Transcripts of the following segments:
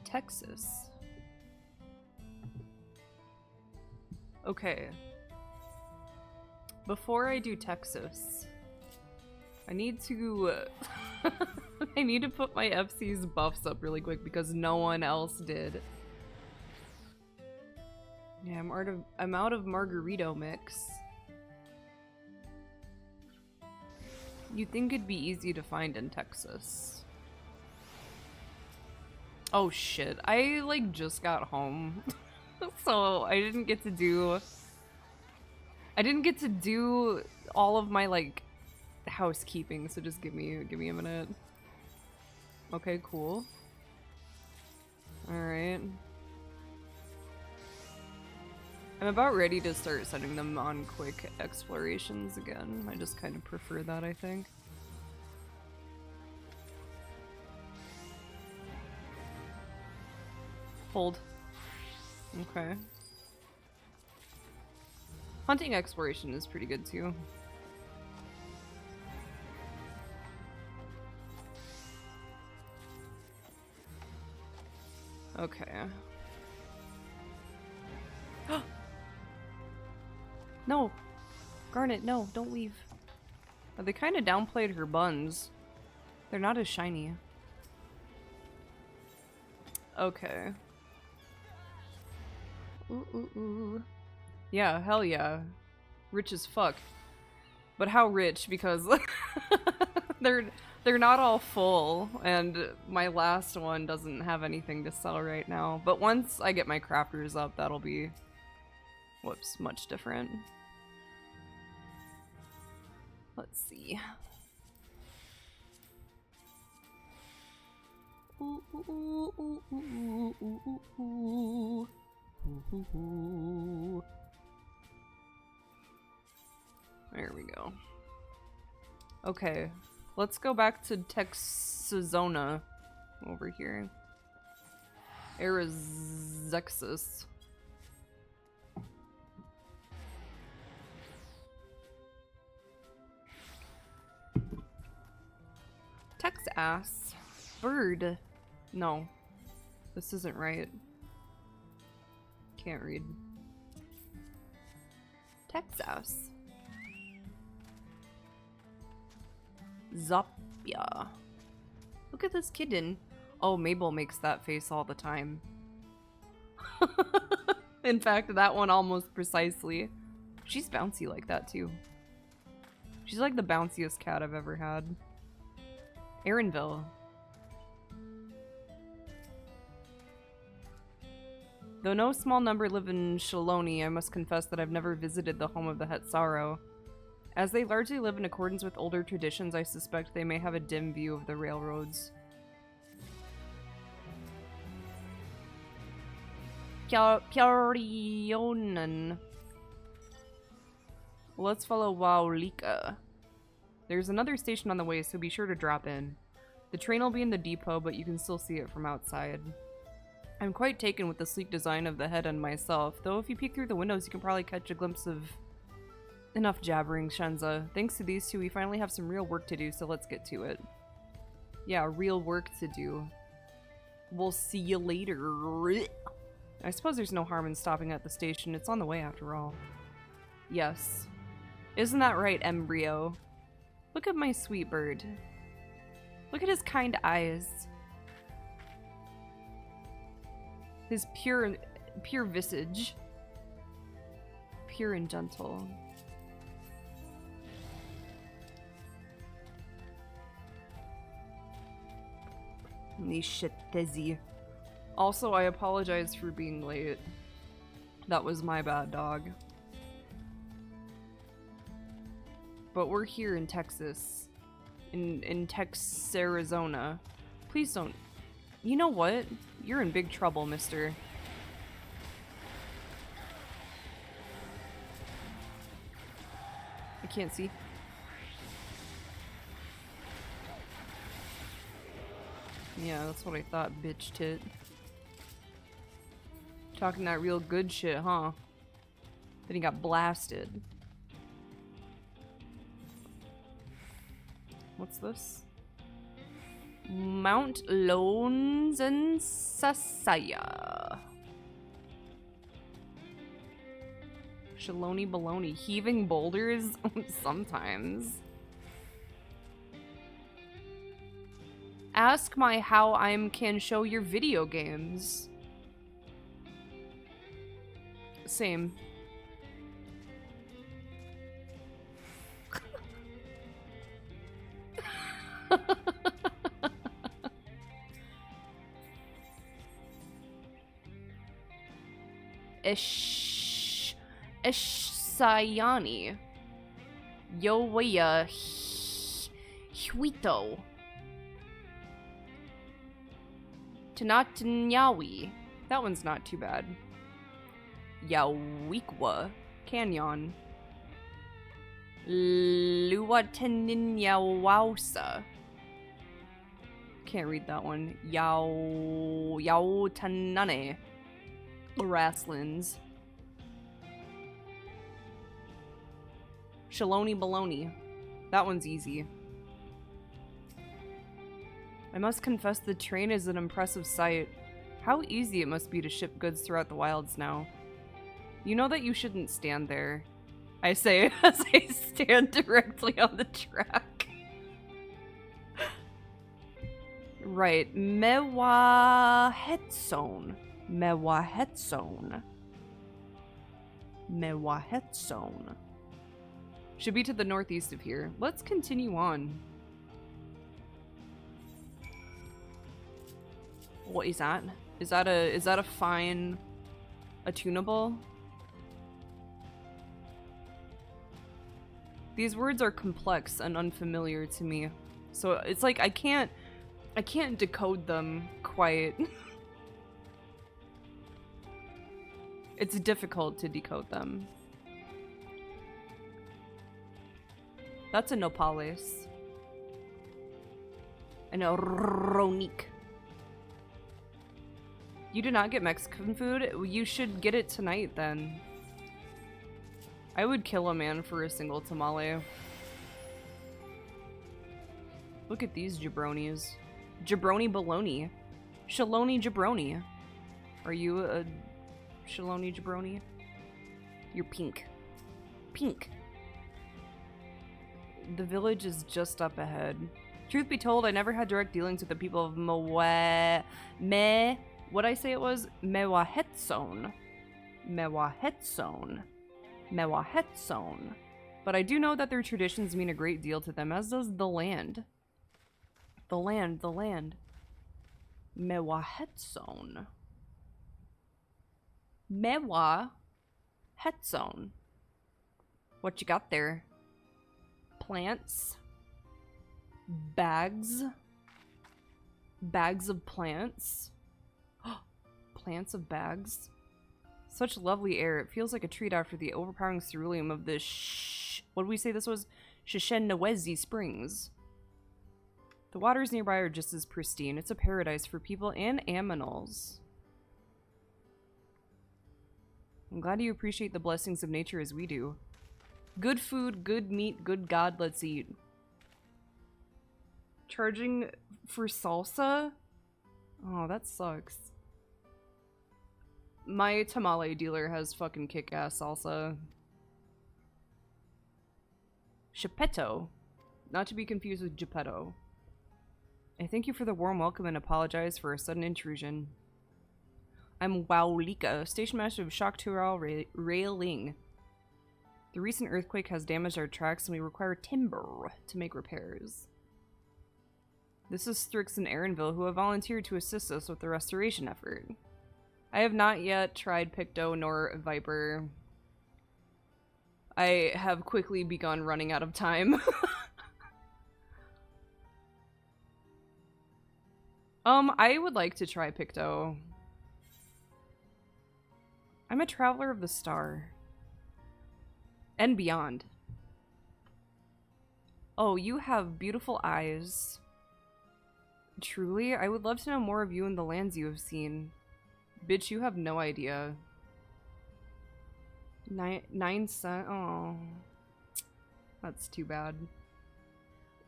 Texas. Okay. Before I do Texas, I need to I need to put my FC's buffs up really quick because no one else did. Yeah, I'm out of Margarito mix. You'd think it'd be easy to find in Texas. Oh shit, I like just got home. So I didn't get to do all of my like housekeeping, so just give me a minute. Okay, cool. Alright. I'm about ready to start sending them on quick explorations again. I just kind of prefer that, I think. Hold. Okay. Hunting exploration is pretty good too. Okay. No! Garnet, no, don't leave. They kind of downplayed her buns. They're not as shiny. Okay. Ooh, ooh, ooh. Yeah, hell yeah. Rich as fuck. But how rich? Because they're not all full, and my last one doesn't have anything to sell right now. But once I get my crafters up, that'll be, whoops, much different. Let's see. Ooh, ooh, ooh, ooh, ooh, ooh, ooh, ooh, ooh. There we go. Okay, let's go back to Texazona over here. Arizexus. Texas. Bird. No. This isn't right. Can't read. Texas. Zapia. Look at this kitten. Oh, Mabel makes that face all the time. In fact, that one almost precisely. She's bouncy like that too. She's like the bounciest cat I've ever had. Aaronville. Though no small number live in Shaloni, I must confess that I've never visited the home of the Hetzaro. As they largely live in accordance with older traditions, I suspect they may have a dim view of the railroads. Pjarionen. Let's follow Waulika. There's another station on the way, so be sure to drop in. The train will be in the depot, but you can still see it from outside. I'm quite taken with the sleek design of the head and myself, though if you peek through the windows you can probably catch a glimpse of... Enough jabbering, Shenza. Thanks to these two, we finally have some real work to do, so let's get to it. Yeah, real work to do. We'll see you later. I suppose there's no harm in stopping at the station. It's on the way after all. Yes. Isn't that right, embryo? Look at my sweet bird. Look at his kind eyes. His pure visage. Pure and gentle. Nishitezi. Also, I apologize for being late. That was my bad, dog. But we're here in Texas. In Texas, Arizona. Please don't... You know what? You're in big trouble, mister. I can't see. Yeah, that's what I thought, bitch tit. Talking that real good shit, huh? Then he got blasted. What's this? Mount Loans and Sasaya. Shaloni baloney. Heaving boulders? Sometimes. Ask my how I can show your video games. Same. Sayani. Yowaya Huito. Tanatanyawi. That one's not too bad. Yawikwa Canyon. Luataninyawausa. Can't read that one. Yautanane. Rasslins. Shaloni baloney. That one's easy. I must confess the train is an impressive sight. How easy it must be to ship goods throughout the wilds now. You know that you shouldn't stand there. I say as I stand directly on the track. Right. Mewahetson. Mewahetson. Mewahetson. Should be to the northeast of here. Let's continue on. What is that? Is that a fine attunable? These words are complex and unfamiliar to me. So it's like I can't decode them quite. It's difficult to decode them. That's a nopales. And a ronik. You do not get Mexican food? You should get it tonight then. I would kill a man for a single tamale. Look at these jabronis. Jabroni baloney. Shaloni jabroni. Are you a Shaloni jabroni? You're pink. Pink. The village is just up ahead. Truth be told, I never had direct dealings with the people of what'd I say it was? Mewahetson. Mewahetson. Mewahetson. But I do know that their traditions mean a great deal to them, as does the land. The land, the land. Mewahetson. Mewahetson. What you got there? Plants. Bags. Bags of plants. Plants of bags. Such lovely air. It feels like a treat after the overpowering ceruleum of the what did we say this was? Shishenawezi Springs. The waters nearby are just as pristine. It's a paradise for people and aminals. I'm glad you appreciate the blessings of nature as we do. Good food, good meat, good God, let's eat. Charging for salsa? Oh, that sucks. My tamale dealer has fucking kick-ass salsa. Geppetto. Not to be confused with Geppetto. I thank you for the warm welcome and apologize for a sudden intrusion. I'm Waulika, station master of Shaktural Railing. The recent earthquake has damaged our tracks and we require timber to make repairs. This is Strix and Aaronville, who have volunteered to assist us with the restoration effort. I have not yet tried Picto nor Viper. I have quickly begun running out of time. I would like to try Picto. I'm a traveler of the star. And beyond. Oh, you have beautiful eyes. Truly, I would love to know more of you and the lands you have seen. Bitch, you have no idea. 9 cents? Oh. That's too bad.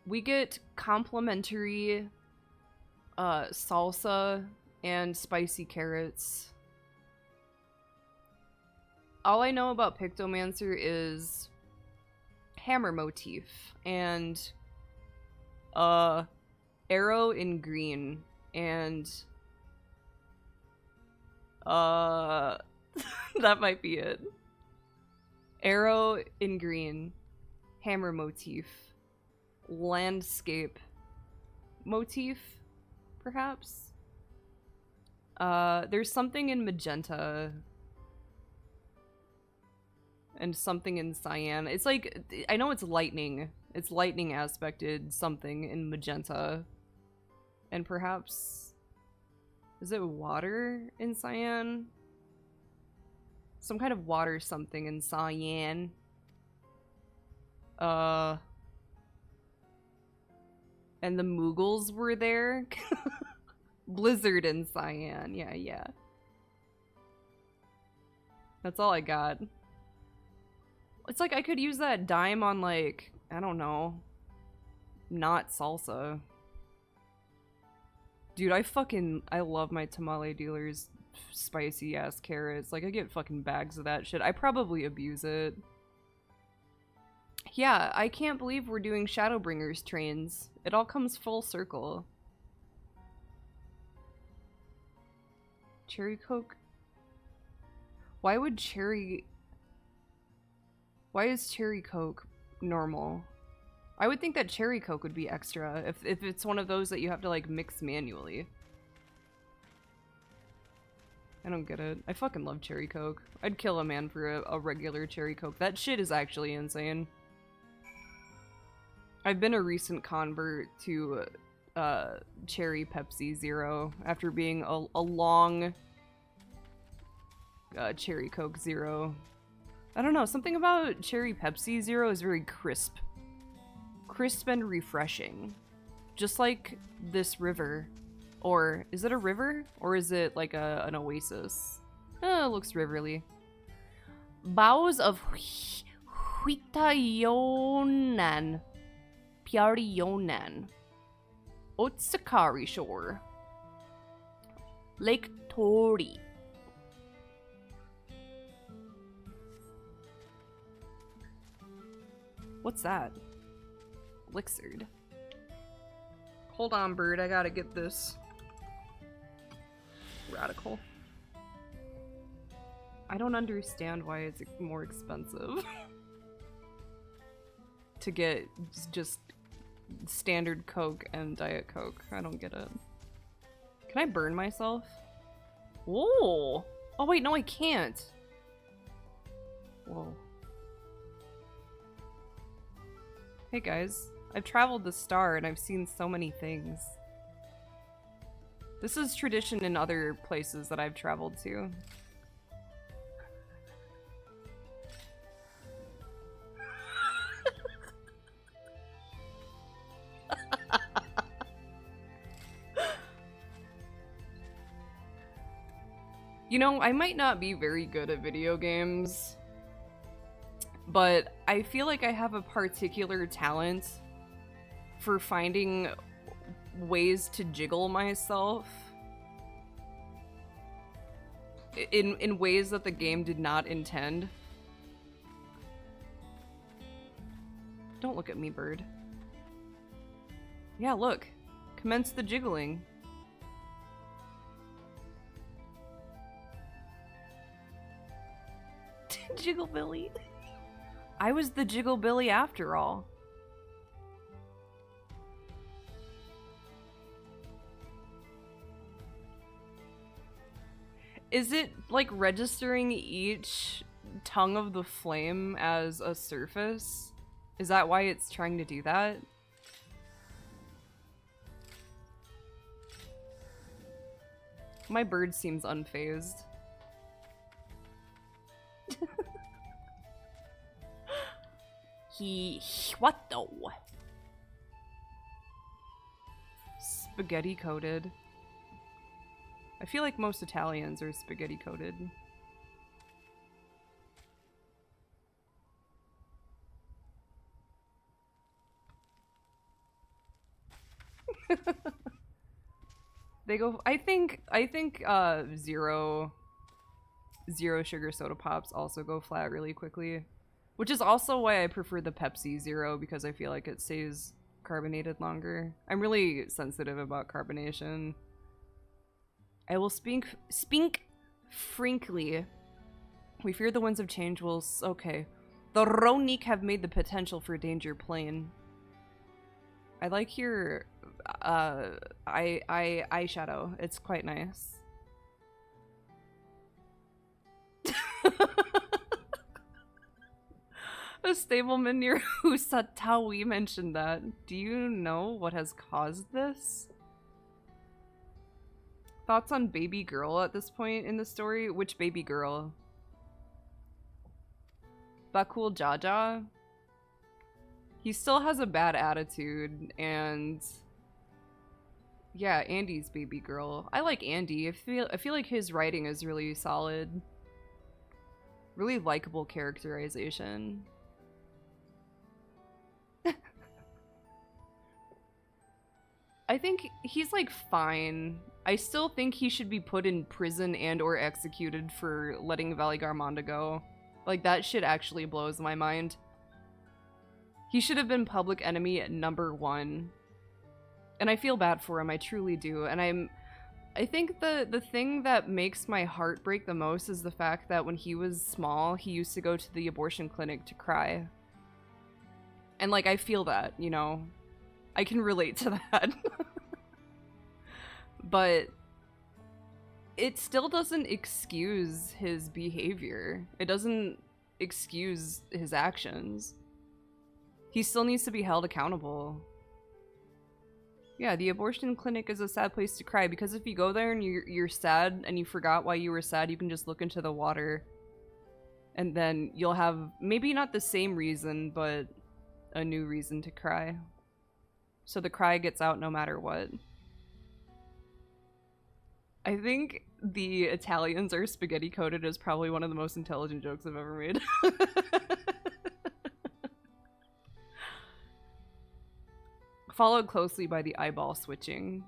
We get complimentary salsa and spicy carrots. All I know about Pictomancer is hammer motif and arrow in green and that might be it. Arrow in green, hammer motif, landscape motif, perhaps. There's something in magenta and something in cyan. It's like, I know it's lightning. It's lightning aspected something in magenta. And perhaps, is it water in cyan? Some kind of water something in cyan. And the Moogles were there. Blizzard in cyan. Yeah. That's all I got. It's like I could use that dime on, like, I don't know, not salsa. Dude, I love my tamale dealer's spicy ass carrots. Like, I get fucking bags of that shit. I probably abuse it. Yeah, I can't believe we're doing Shadowbringers trains. It all comes full circle. Cherry Coke? Why is Cherry Coke normal? I would think that Cherry Coke would be extra if it's one of those that you have to like mix manually. I don't get it. I fucking love Cherry Coke. I'd kill a man for a regular Cherry Coke. That shit is actually insane. I've been a recent convert to Cherry Pepsi Zero after being a long Cherry Coke Zero. I don't know, something about Cherry Pepsi Zero is very crisp. Crisp and refreshing. Just like this river. Or, is it a river? Or is it like an oasis? It looks riverly. Boughs of Huitayonan. Pyarionan. Otsukari Shore. Lake Tori. What's that? Elixir. Hold on, bird. I gotta get this. Radical. I don't understand why it's more expensive to get just standard Coke and Diet Coke. I don't get it. Can I burn myself? Whoa! Oh wait, no I can't. Whoa. Hey guys, I've traveled the star and I've seen so many things. This is tradition in other places that I've traveled to. You know, I might not be very good at video games, but I feel like I have a particular talent for finding ways to jiggle myself in ways that the game did not intend. Don't look at me, bird. Yeah, look. Commence the jiggling. Jiggle Billy. I was the Jiggle Billy after all. Is it like registering each tongue of the flame as a surface? Is that why it's trying to do that? My bird seems unfazed. What the? Spaghetti coated. I feel like most Italians are spaghetti coated. They go. I think zero sugar soda pops also go flat really quickly, which is also why I prefer the Pepsi Zero, because I feel like it stays carbonated longer. I'm really sensitive about carbonation. I will speak frankly. We fear the winds of change will. Okay. The Ronique have made the potential for danger plain. I like your eyeshadow. It's quite nice. A stableman near Husatawi mentioned that. Do you know what has caused this? Thoughts on baby girl at this point in the story? Which baby girl? Bakul Jaja? He still has a bad attitude, and yeah, Andy's baby girl. I like Andy. I feel like his writing is really solid. Really likable characterization. I think he's like fine. I still think he should be put in prison and or executed for letting Valley Garmonda go. Like, that shit actually blows my mind. He should have been public enemy at #1. And I feel bad for him, I truly do. And I think the thing that makes my heart break the most is the fact that when he was small, he used to go to the abortion clinic to cry. And like, I feel that, you know? I can relate to that. But it still doesn't excuse his behavior. It doesn't excuse his actions. He still needs to be held accountable. Yeah, the abortion clinic is a sad place to cry, because if you go there and you're sad and you forgot why you were sad, you can just look into the water. And then you'll have maybe not the same reason, but a new reason to cry. So the cry gets out no matter what. I think the Italians are spaghetti coated is probably one of the most intelligent jokes I've ever made. Followed closely by the eyeball switching.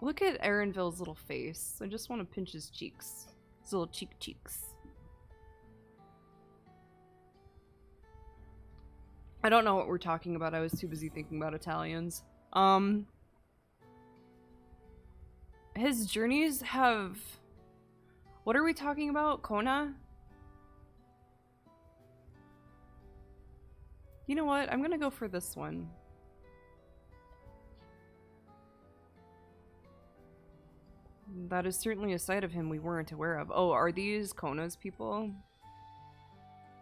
Look at Aaronville's little face. I just want to pinch his cheeks. His little cheeks. I don't know what we're talking about. I was too busy thinking about Italians. His journeys have... What are we talking about? Kona? You know what? I'm gonna go for this one. That is certainly a side of him we weren't aware of. Oh, are these Kona's people?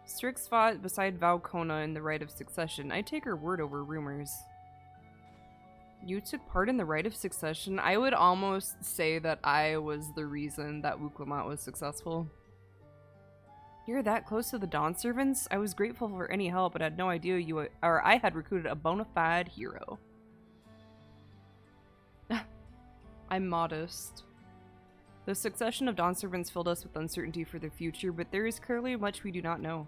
Strix fought beside Val Kona in the Rite of Succession. I take her word over rumors. You took part in the Rite of Succession? I would almost say that I was the reason that Wuklamat was successful. You're that close to the Dawn Servants? I was grateful for any help, but had no idea I had recruited a bona fide hero. I'm modest. The succession of Dawn Servants filled us with uncertainty for the future, but there is clearly much we do not know.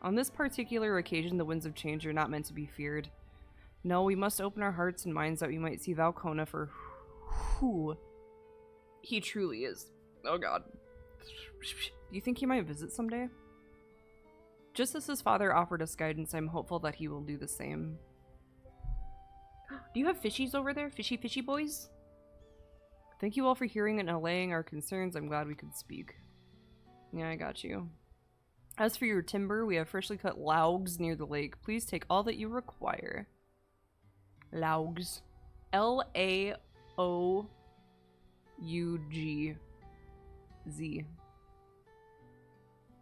On this particular occasion, the winds of change are not meant to be feared. No, we must open our hearts and minds that we might see Valkona for who he truly is. Oh god. Do you think he might visit someday? Just as his father offered us guidance, I'm hopeful that he will do the same. Do you have fishies over there? Fishy boys? Thank you all for hearing and allaying our concerns. I'm glad we could speak. Yeah, I got you. As for your timber, we have freshly cut logs near the lake. Please take all that you require. Logs. Laougz.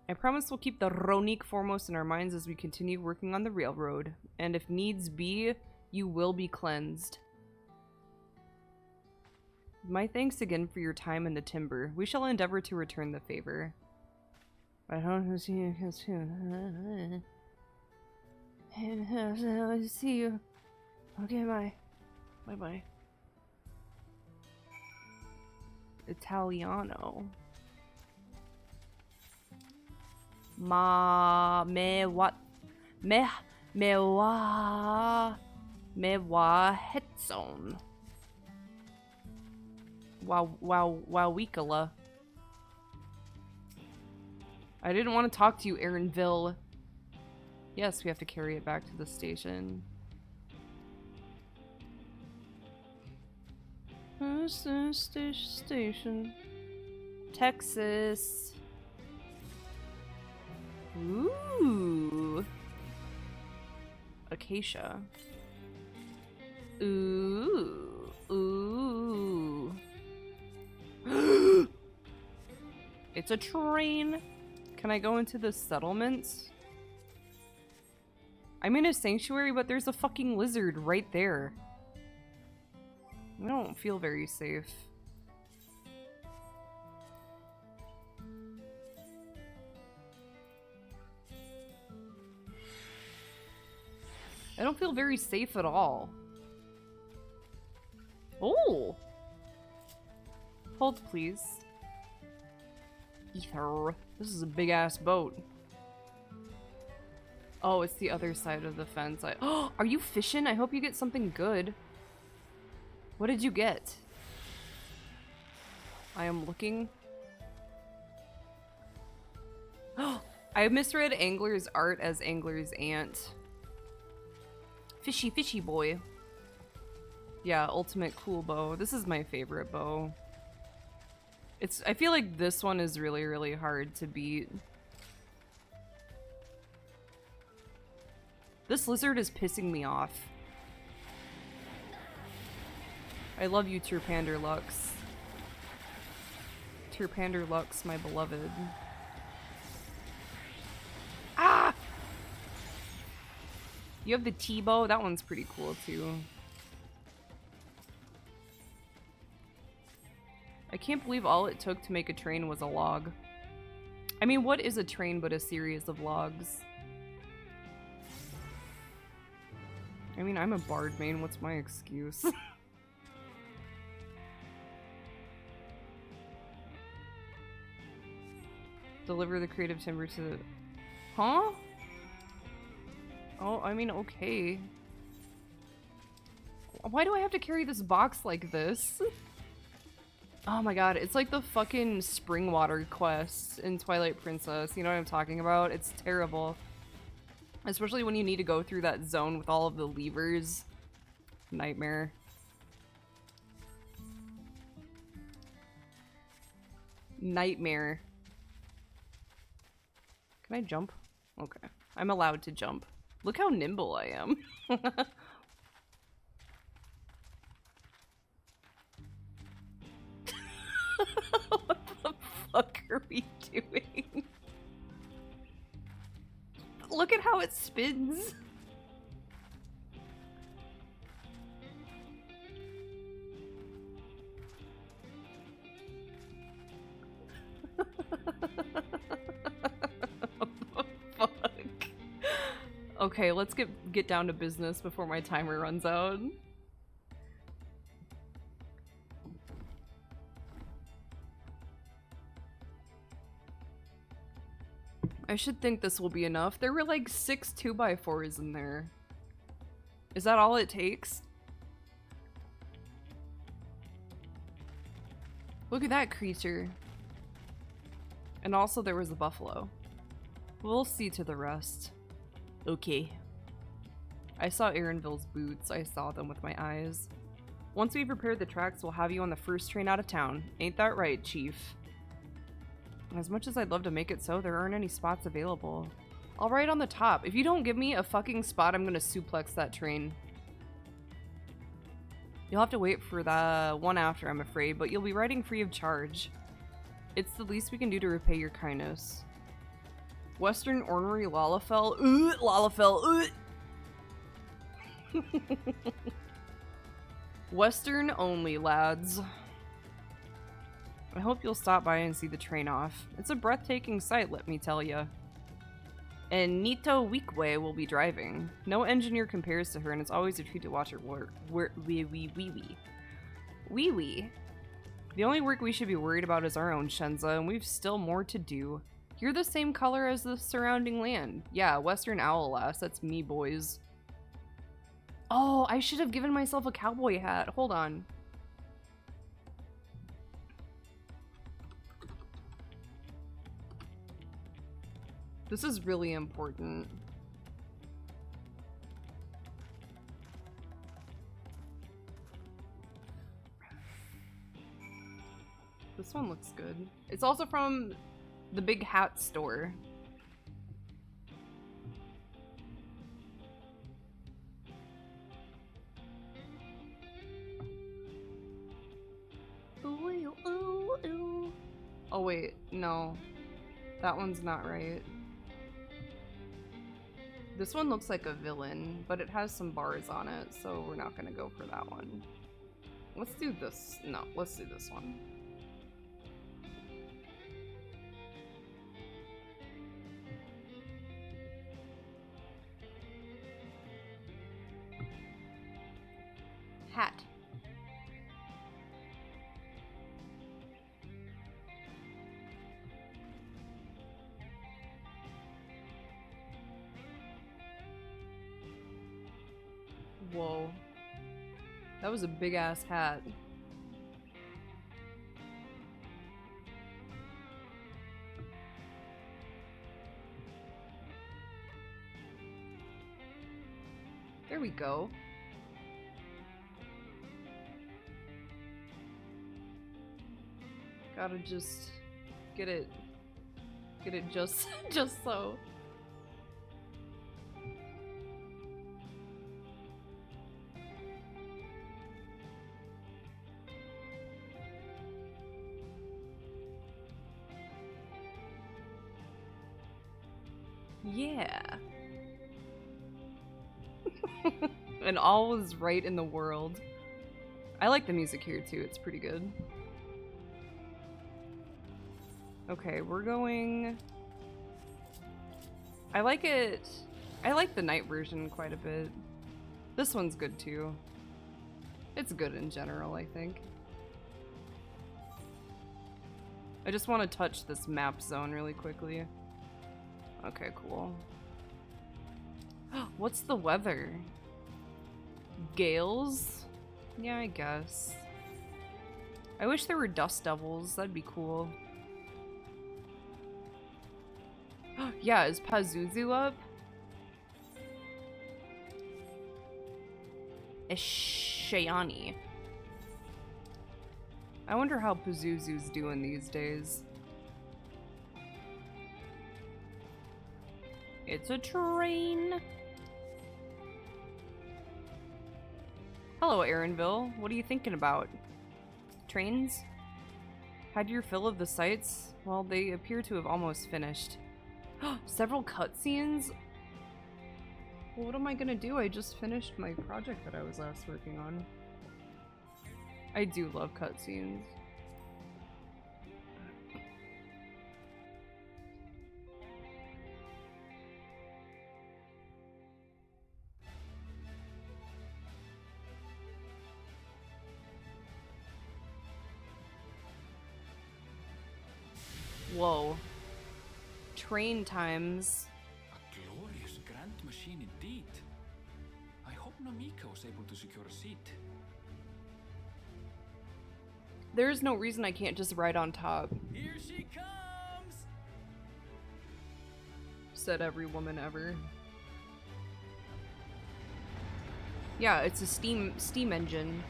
I promise we'll keep the Ronique foremost in our minds as we continue working on the railroad. And if needs be, you will be cleansed. My thanks again for your time in the timber. We shall endeavor to return the favor. I don't see you again soon. See you. Okay, bye. Bye-bye. Italiano. Mewa Hetzone. Wowikala. I didn't want to talk to you, Aaronville. Yes, we have to carry it back to the station. Station. Texas. Ooh. Acacia. Ooh. Ooh. It's a train. Can I go into the settlements? I'm in a sanctuary, but there's a fucking lizard right there. I don't feel very safe. I don't feel very safe at all. Oh! Hold, please. Ether. This is a big-ass boat. Oh, it's the other side of the fence. Oh, are you fishing? I hope you get something good. What did you get? I am looking. Oh, I misread Angler's art as Angler's aunt. Fishy, fishy boy. Yeah, ultimate cool bow. This is my favorite bow. I feel like this one is really, really hard to beat. This lizard is pissing me off. I love you, Terpander Lux. Terpander Lux, my beloved. Ah! You have the T-bow? That one's pretty cool, too. I can't believe all it took to make a train was a log. I mean, what is a train but a series of logs? I mean, I'm a bard main. What's my excuse? Deliver the creative timber to the... Huh? Oh, I mean, okay. Why do I have to carry this box like this? Oh my god, it's like the fucking spring water quest in Twilight Princess. You know what I'm talking about? It's terrible. Especially when you need to go through that zone with all of the levers. Nightmare. Nightmare. Can I jump? Okay. I'm allowed to jump. Look how nimble I am. What the fuck are we doing? Look at how it spins. What the fuck? Okay, let's get down to business before my timer runs out. I should think this will be enough. There were like 6 2x4s in there. Is that all it takes? Look at that creature. And also there was a buffalo. We'll see to the rest. Okay. I saw Aaronville's boots. I saw them with my eyes. Once we've repaired the tracks, we'll have you on the first train out of town. Ain't that right, Chief? As much as I'd love to make it so, there aren't any spots available. I'll ride on the top. If you don't give me a fucking spot, I'm gonna suplex that train. You'll have to wait for the one after, I'm afraid, but you'll be riding free of charge. It's the least we can do to repay your kindness. Western Ornery Lalafell. Lalafell. Western only, lads. I hope you'll stop by and see the train off. It's a breathtaking sight, let me tell ya. And Nito Weekway will be driving. No engineer compares to her, and it's always a treat to watch her work. Wee. The only work we should be worried about is our own, Shenza, and we've still more to do. You're the same color as the surrounding land. Yeah, Western Owl Lass. That's me, boys. Oh, I should have given myself a cowboy hat. Hold on. This is really important. This one looks good. It's also from the big hat store. Ooh, ooh, ooh. Oh wait, no. That one's not right. This one looks like a villain, but it has some bars on it, so we're not gonna go for that one. Let's do this. No, let's do this one. Hat. Whoa. That was a big ass hat. There we go. Gotta just get it just just so. Yeah. And all was right in the world. I like the music here too, it's pretty good. Okay, we're going... I like it... I like the night version quite a bit. This one's good too. It's good in general, I think. I just want to touch this map zone really quickly. Okay, cool. What's the weather? Gales? Yeah, I guess. I wish there were dust devils, that'd be cool. Yeah, is Pazuzu up? Shayani. I wonder how Pazuzu's doing these days. It's a train. Hello, Aaronville. What are you thinking about? Trains? Had your fill of the sights? Well, they appear to have almost finished. Several cutscenes? Well, what am I gonna do? I just finished my project that I was last working on. I do love cutscenes. Whoa. Train times. A glorious grand machine indeed. I hope Namika was able to secure a seat. There's no reason I can't just ride on top. Here she comes! Said every woman ever. Yeah, it's a steam engine.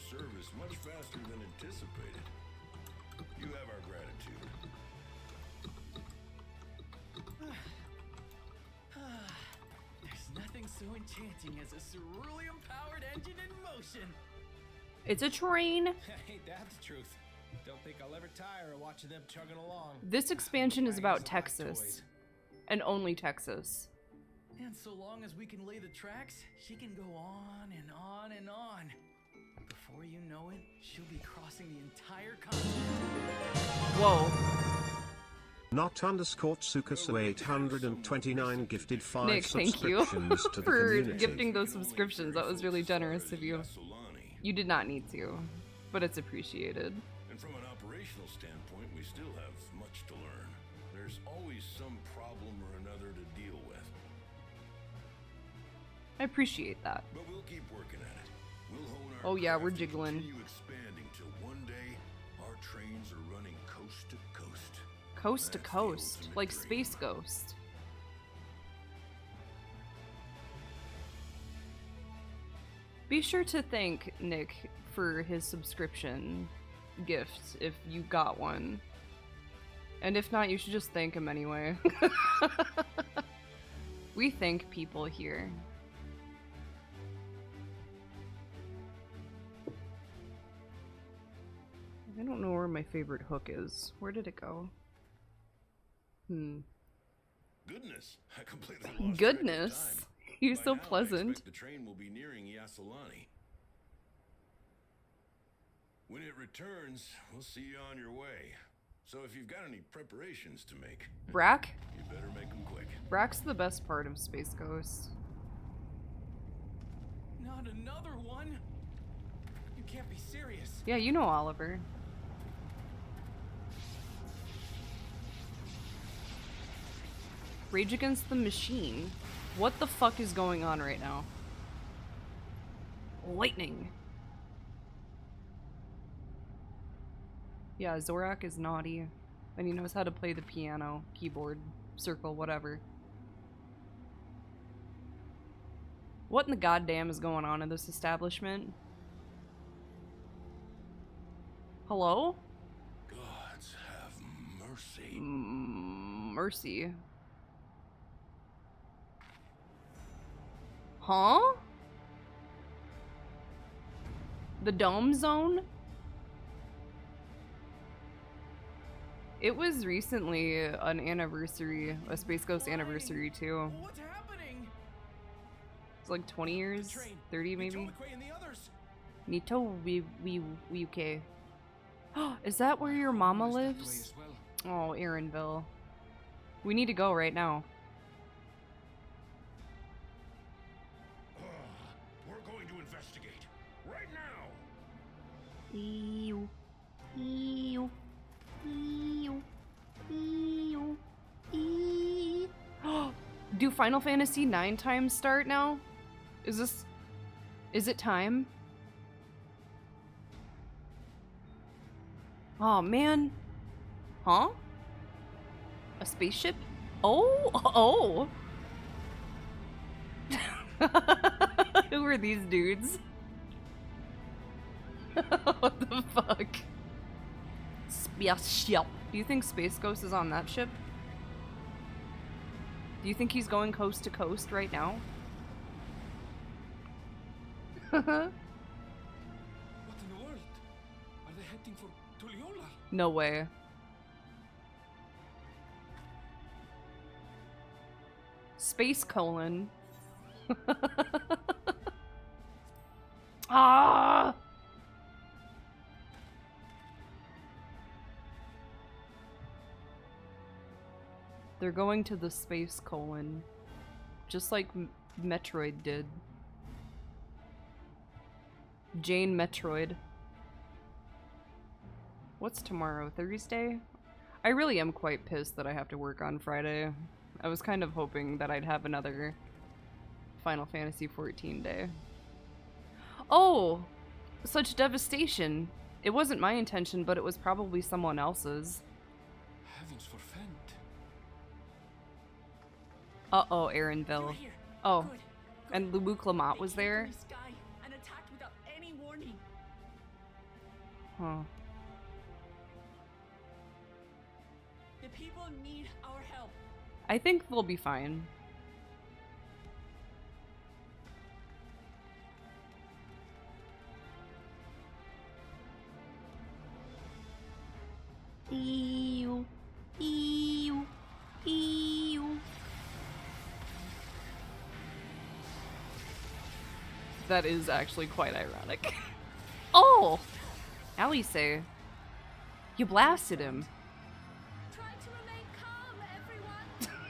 Service much faster than anticipated. You have our gratitude. There's nothing so enchanting as a cerulean-powered engine in motion. It's a train. Ain't that the truth? Don't think I'll ever tire of watching them chugging along. This expansion is about Texas. And only Texas. And so long as we can lay the tracks, she can go on and on and on. Before you know it, she'll be crossing the entire continent. Whoa. Not underscore Tsukasu 829 gifted 5 Nick, thank you subscriptions to the for community. gifting those subscriptions. That was really generous of you. You did not need to, but it's appreciated. And from an operational standpoint, we still have much to learn. There's always some problem or another to deal with. I appreciate that. But we'll keep working at it. We'll hone our Oh yeah, we're craft and jiggling. continue expanding till one day our trains are running coast to coast. Coast to That's the coast, ultimate like dream. Space Ghost. Be sure to thank Nick for his subscription gift if you got one. And if not, you should just thank him anyway. We thank people here. I don't know where my favorite hook is. Where did it go? Goodness, I completely lost track of Goodness. time. You're By so now, I pleasant. expect the train will be nearing Yasolani. When it returns, we'll see you on your way. So if you've got any preparations to make, Brack? you better make them quick. Brack's the best part of Space Ghost. Not another one? You can't be serious. Yeah, you know Oliver. Rage Against the Machine. What the fuck is going on right now? Lightning. Yeah, Zorak is naughty. And he knows how to play the piano, keyboard, circle, whatever. What in the goddamn is going on in this establishment? Hello? Gods have mercy. Mercy. Huh? The Dome Zone? It was recently an anniversary, a Space Ghost anniversary too. What's happening? It's like 20 years, 30 maybe. McQuay and the others. Nito UK. Is that where your mama lives? Oh, Aaronville. We need to go right now. We're going to investigate right now. Ew. Ew. Ew. Ew. Ew. Do Final Fantasy IX times start now? Is it time? Oh man. Huh? A spaceship? Oh, oh. Who are these dudes? What the fuck? Spaceship. Do you think Space Ghost is on that ship? Do you think he's going coast to coast right now? What in the world? Are they heading for Tuliola? No way. Space colon. Ah! They're going to the space colon. Just like Metroid did. Jane Metroid. What's tomorrow? Thursday? I really am quite pissed that I have to work on Friday. I was kind of hoping that I'd have another Final Fantasy XIV day. Oh! Such devastation. It wasn't my intention, but it was probably someone else's. Heavens forfend. Uh-oh, Aaronville. Here. Oh, Good. and Lubu Clement was They came there? from the sky and attacked without any warning. Huh. The people need our help. I think they'll be fine. Ew. Ew. Ew. That is actually quite ironic. Oh! Alice, you blasted him. Try to remain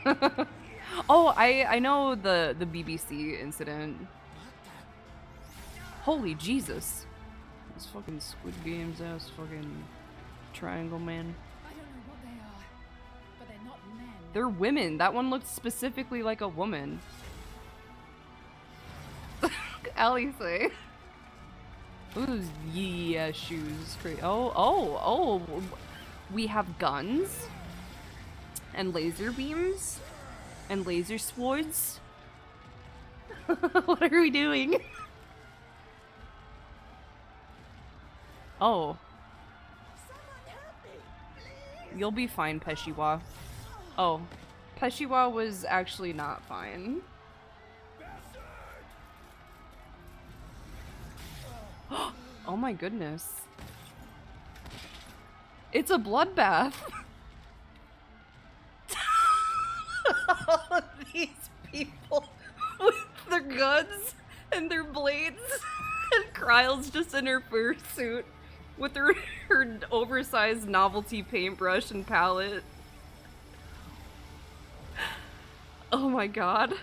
calm, everyone. Oh, I know the BBC incident. Holy Jesus. These fucking Squid Games ass fucking triangle man. I don't know what they are, but they're not men. They're women. That one looked specifically like a woman. Alice. Ooh, yeah, shoes. Oh. We have guns. And laser beams. And laser swords. What are we doing? Oh. You'll be fine, Peshiwa. Oh. Peshiwa was actually not fine. Oh my goodness. It's a bloodbath. All of these people with their guns and their blades. And Kryle's just in her fursuit with her oversized novelty paintbrush and palette. Oh my god.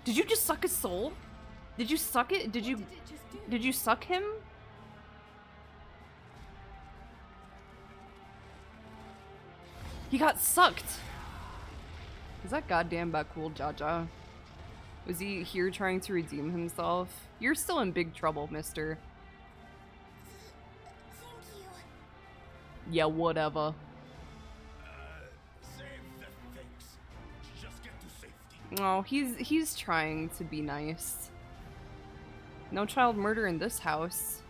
Did you just suck his soul? Did you suck it? Did you suck him? He got sucked. Is that goddamn Bakul Jaja? Was he here trying to redeem himself? You're still in big trouble, mister. Thank you. Yeah, whatever. Save the things. Just get to safety. Oh, he's trying to be nice. No child murder in this house.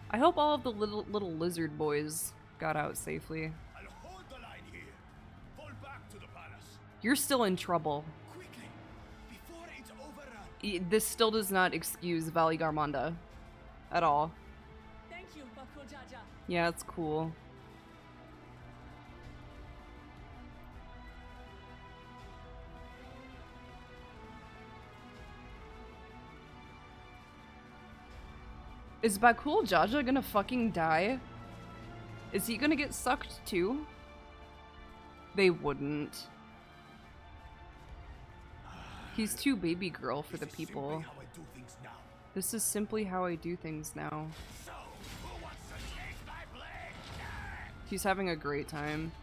I hope all of the little lizard boys got out safely. I'll hold the line here. Fall back to the palace. You're still in trouble. Quickly, before it's overrun. This still does not excuse Valley Garmonda. At all. Thank you, Bakul Jaja. Yeah, it's cool. Is Bakul Jaja gonna fucking die? Is he gonna get sucked too? They wouldn't. He's too baby girl for the people. How I do things now. This is simply how I do things now. So, who wants to taste my blade? He's having a great time.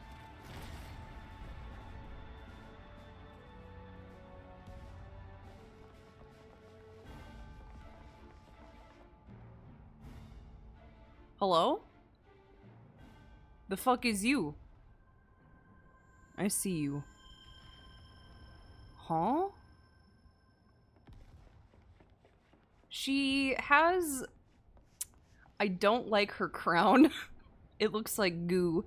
Hello? The fuck is you? I see you. Huh? She has... I don't like her crown. It looks like goo.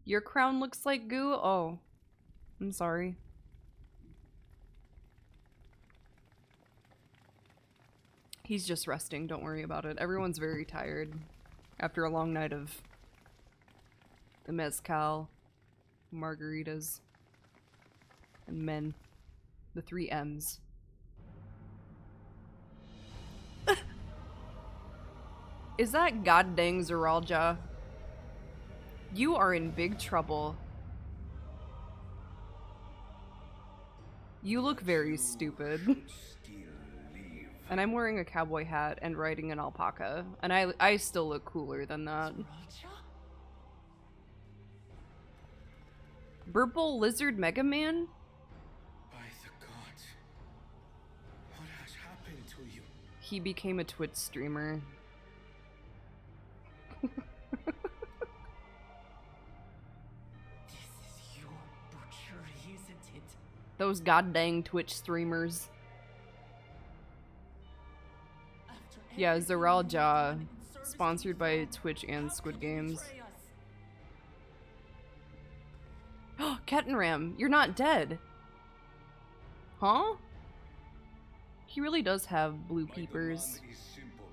Your crown looks like goo? Oh. I'm sorry. He's just resting, don't worry about it. Everyone's very tired after a long night of the mezcal, margaritas, and men. The 3 M's. Is that goddamn Zeralja? You are in big trouble. You look very stupid. And I'm wearing a cowboy hat and riding an alpaca. And I still look cooler than that. Burple Lizard Mega Man? By the gods, what has happened to you? He became a Twitch streamer. This is your butchery, isn't it? Those goddamn Twitch streamers. After Yeah, everything Zeralja, you've done in service sponsored to by the Twitch throne, and how Squid could you Games. betray us? Kettenram, you're not dead. Huh? He really does have blue My peepers. demand is simple.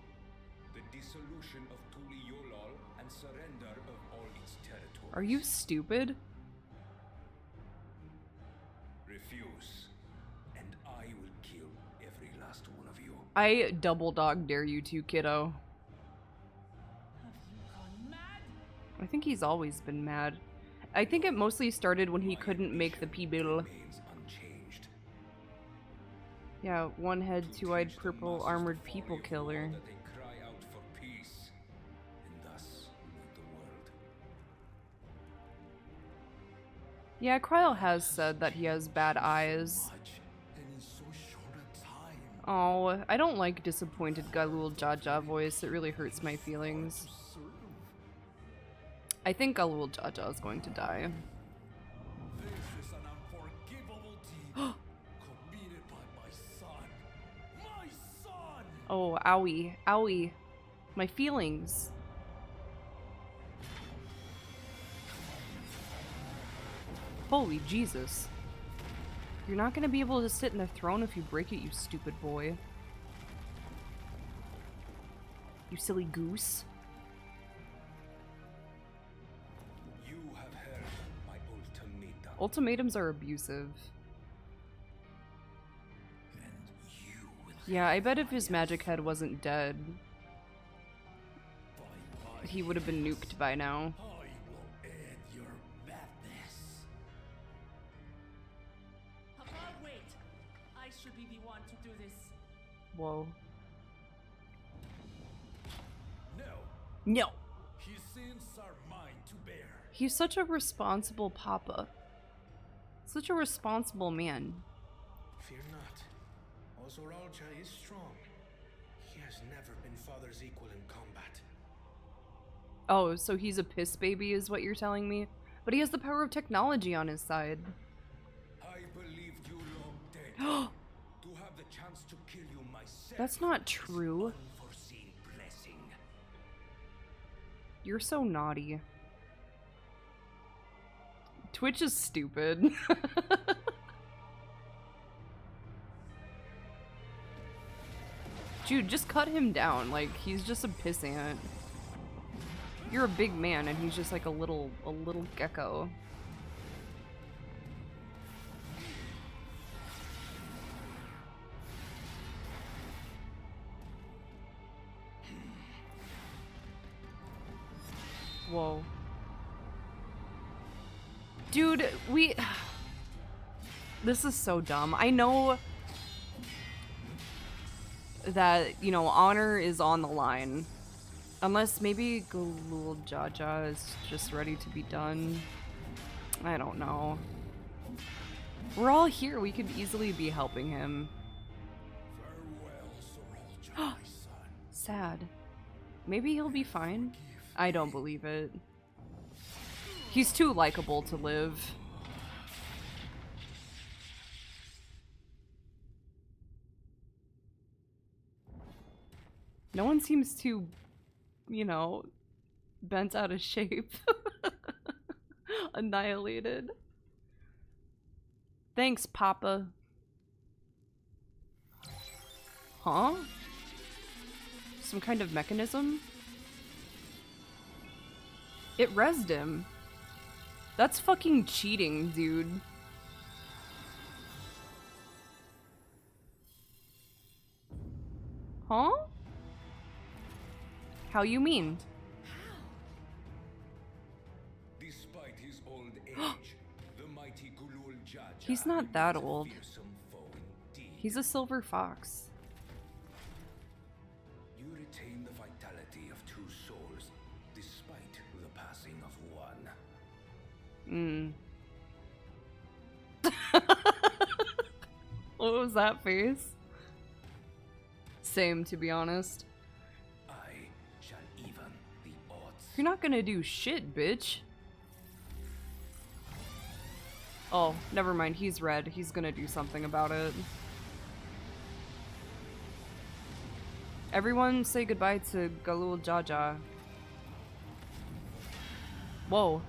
The dissolution of Tuli Yolal and surrender of all Are you stupid? Refuse, and I will kill every last one of you. I double dog dare you to, kiddo. Have you gone mad? I think he's always been mad. I think it mostly started when he couldn't make the P-bill. Remains unchanged. Yeah, one head, two-eyed, Teach the purple, masses armored the people folly of killer. war that they cry out for peace, and thus lead the world. Yeah, Kryl has said that he has bad eyes. Much, and in so short a time. Oh, I don't like disappointed Galul Jaja voice. It really hurts my feelings. I think Galul Jaja is going to die. This is an unforgivable deed committed by my son. My son! Oh, owie. Owie. My feelings. Holy Jesus. You're not gonna be able to sit in the throne if you break it, you stupid boy. You silly goose. You have heard my ultimatum. Ultimatums are abusive. And you will Yeah, I bet if his magic head wasn't dead, by he would have been nuked by now. I will end your madness. Papa, wait. I should be the one to do this. Whoa. No, No! his sins are mine to bear. He's such a responsible papa. Such a responsible man. Fear not. Ozoralja is strong. He has never been father's equal in combat. Oh, so he's a piss baby is what you're telling me? But he has the power of technology on his side. I believed you long dead. To have the chance to kill you myself. That's not true. Unforeseen blessing. You're so naughty. Twitch is stupid. Dude, just cut him down. Like, he's just a pissant. You're a big man and he's just like a little gecko. Whoa. Dude, this is so dumb. I know that, you know, honor is on the line. Unless maybe Galul Jaja is just ready to be done. I don't know. We're all here. We could easily be helping him. Farewell, Soralja, my son. Sad. Maybe he'll be fine. I don't believe it. He's too likable to live. No one seems too, you know, bent out of shape. Annihilated. Thanks, Papa. Huh? Some kind of mechanism? It rezzed him. That's fucking cheating, dude. Huh? How you mean? Despite his old age, the mighty Galul Jaja He's not that remains a old. fearsome foe indeed. He's a silver fox. You retain the vitality of two souls, despite the passing of one. What was that face? Same, to be honest. I shall even the odds. You're not gonna do shit, bitch. Oh, never mind. He's red. He's gonna do something about it. Everyone say goodbye to Galul Jaja. Whoa.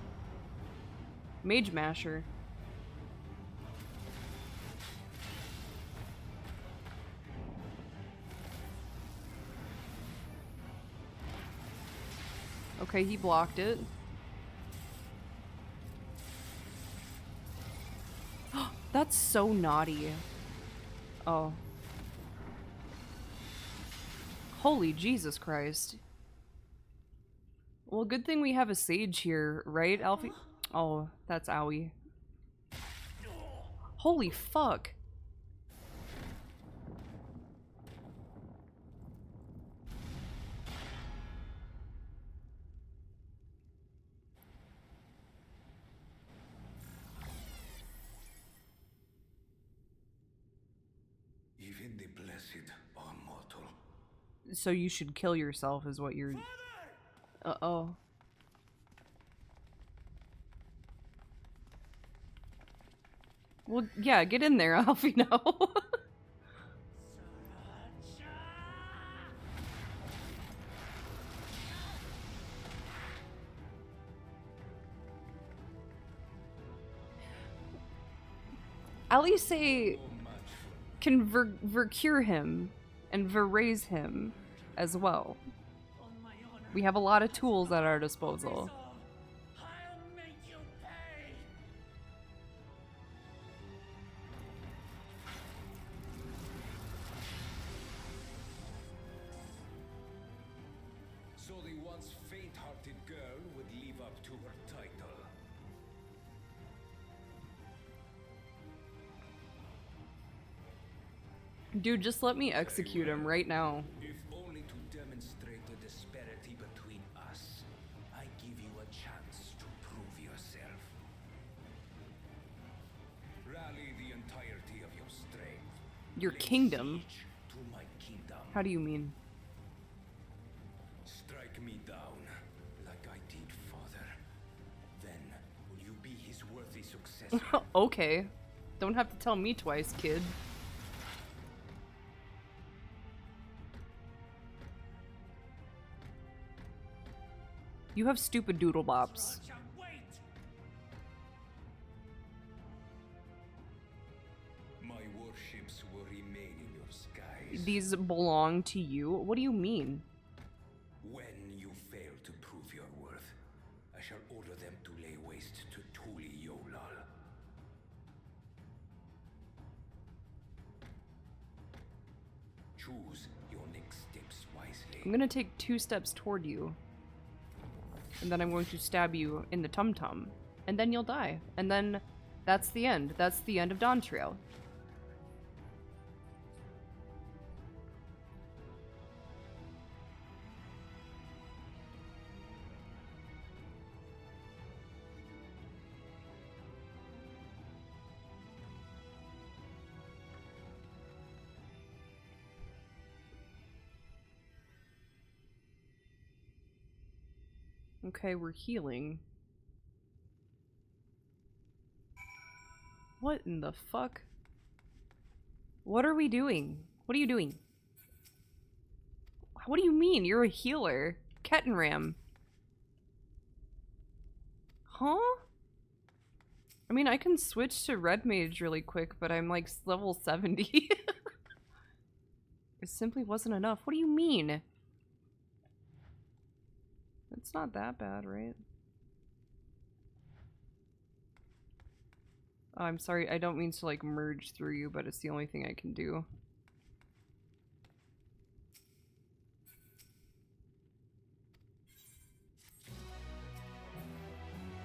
Mage Masher. Okay, he blocked it. That's so naughty. Oh. Holy Jesus Christ. Well, good thing we have a sage here, right, Alfie? Oh, that's owie. Holy fuck. Even the blessed are mortal. So you should kill yourself is what you're... Uh-oh. Well, yeah, get in there, Alfie, no. At least say can ver-cure him and ver-raise him as well. We have a lot of tools at our disposal. I'll make you pay. So the once faint-hearted girl would live up to her title. Dude, just let me execute him right now. If only to demonstrate the disparity between us. I give you a chance to prove yourself. Rally the entirety of your strength. Your Lay kingdom? siege to my kingdom. How do you mean? Strike me down, like I did father. Then will you be his worthy successor? Okay. Don't have to tell me twice, kid. You have stupid doodle bops. Wait. My warships will remain in your skies. These belong to you? What do you mean? When you fail to prove your worth, I shall order them to lay waste to Tuli Yolal. Choose your next steps wisely. I'm gonna take 2 steps toward you. And then I'm going to stab you in the tum-tum. And then you'll die. And then that's the end. That's the end of Dawntrail. Okay, we're healing. What in the fuck? What are we doing? What are you doing? What do you mean? You're a healer. Kettenram. Huh? I mean, I can switch to Red Mage really quick, but I'm like level 70. It simply wasn't enough. What do you mean? It's not that bad, right? Oh, I'm sorry, I don't mean to like merge through you, but it's the only thing I can do.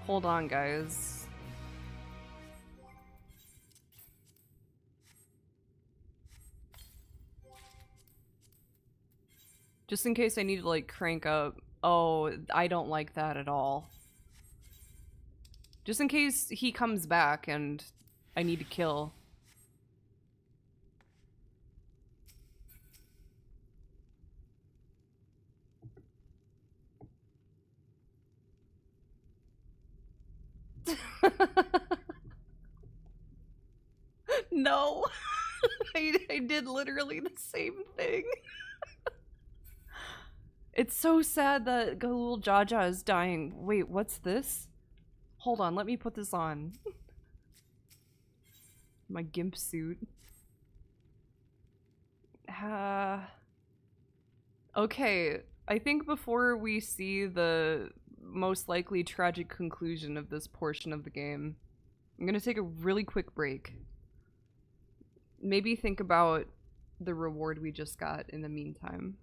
Hold on, guys. Just in case I need to like crank up. Oh, I don't like that at all. Just in case he comes back and I need to kill. No. I did literally the same thing. It's so sad that Galul Jaja is dying. Wait, what's this? Hold on, let me put this on. My gimp suit. Okay, I think before we see the most likely tragic conclusion of this portion of the game, I'm gonna take a really quick break. maybe think about the reward we just got in the meantime.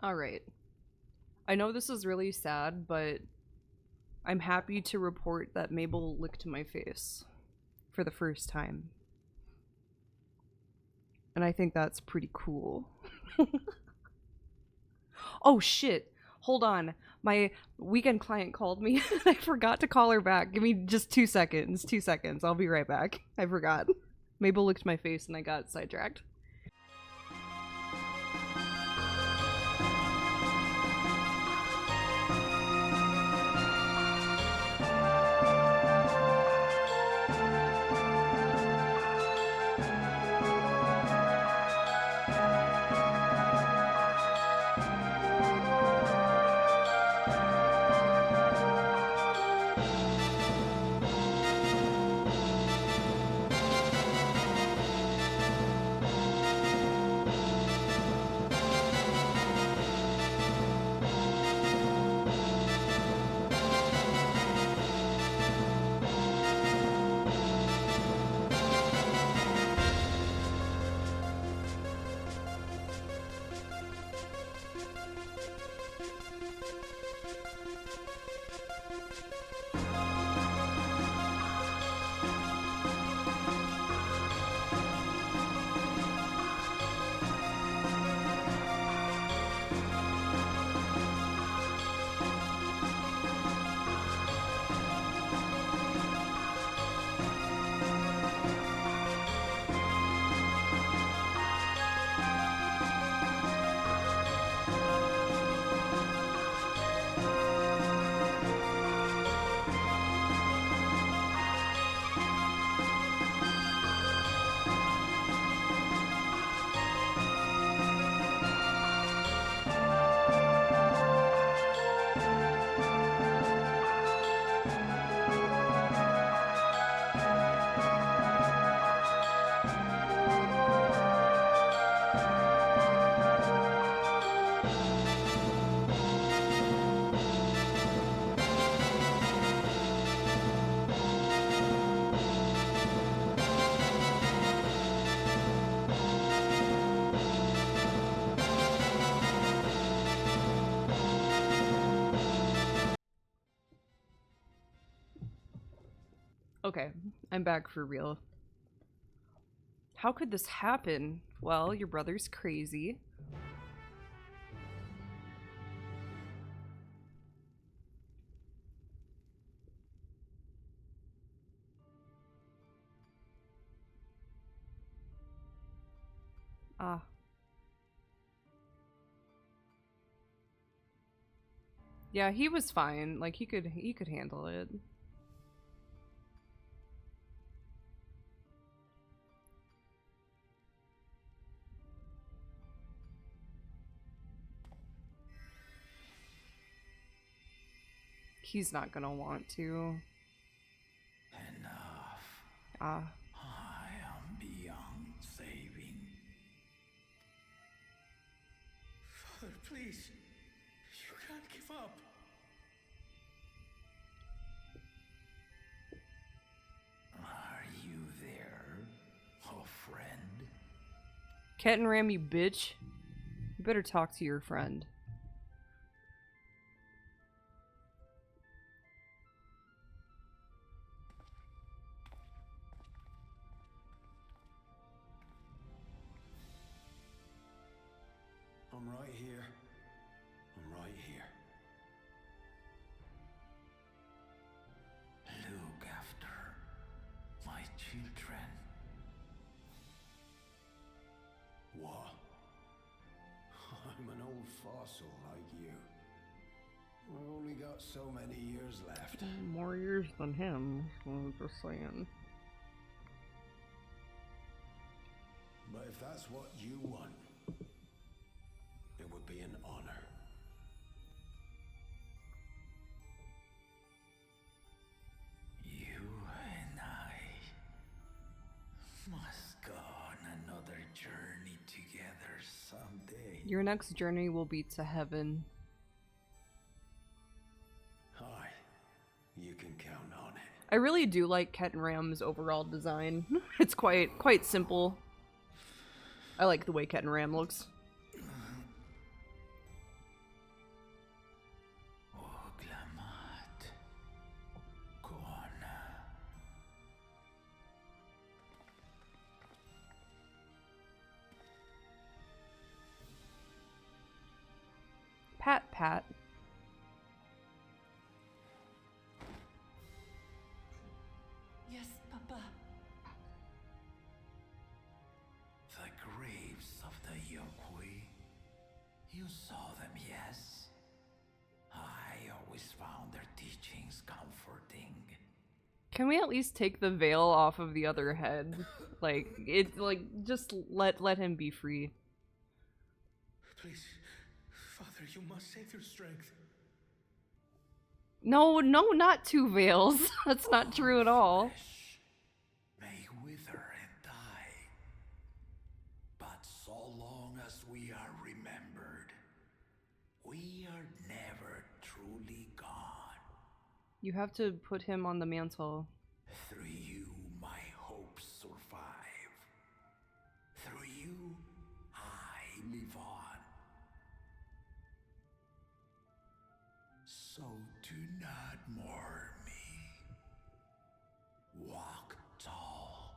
Alright. I know this is really sad, but I'm happy to report that Mabel licked my face for the first time. And I think that's pretty cool. Oh shit! Hold on. My weekend client called me. I forgot to call her back. Give me just 2 seconds. 2 seconds. I'll be right back. I forgot. Mabel licked my face and I got sidetracked. Okay, I'm back for real. How could this happen? Well, your brother's crazy. Ah. Yeah, he was fine. Like he could handle it. He's not gonna want to. Enough. Ah. I am beyond saving. Father, please. You can't give up. Are you there, oh friend? Ket and Ram, you bitch. You better talk to your friend. I'm right here. I'm right here. Look after my children. What? I'm an old fossil like you. I've only got so many years left. More years than him, I'm just saying. But if that's what you want, it would be an honor. You and I must go on another journey together someday. Your next journey will be to heaven. Aye, you can count on it. I really do like Ket and Ram's overall design. It's quite simple. I like the way Ket and Ram looks. Pat, pat. Yes, Papa. The graves of the Yokoi. You saw them, yes? I always found their teachings comforting. Can we at least take the veil off of the other head? Just let him be free. Please, Father, you must save your strength. No, not two veils. That's not true at all. Flesh may wither and die, but so long as we are remembered, we are never truly gone. You have to put him on the mantle. Through you, my hopes survive. Through you, I live on. So do not mourn me. Walk tall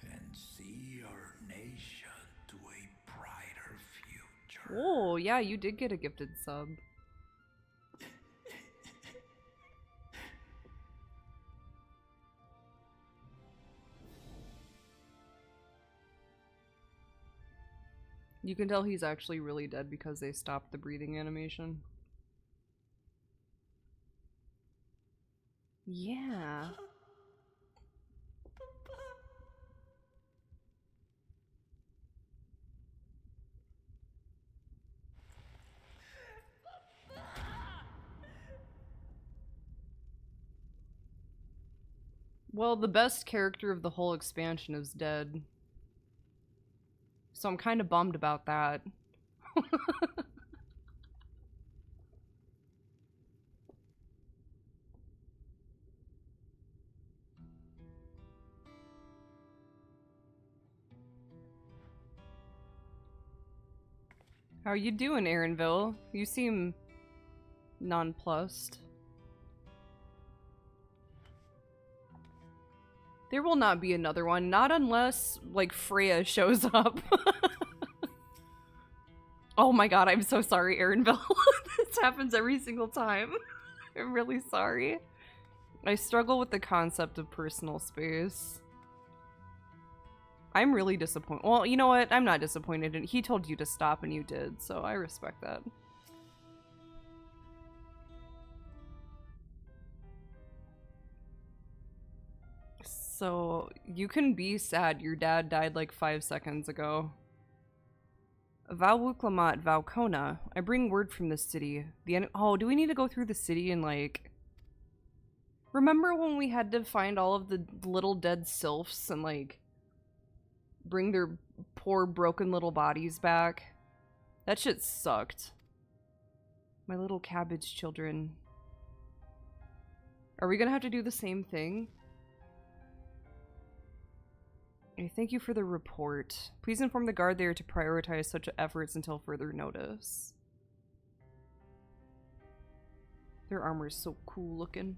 and see our nation to a brighter future. Oh, yeah, you did get a gifted sub. You can tell he's actually really dead because they stopped the breathing animation. Yeah. Well, the best character of the whole expansion is dead. So I'm kind of bummed about that. How you doing, Aaronville? You seem nonplussed. There will not be another one, not unless, like, Freya shows up. Oh my god, I'm so sorry, Erinville. This happens every single time. I'm really sorry. I struggle with the concept of personal space. I'm really disappointed. Well, you know what? I'm not disappointed. He told you to stop and you did, so I respect that. So, you can be sad your dad died like 5 seconds ago. Valwuklamat Valkona. I bring word from the city. Oh, do we need to go through the city and like... Remember when we had to find all of the little dead sylphs and like... bring their poor broken little bodies back? That shit sucked. My little cabbage children. Are we gonna have to do the same thing? Thank you for the report. Please inform the guard there to prioritize such efforts until further notice. Their armor is so cool looking.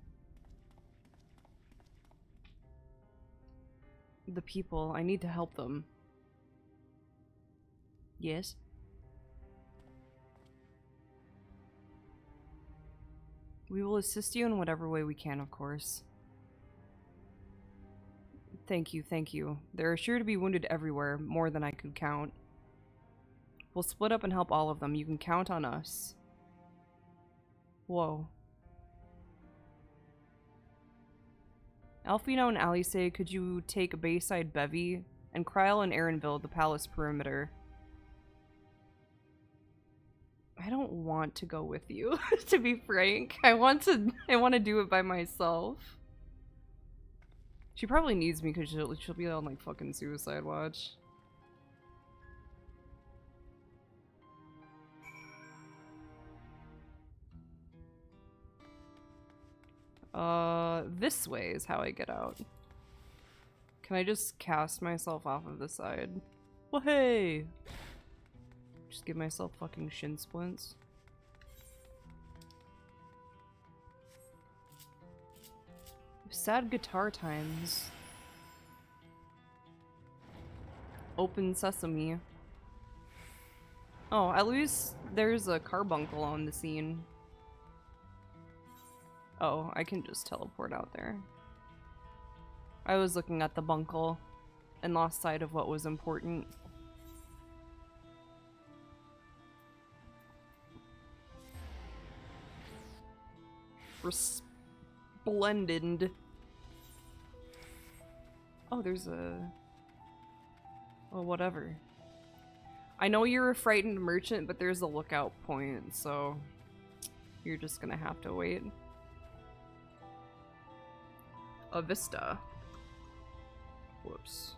The people, I need to help them. Yes? We will assist you in whatever way we can, of course. Thank you, thank you. There are sure to be wounded everywhere, more than I could count. We'll split up and help all of them. You can count on us. Whoa. Alfino and Alice, could you take a Bayside Bevy? And Kryl and Erinville, the palace perimeter. I don't want to go with you, to be frank. I want to do it by myself. She probably needs me because she'll be on like fucking suicide watch. This way is how I get out. Can I just cast myself off of the side? Well, hey! Just give myself fucking shin splints. Sad guitar times. Open sesame. Oh, at least there's a carbuncle on the scene. Oh, I can just teleport out there. I was looking at the bunkle and lost sight of what was important. Resplendent. Oh, there's a... Oh, whatever. I know you're a frightened merchant, but there's a lookout point, so... You're just gonna have to wait. A vista. Whoops.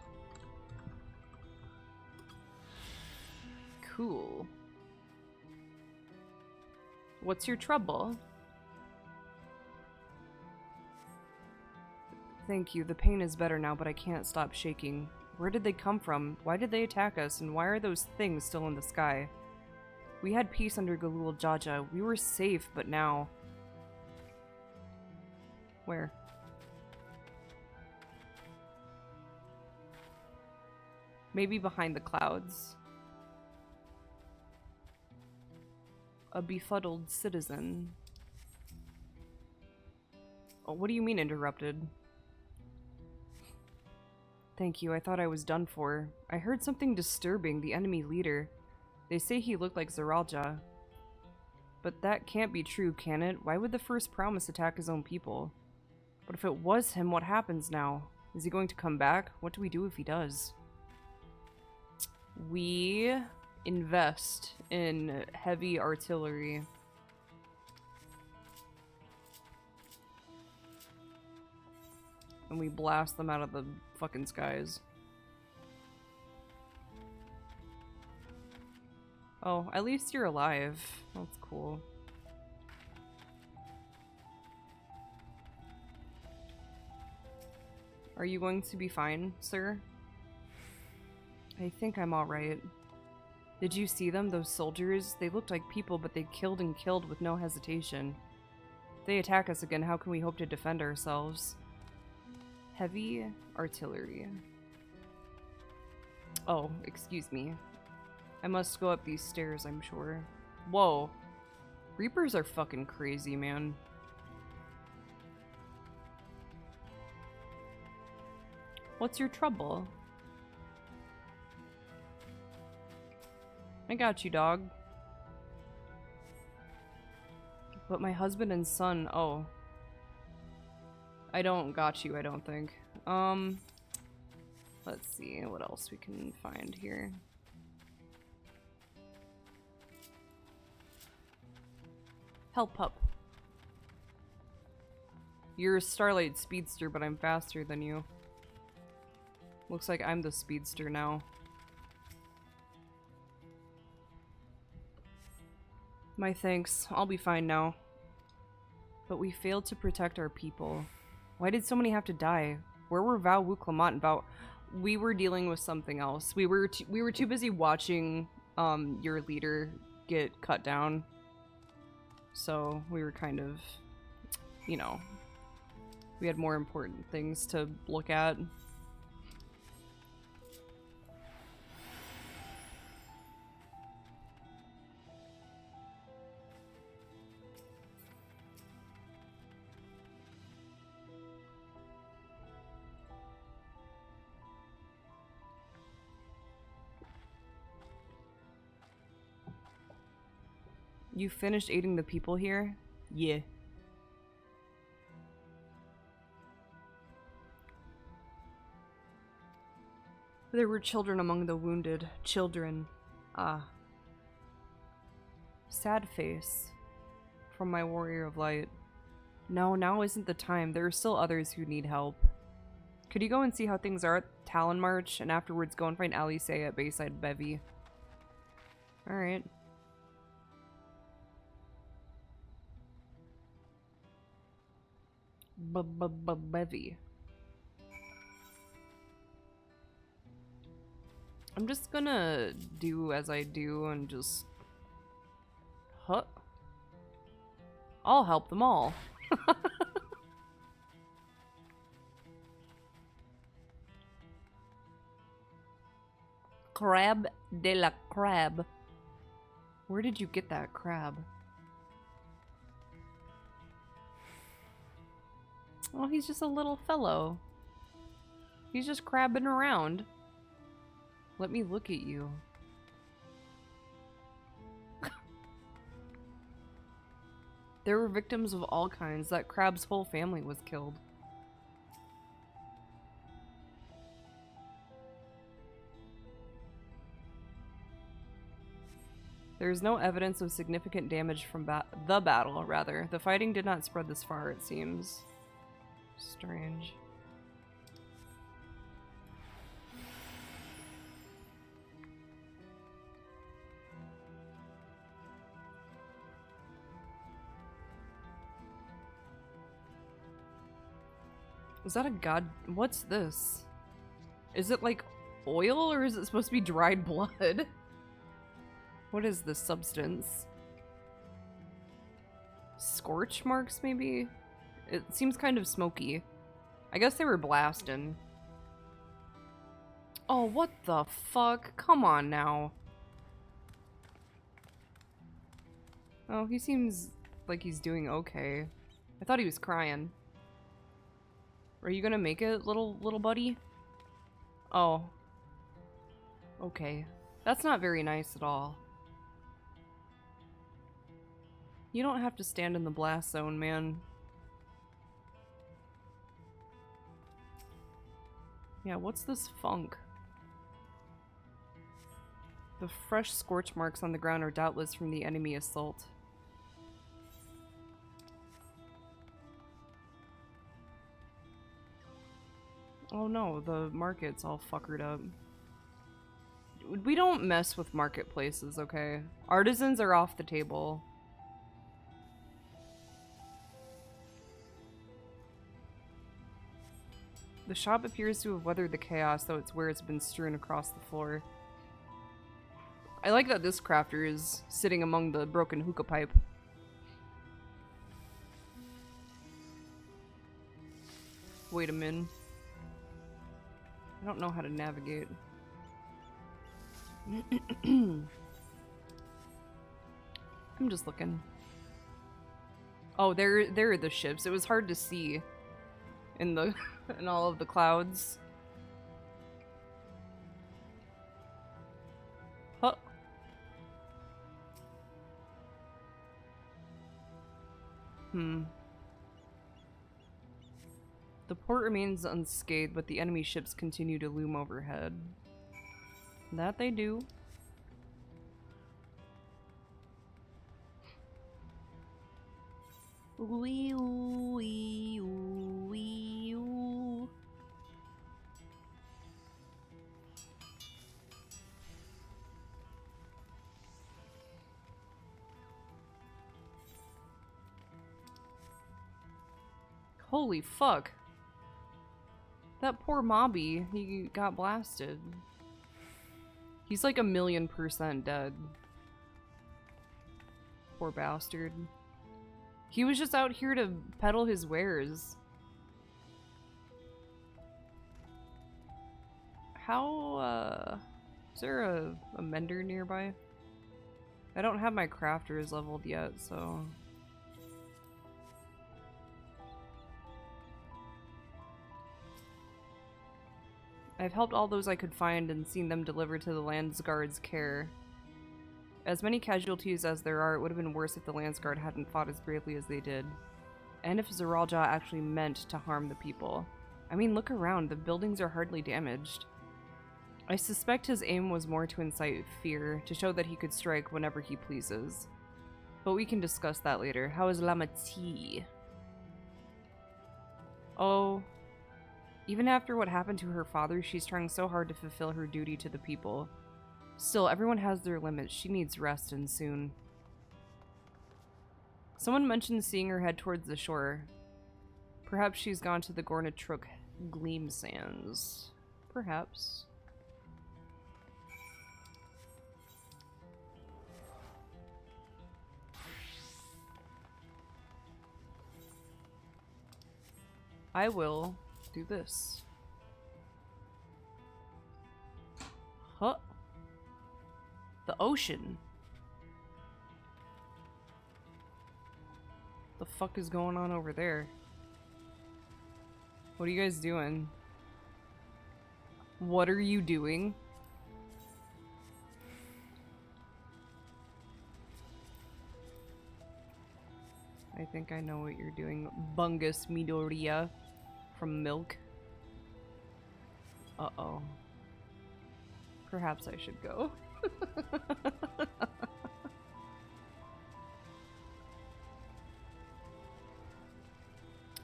Cool. What's your trouble? Thank you. The pain is better now, but I can't stop shaking. Where did they come from? Why did they attack us? And why are those things still in the sky? We had peace under Galul Jaja. We were safe, but now... Where? Maybe behind the clouds. A befuddled citizen. Oh, what do you mean interrupted? Thank you, I thought I was done for. I heard something disturbing, the enemy leader. They say he looked like Zaralja. But that can't be true, can it? Why would the first promise attack his own people? But if it was him, what happens now? Is he going to come back? What do we do if he does? We invest in heavy artillery. And we blast them out of the fucking skies. Oh, at least you're alive. That's cool. Are you going to be fine, sir? I think I'm alright. Did you see them, those soldiers? They looked like people, but they killed and killed with no hesitation. If they attack us again, how can we hope to defend ourselves? Heavy artillery. Oh, excuse me. I must go up these stairs, I'm sure. Whoa. Reapers are fucking crazy, man. What's your trouble? I got you, dog. But my husband and son, oh. I don't got you, I don't think. Let's see what else we can find here. Help up. You're a Starlight Speedster, but I'm faster than you. Looks like I'm the Speedster now. My thanks. I'll be fine now. But we failed to protect our people. Why did so many have to die? Where were Val, Wu, Clement, and Val? We were dealing with something else. We were too busy watching your leader get cut down. So we were kind of, you know, we had more important things to look at. You finished aiding the people here? Yeah. There were children among the wounded. Children. Ah. Sad face. From my warrior of light. No, now isn't the time. There are still others who need help. Could you go and see how things are at Talon March, and afterwards go and find Alice at Bayside Bevy? Alright. Bevy. I'm just gonna do as I do and just... Huh? I'll help them all. Crab de la crab. Where did you get that crab? Oh, he's just a little fellow. He's just crabbing around. Let me look at you. There were victims of all kinds. That crab's whole family was killed. There is no evidence of significant damage from the battle, rather. The fighting did not spread this far, it seems. Strange. Is that a god? What's this? Is it like oil or is it supposed to be dried blood? What is this substance? Scorch marks, maybe? It seems kind of smoky. I guess they were blasting. Oh, what the fuck? Come on now. Oh, he seems like he's doing okay. I thought he was crying. Are you gonna make it, little buddy? Oh. Okay. That's not very nice at all. You don't have to stand in the blast zone, man. Yeah, what's this funk? The fresh scorch marks on the ground are doubtless from the enemy assault. Oh no, the market's all fuckered up. We don't mess with marketplaces, okay? Artisans are off the table. The shop appears to have weathered the chaos, though its wares have been strewn across the floor. I like that this crafter is sitting among the broken hookah pipe. Wait a minute. I don't know how to navigate. I'm just looking. Oh, there are the ships. It was hard to see in the in all of the clouds. Huh. The port remains unscathed, but the enemy ships continue to loom overhead. That they do. Wee oo, wee oo, wee oo. Holy fuck. That poor Mobby, he got blasted. He's like 1,000,000% dead. Poor bastard. He was just out here to peddle his wares. How, is there a mender nearby? I don't have my crafters leveled yet, so... I've helped all those I could find and seen them delivered to the Landsguard's care. As many casualties as there are, it would have been worse if the Landsguard hadn't fought as bravely as they did. And if Zeralja actually meant to harm the people. I mean, look around, the buildings are hardly damaged. I suspect his aim was more to incite fear, to show that he could strike whenever he pleases. But we can discuss that later. How is Lamati? Oh... Even after what happened to her father, she's trying so hard to fulfill her duty to the people. Still, everyone has their limits. She needs rest, and soon. Someone mentioned seeing her head towards the shore. Perhaps she's gone to the Gornatruk Gleam Sands. Perhaps. I will do this. Huh? The ocean. The fuck is going on over there? What are you guys doing? What are you doing? I think I know what you're doing. Bungus Midoriya from Milk. Uh-oh. Perhaps I should go.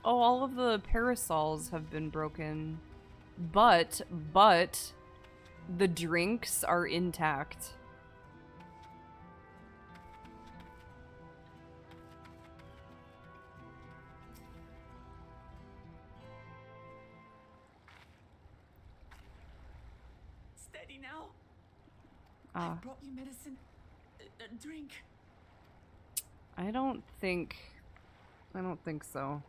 Oh, all of the parasols have been broken. But the drinks are intact. Steady now. Ah. I brought you medicine. A drink. I don't think so.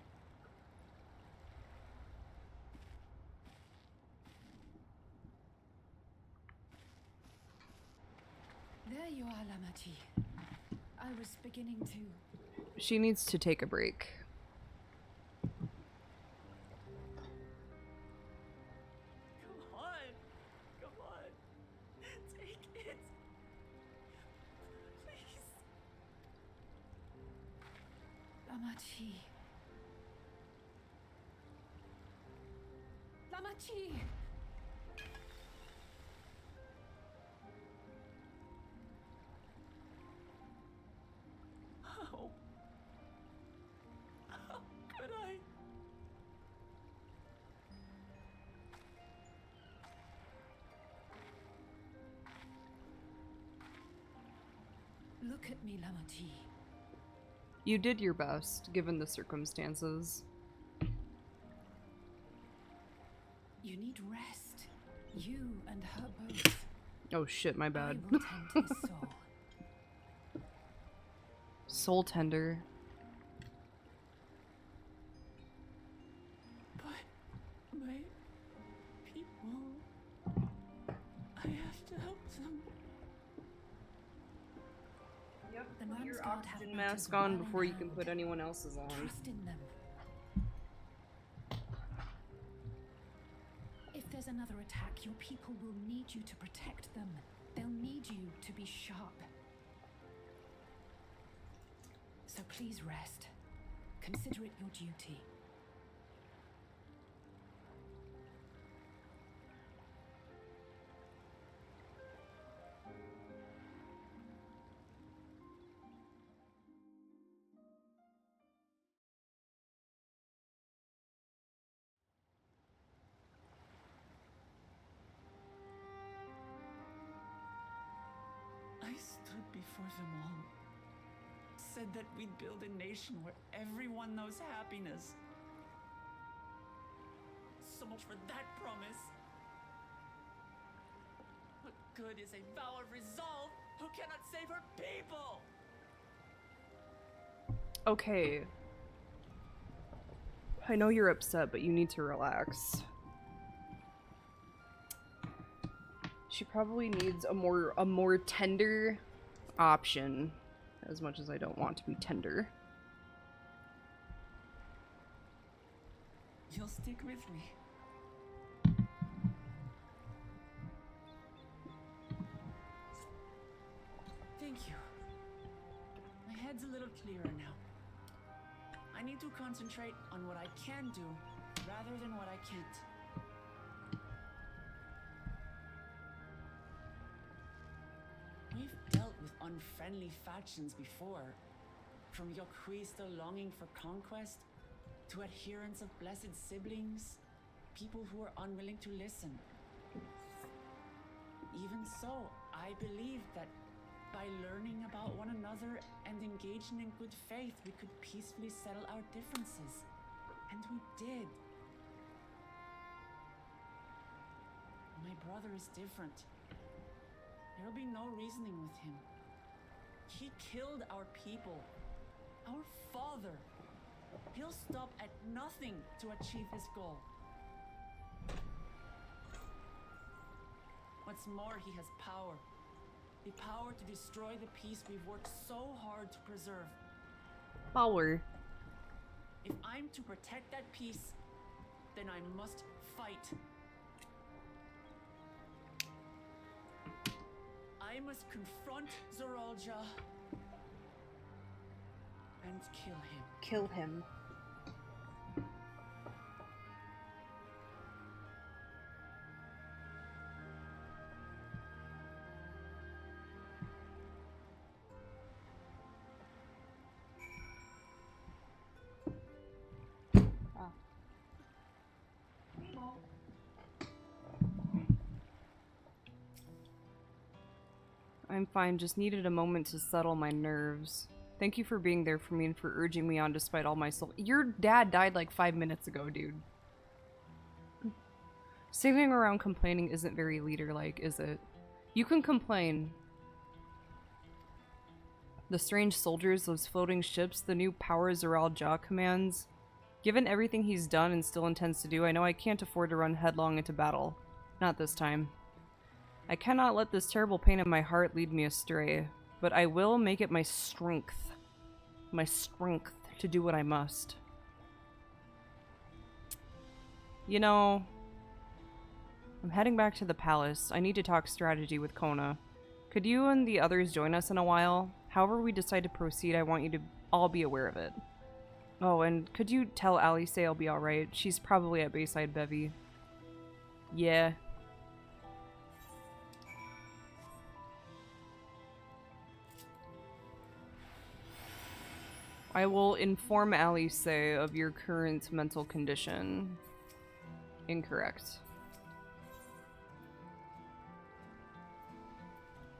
There you are, Lamati. I was beginning to... She needs to take a break. Come on. Come on. Take it. Please. Lamati. Lamati. How could I? Look at me, Lamati. You did your best, given the circumstances. You need rest. You and her both. Oh shit, my bad. I will tend his soul. Soul tender. But my people... to help them. Yep, The put your nuns guard have oxygen matters mask on well before you in can hand. put anyone else's on. Trust in them. If there's another attack, your people will need you to protect them. They'll need you to be sharp. So please rest. Consider it your duty. I stood before them all. Said that we'd build a nation where everyone knows happiness. So much for that promise. What good is a vow of resolve who cannot save her people? Okay. I know you're upset, but you need to relax. She probably needs a more tender option, as much as I don't want to be tender. You'll stick with me. Thank you. My head's a little clearer now. I need to concentrate on what I can do rather than what I can't. We've dealt with unfriendly factions before, from Yokui still longing for conquest, to adherents of blessed siblings, people who are unwilling to listen. Even so, I believe that by learning about one another and engaging in good faith, we could peacefully settle our differences. And we did. My brother is different. There'll be no reasoning with him. He killed our people, our father. He'll stop at nothing to achieve his goal. What's more, he has power. The power to destroy the peace we've worked so hard to preserve. Power. If I'm to protect that peace, then I must fight. I must confront Zoralja and kill him. Kill him. I'm fine, just needed a moment to settle my nerves. Thank you for being there for me and for urging me on despite all my soul. Your dad died like 5 minutes ago, dude. Sitting around complaining isn't very leader-like, is it? You can complain. The strange soldiers, those floating ships, the new power Zoralja commands. Given everything he's done and still intends to do, I know I can't afford to run headlong into battle. Not this time. I cannot let this terrible pain in my heart lead me astray, but I will make it my strength to do what I must. You know, I'm heading back to the palace. I need to talk strategy with Kona. Could you and the others join us in a while? However we decide to proceed, I want you to all be aware of it. Oh, and could you tell Alice I'll be alright? She's probably at Bayside Bevy. Yeah. I will inform Alice of your current mental condition. Incorrect.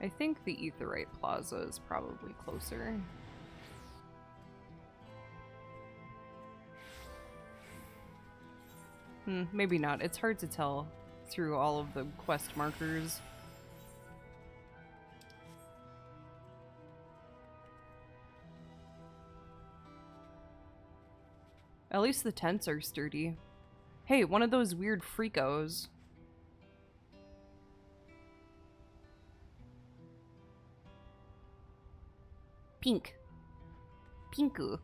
I think the Aetheryte Plaza is probably closer. Maybe not. It's hard to tell through all of the quest markers. At least the tents are sturdy. Hey, one of those weird freakos. Pink. Pinku.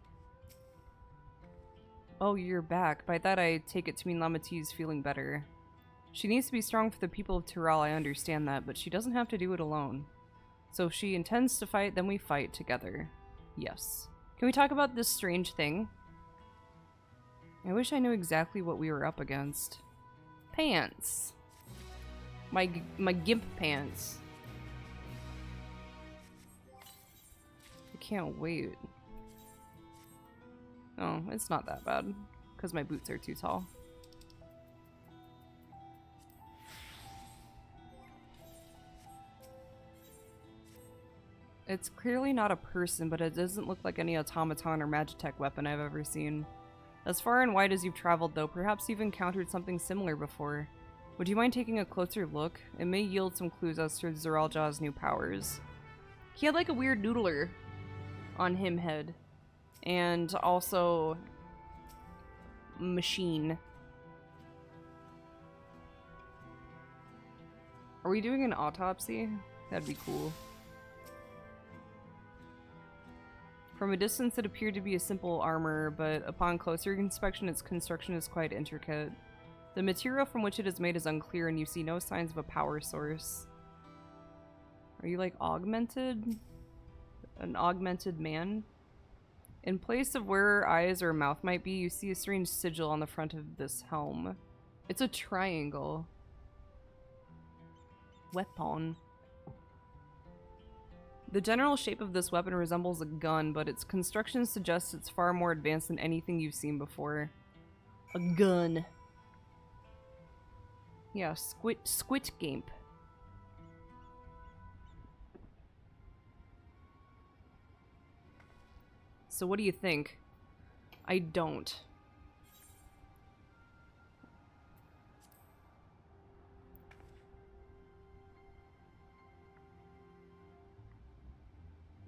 Oh, you're back. By that I take it to mean Lamatee's feeling better. She needs to be strong for the people of Tyrell, I understand that, but she doesn't have to do it alone. So if she intends to fight, then we fight together. Yes. Can we talk about this strange thing? I wish I knew exactly what we were up against. Pants. My gimp pants. I can't wait. Oh, it's not that bad, because my boots are too tall. It's clearly not a person, but it doesn't look like any automaton or magitech weapon I've ever seen. As far and wide as you've traveled, though, perhaps you've encountered something similar before. Would you mind taking a closer look? It may yield some clues as to Zeralja's new powers. He had like a weird noodler on him head. And also machine. Are we doing an autopsy? That'd be cool. From a distance it appeared to be a simple armor, but upon closer inspection its construction is quite intricate. The material from which it is made is unclear and you see no signs of a power source. Are you like augmented? An augmented man? In place of where eyes or mouth might be, you see a strange sigil on the front of this helm. It's a triangle. Weapon. The general shape of this weapon resembles a gun, but its construction suggests it's far more advanced than anything you've seen before. A gun. Yeah, squid gamp. So what do you think? I don't.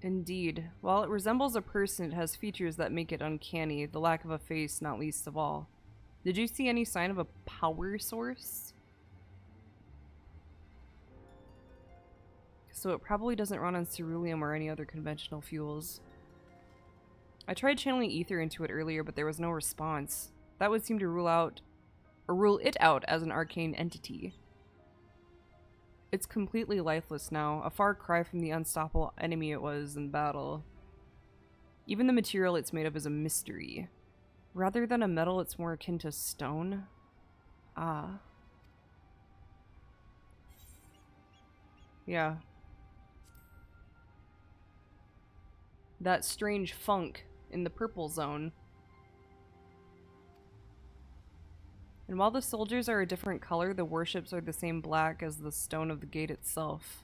Indeed. While it resembles a person, it has features that make it uncanny, the lack of a face not least of all. Did you see any sign of a power source? So it probably doesn't run on ceruleum or any other conventional fuels. I tried channeling ether into it earlier, but there was no response. That would seem to rule it out as an arcane entity. It's completely lifeless now, a far cry from the unstoppable enemy it was in battle. Even the material it's made of is a mystery. Rather than a metal, it's more akin to stone. Ah. Yeah. That strange funk in the purple zone. And while the soldiers are a different color, the warships are the same black as the stone of the gate itself.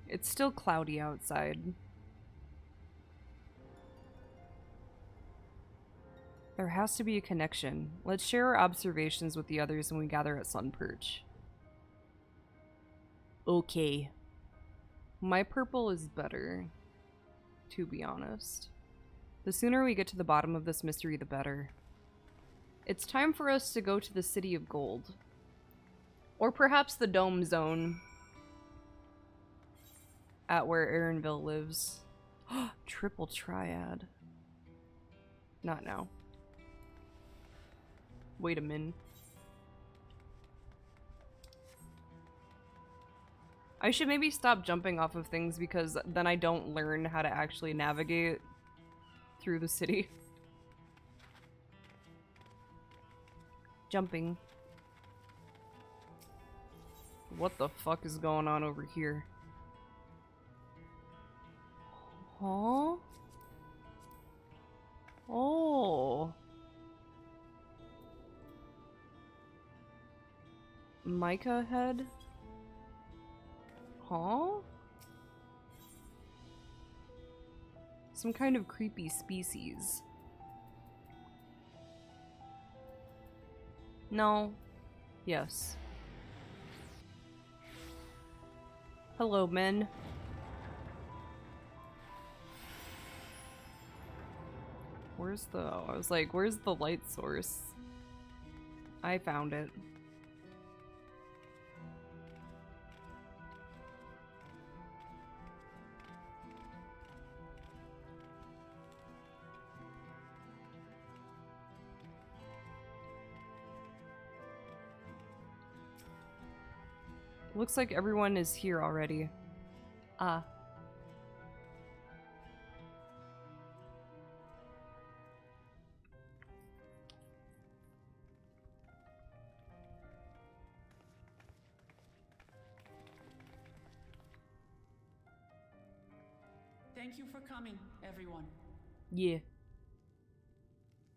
It's still cloudy outside. There has to be a connection. Let's share our observations with the others when we gather at Sunperch. Okay. My purple is better, to be honest. The sooner we get to the bottom of this mystery, the better. It's time for us to go to the City of Gold. Or perhaps the Dome Zone. At where Aaronville lives. Triple Triad. Not now. Wait a minute. I should maybe stop jumping off of things because then I don't learn how to actually navigate through the city. Jumping. What the fuck is going on over here? Huh? Oh. Mica head? Huh? Some kind of creepy species. No. Yes. Hello, men. Where's the... I was like, where's the light source? I found it. Looks like everyone is here already. Ah. Thank you for coming, everyone. Yeah.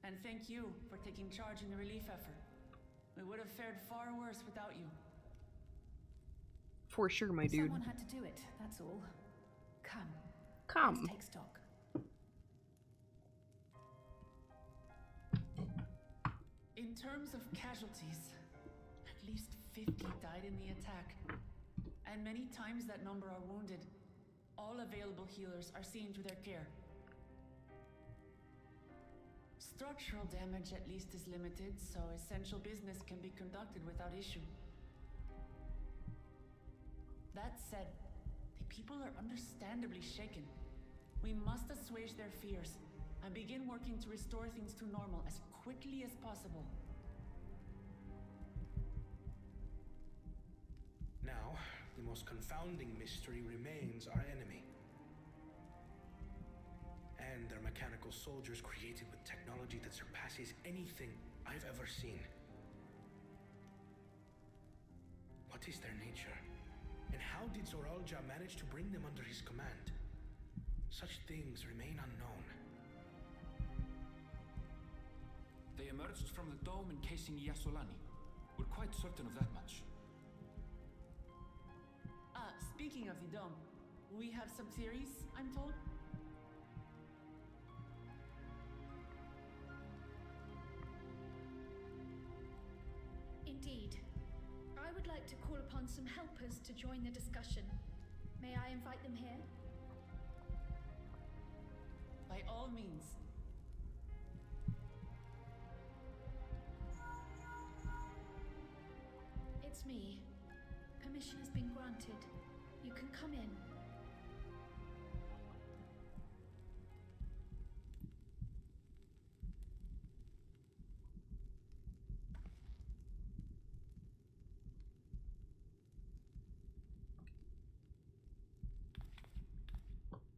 And thank you for taking charge in the relief effort. We would have fared far worse without you. For sure, my dude. Someone had to do it, that's all. Come. Come. Let's take stock. In terms of casualties, at least 50 died in the attack. And many times that number are wounded. All available healers are seen to their care. Structural damage at least is limited, so essential business can be conducted without issue. That said, the people are understandably shaken. We must assuage their fears and begin working to restore things to normal as quickly as possible. Now, the most confounding mystery remains our enemy. And their mechanical soldiers created with technology that surpasses anything I've ever seen. What is their nature? And how did Zoralja manage to bring them under his command? Such things remain unknown. They emerged from the dome encasing Yasolani. We're quite certain of that much. Speaking of the dome, we have some theories, I'm told. Indeed. I would like to call upon some helpers to join the discussion. May I invite them here? By all means. It's me. Permission has been granted. You can come in.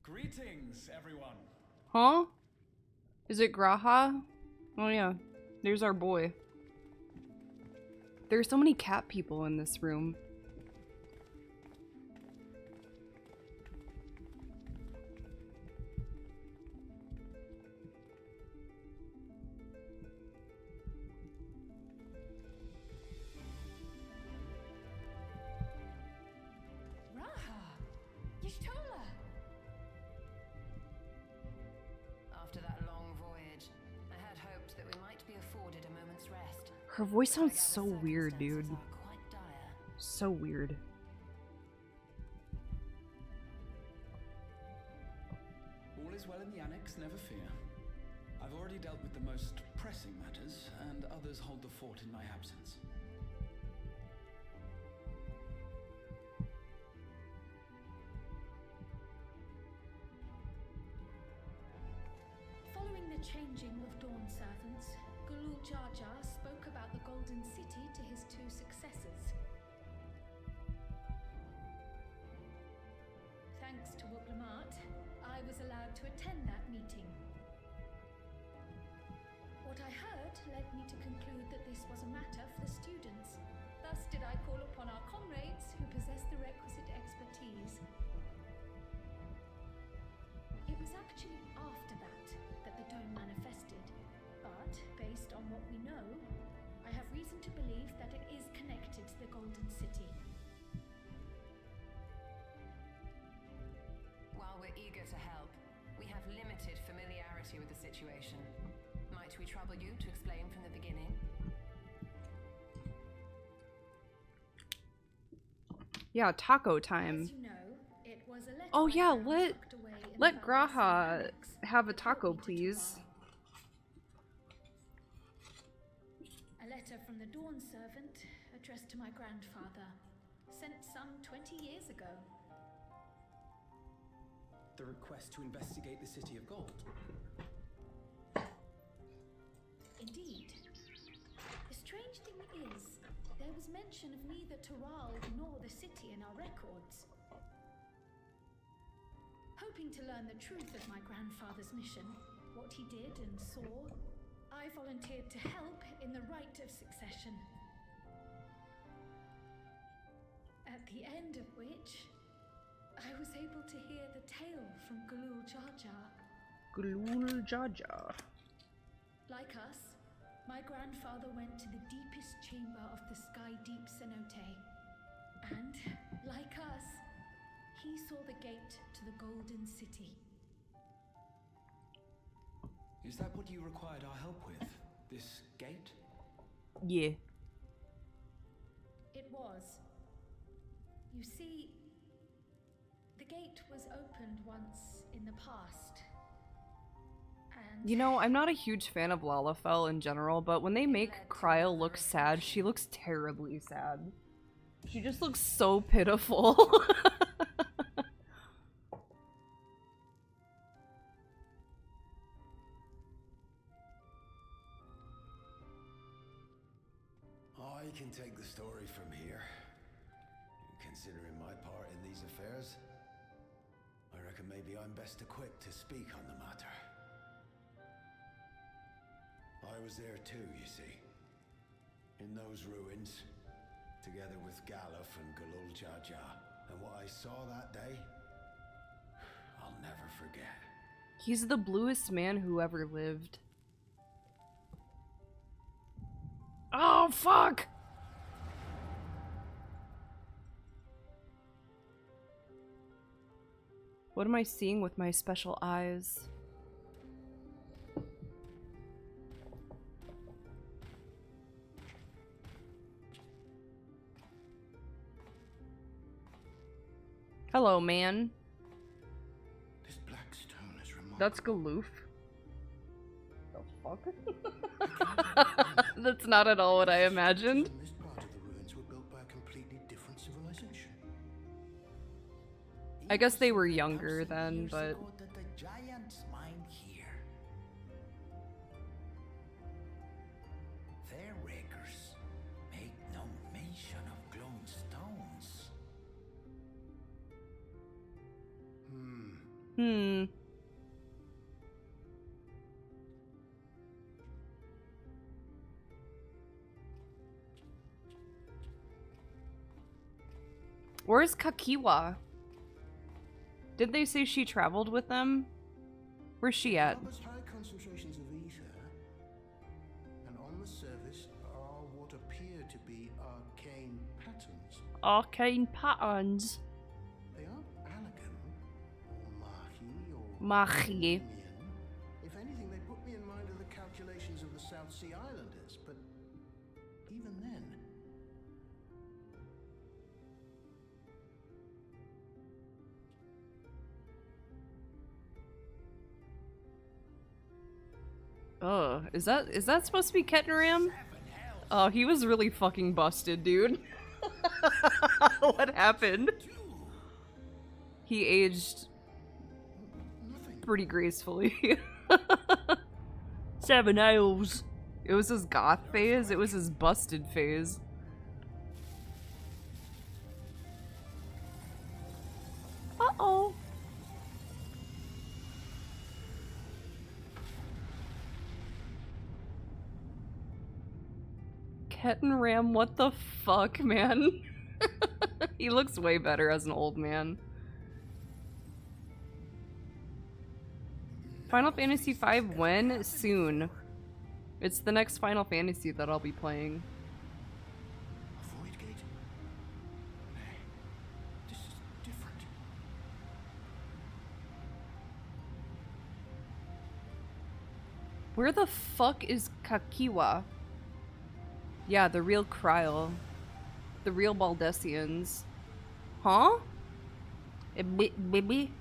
Greetings, everyone. Huh? Is it Graha? Oh yeah, there's our boy. There's so many cat people in this room. Her voice sounds so weird, dude. So weird. All is well in the annex, never fear. I've already dealt with the most pressing matters, and others hold the fort in my absence. Following the changing of Dawn servants, Gulul Jar Jar spoke about the Golden City to his two successors. Thanks to Wuglamat, I was allowed to attend that meeting. What I heard led me to conclude that this was a matter for the students. Thus did I call upon our comrades who possess the requisite expertise. It was actually after that the dome manifested, but based on what we know, I have reason to believe that it is connected to the Golden City. While we're eager to help, we have limited familiarity with the situation. Might we trouble you to explain from the beginning? Yeah, taco time. As you know, it was a letter Oh yeah, tucked away in let the Graha annex have a that brought taco, me to please. A letter from the Dawn servant addressed to my grandfather, sent some 20 years ago. The request to investigate the City of Gold. Indeed. The strange thing is, There was mention of neither Toral nor the city in our records. Hoping to learn the truth of my grandfather's mission, what he did and saw, I volunteered to help in the rite of succession. At the end of which, I was able to hear the tale from Galul Jar Jar. Galul Jar Jar. Like us, my grandfather went to the deepest chamber of the Sky Deep Cenote. And, like us, he saw the gate to the Golden City. Is that what you required our help with? This gate? Yeah. It was. You see, the gate was opened once in the past. And You know, I'm not a huge fan of Lalafell in general, but when they make Cryle look sad, she looks terribly sad. She just looks so pitiful. I can take the story from here. Considering my part in these affairs, I reckon maybe I'm best equipped to speak on the matter. I was there too, you see. In those ruins, together with Galuf and Galul Jar Jar. And what I saw that day, I'll never forget. He's the bluest man who ever lived. Oh, fuck! What am I seeing with my special eyes? Hello, man. This black stone is remarkable. That's Galoof. The fuck? That's not at all what I imagined. This part of the ruins were built by a completely different civilization. I guess they were younger then, but... The giants mine here. Their rakers make no mention of glowing stones. Where's Kakiwa? Did they say she traveled with them? Where's she at? Harbours high concentrations of ether, and on the surface are what appear to be arcane patterns. Arcane patterns. They aren't elegant, or mahi, or Mahi. Bohemian. If anything, they put me in mind of the calculations of the South Sea Islanders, but even then... Oh, is that supposed to be Ketnaram? Oh, he was really fucking busted, dude. What happened? He aged pretty gracefully. 7 Isles. It was his goth phase, it was his busted phase. Uh-oh. Kettenram, what the fuck, man? He looks way better as an old man. Final Fantasy V when? Soon. It's the next Final Fantasy that I'll be playing. A void gate? Nay, this is different. Where the fuck is Kakiwa? Yeah, the real Cryle. The real Baldessians. Huh? Baby?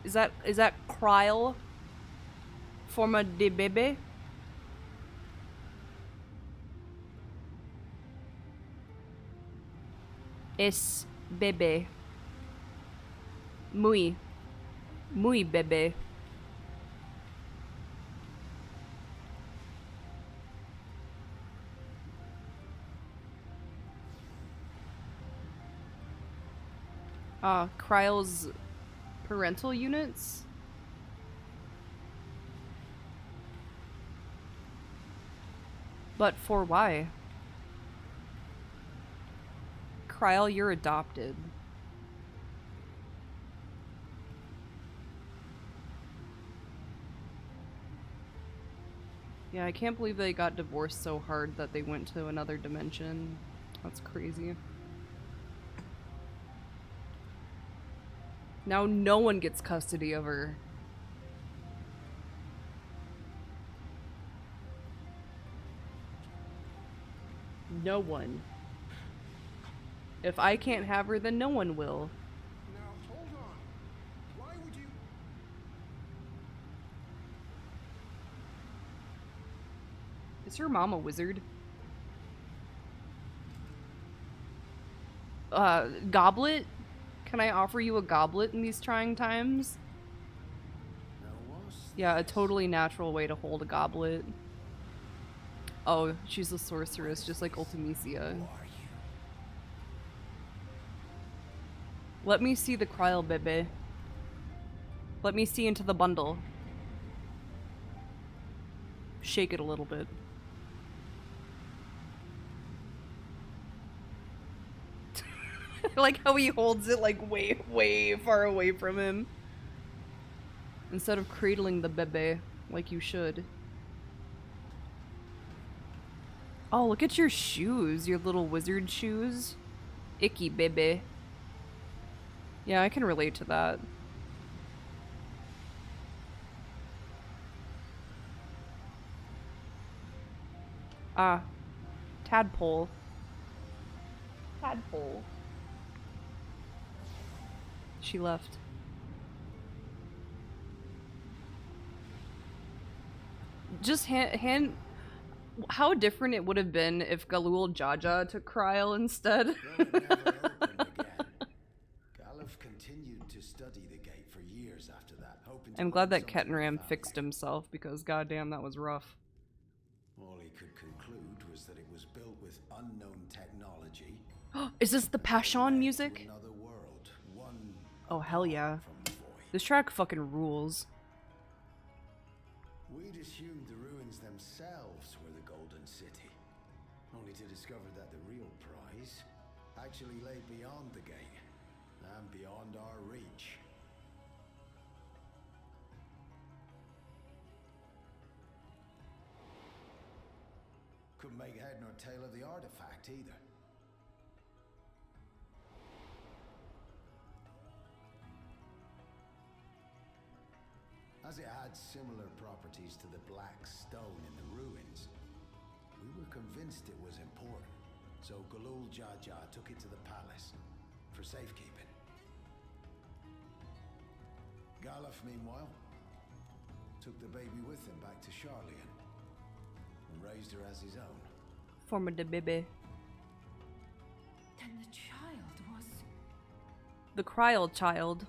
Is that Cryle? Forma de bebe? Es bebe. Muy bebe. Kryle's parental units? But for why? Kryle, you're adopted. Yeah, I can't believe they got divorced so hard that they went to another dimension. That's crazy. Now no one gets custody of her. No one. If I can't have her, then no one will. Now hold on. Why would you? Is your mom a wizard? Goblet? Can I offer you a goblet in these trying times? Yeah, a totally natural way to hold a goblet. Oh, she's a sorceress, just like Ultimisia. Let me see the Kryle, bebe. Let me see into the bundle. Shake it a little bit. I like how he holds it like way, way far away from him. Instead of cradling the bebe like you should. Oh, look at your shoes, your little wizard shoes. Icky bebe. Yeah, I can relate to that. Ah. Tadpole. Tadpole. She left. Just hand how different it would have been if Galul Jaja took Kryle instead. Galuf continued to study the gate for years after that, hoping to I'm glad that learn something Kettenram about fixed it. himself because goddamn that was rough. All he could conclude was that it was built with unknown technology. Is this the Pashon music? Another world, one Oh hell yeah. from the void. This track fucking rules. We'd assumed the ruins themselves were the Golden City, only to discover that the real prize actually lay beyond the gate and beyond our reach. Couldn't make head nor tail of the artifact either. As it had similar properties to the black stone in the ruins, we were convinced it was important, so Galul Jaja took it to the palace for safekeeping. Galuf, meanwhile, took the baby with him back to Charlian and raised her as his own. Forma de bebe. Then the child was... The Kryle child.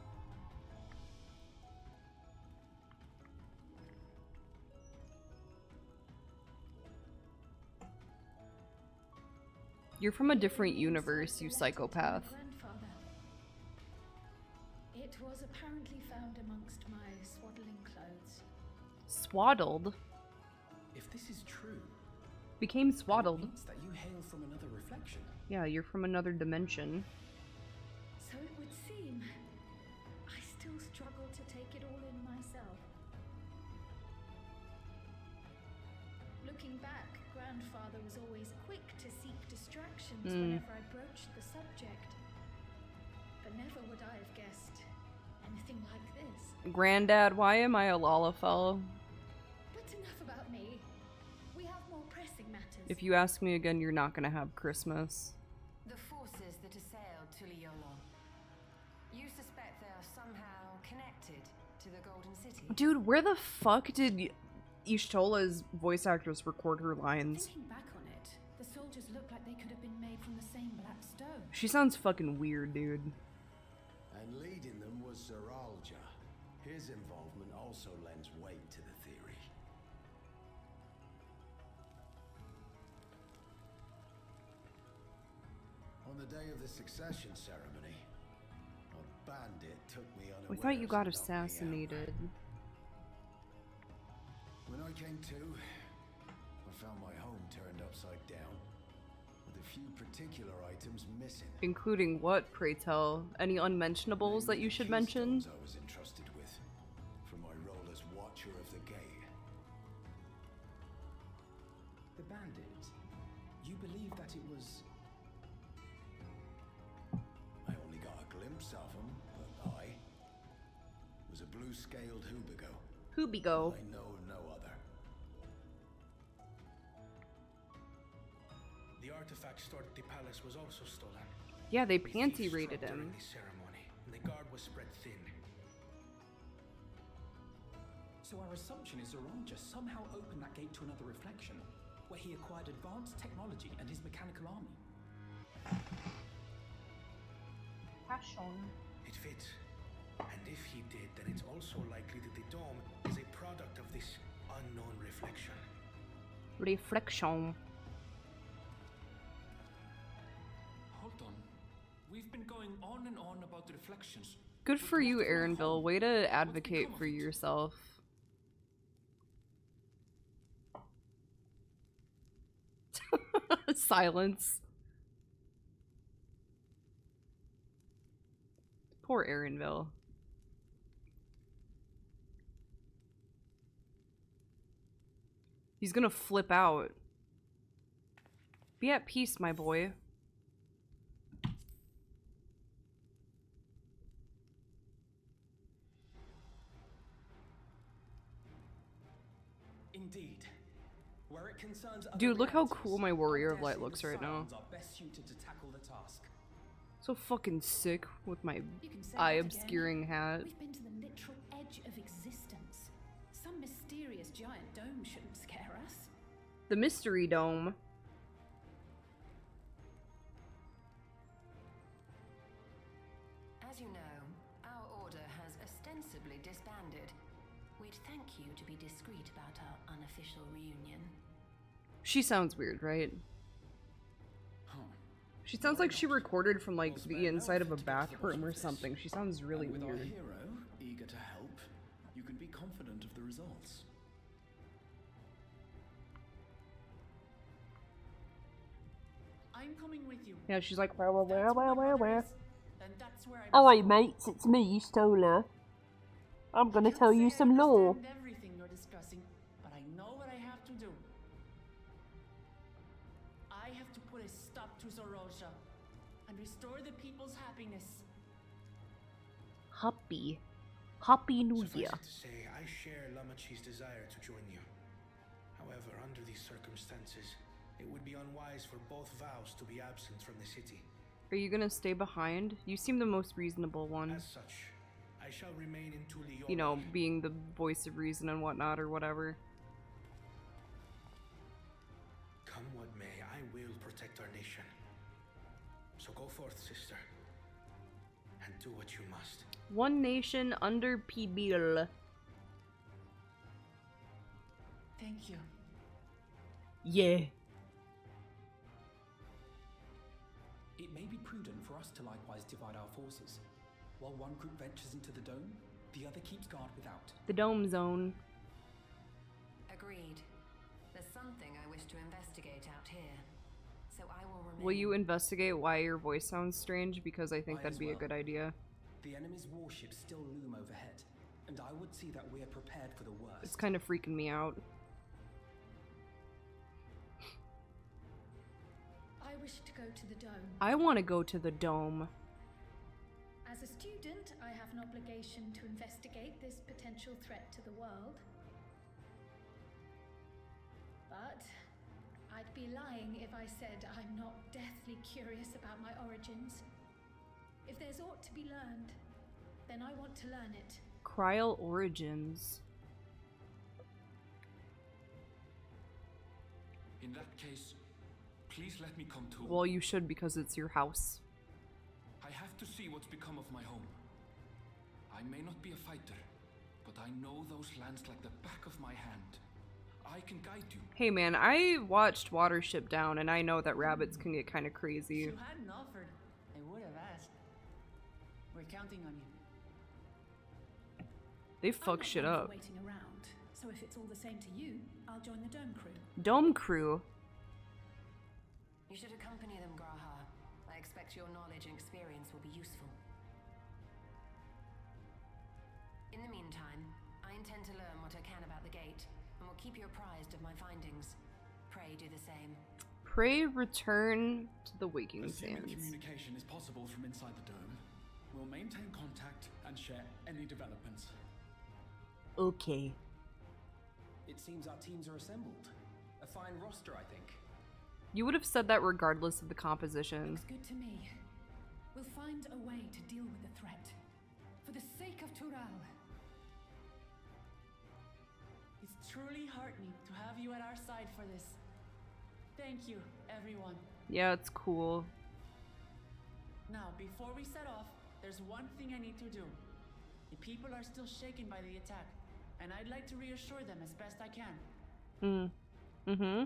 You're from a different universe, you psychopath. Grandfather. It was apparently found amongst my swaddling clothes. Swaddled? If this is true, Became swaddled. it means that you hail from another reflection. Yeah, you're from another dimension. So it would seem. I still struggle to take it all in myself. Looking back, Grandfather was always quick to seek distractions whenever I broached the subject. But never would I have guessed anything like this. Granddad, why am I a Lalafell? But enough about me. We have more pressing matters. If you ask me again, you're not gonna have Christmas. The forces that assailed Tuliolo. You suspect they are somehow connected to the Golden City? Dude, where the fuck did Ishtola's voice actress record her lines? Thinking back on it, the soldiers look like they could have been made from the same black stone. She sounds fucking weird, dude. And leading them was Sir Alja. His involvement also lends weight to the theory. On the day of the succession ceremony, our bandit took me on I thought you got assassinated. When I came to, I found my home turned upside down, with a few particular items missing. Including what, pray tell? Any unmentionables that you should mention? I was entrusted with, for my role as Watcher of the Gate. The bandit, you believe that it was... I only got a glimpse of him, but I was a blue-scaled Hubigo. Hubigo. I know no other. The artifact stored at the palace was also stolen. Yeah, they The panty thieves raided struck him. during the ceremony, and the guard was spread thin. So our assumption is Zoralja somehow opened that gate to another reflection, where he acquired advanced technology and his mechanical army. It fits. And if he did, then it's also likely that the dome is a product of this unknown reflection. Reflection. Hold on. We've been going on and on about the reflections. Good for you, Aaronville. Way to advocate for yourself. Silence. Poor Aaronville. He's gonna flip out. Be at peace, my boy. Indeed. Where it concerns other Dude, look how realities, cool my Warrior of I dare Light say looks the right now. Scions are best suited to tackle the task. So fucking sick with my You can say eye that obscuring again. hat. We've been to the literal edge of existence. Some mysterious giant dome shouldn't scare us. The Mystery Dome. As you know, our order has ostensibly disbanded. We'd thank you to be discreet about our unofficial reunion. She sounds weird, right? She sounds like she recorded from like the inside of a bathroom or something. She sounds really And with our weird. hero, eager to help, you can be confident of the results. I'm coming with you. Yeah, she's like, If that's where my brother is, then that's where I Alright must go. mates, it's me, Stola. I'm gonna Can't tell you say I some lore. understand everything you're discussing, but I know what I have to do. I have to put a stop to Zoralja and restore the people's happiness. Happy New Suffice Year. it to say, I share Lamachi's desire to join you. However, under these circumstances, it would be unwise for both vows to be absent from the city. Are you gonna stay behind? You seem the most reasonable one. As such, I shall remain in Tuliyomi. You know, being the voice of reason and whatnot or whatever. Come what may, I will protect our nation. So go forth, sister, and do what you must. One nation under Pibil. Thank you. Yeah. It may be prudent for us to likewise divide our forces. While one group ventures into the dome, the other keeps guard without. The Dome Zone. Agreed. There's something I wish to investigate out here, so I will remain. Will you investigate why your voice sounds strange? Because I think I that'd as be a well. good idea. The enemy's warships still loom overhead, and I would see that we are prepared for the worst. It's kind of freaking me out. I wish to go to the dome. I want to go to the Dome. As a student, I have an obligation to investigate this potential threat to the world. But I'd be lying if I said I'm not deathly curious about my origins. If there's aught to be learned, then I want to learn it. Cryal Origins. In that case, please let me come too. Well, you should because it's your house. I have to see what's become of my home. I may not be a fighter, but I know those lands like the back of my hand. I can guide you. Hey man, I watched Watership Down and I know that rabbits can get kind of crazy. You hadn't offered, I would have asked. We're counting on you. They fuck shit up. Waiting around, so if it's all the same to you, I'll join the Dome crew. Dome crew. You should accompany them, Graha. I expect your knowledge and experience will be useful. In the meantime, I intend to learn what I can about the gate, and will keep you apprised of my findings. Pray do the same. Pray return to the Waking Assuming Sands. communication is possible from inside the dome, we'll maintain contact and share any developments. Okay. It seems our teams are assembled. A fine roster, I think. You would have said that regardless of the composition. Looks good to me. We'll find a way to deal with the threat. For the sake of Tural. It's truly heartening to have you at our side for this. Thank you, everyone. Yeah, it's cool. Now, before we set off, there's one thing I need to do. The people are still shaken by the attack, and I'd like to reassure them as best I can. Mm-hmm.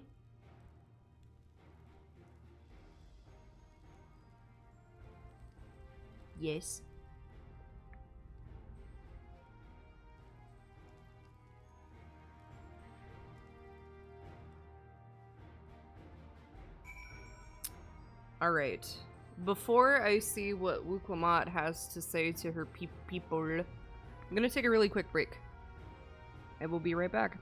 Yes. Alright. Before I see what Wuklamat has to say to her people, I'm gonna take a really quick break. I will be right back.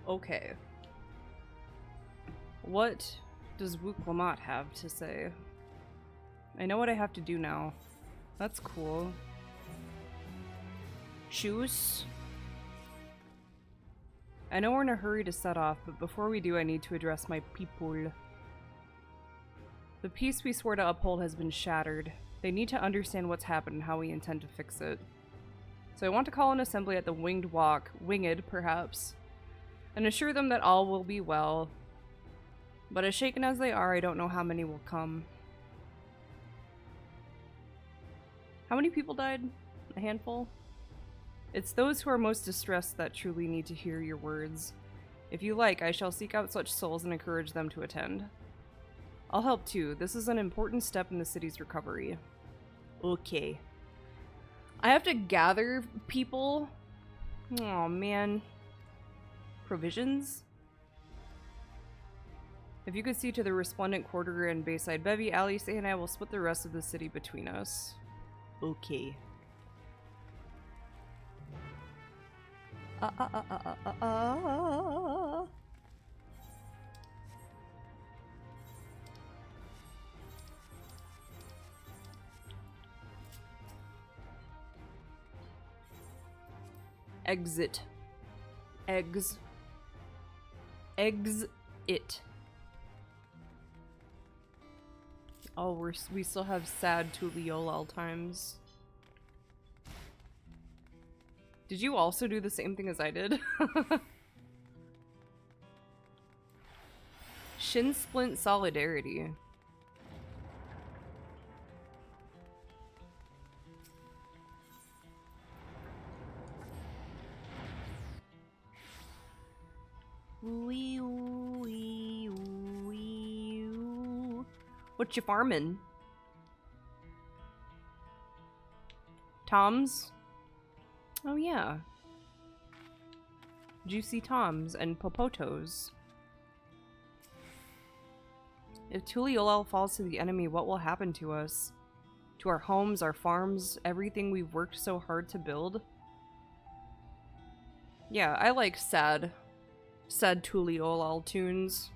Okay. What does Wuklamat have to say? I know what I have to do now. That's cool. Shoes? I know we're in a hurry to set off, but before we do, I need to address my people. The peace we swore to uphold has been shattered. They need to understand what's happened and how we intend to fix it. So I want to call an assembly at the Winged Walk, winged perhaps, and assure them that all will be well. But as shaken as they are, I don't know how many will come. How many people died? A handful? It's those who are most distressed that truly need to hear your words. If you like, I shall seek out such souls and encourage them to attend. I'll help too. This is an important step in the city's recovery. Okay. I have to gather people? Oh man. Provisions? If you could see to the Resplendent Quarter and Bayside Bevy, Alice and I will split the rest of the city between us. Okay. Exit. Eggs. Eggs it. Oh, we still have sad Tuliolal times. Did you also do the same thing as I did? Shin Splint Solidarity. What you farming? Toms? Oh yeah. Juicy Toms and Popotos. If Tuliolal falls to the enemy, what will happen to us? To our homes, our farms, everything we've worked so hard to build? Yeah, I like sad Tuliolal tunes.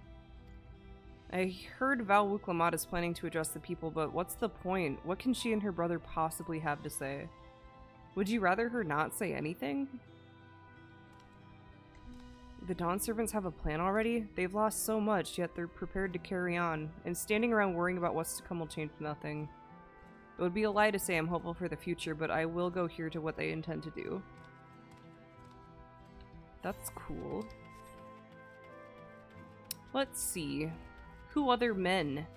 I heard Val Wuklamat is planning to address the people, but what's the point? What can she and her brother possibly have to say? Would you rather her not say anything? The Dawn Servants have a plan already? They've lost so much, yet they're prepared to carry on, and standing around worrying about what's to come will change nothing. It would be a lie to say I'm hopeful for the future, but I will go here to what they intend to do. That's cool. Let's see. Who other men?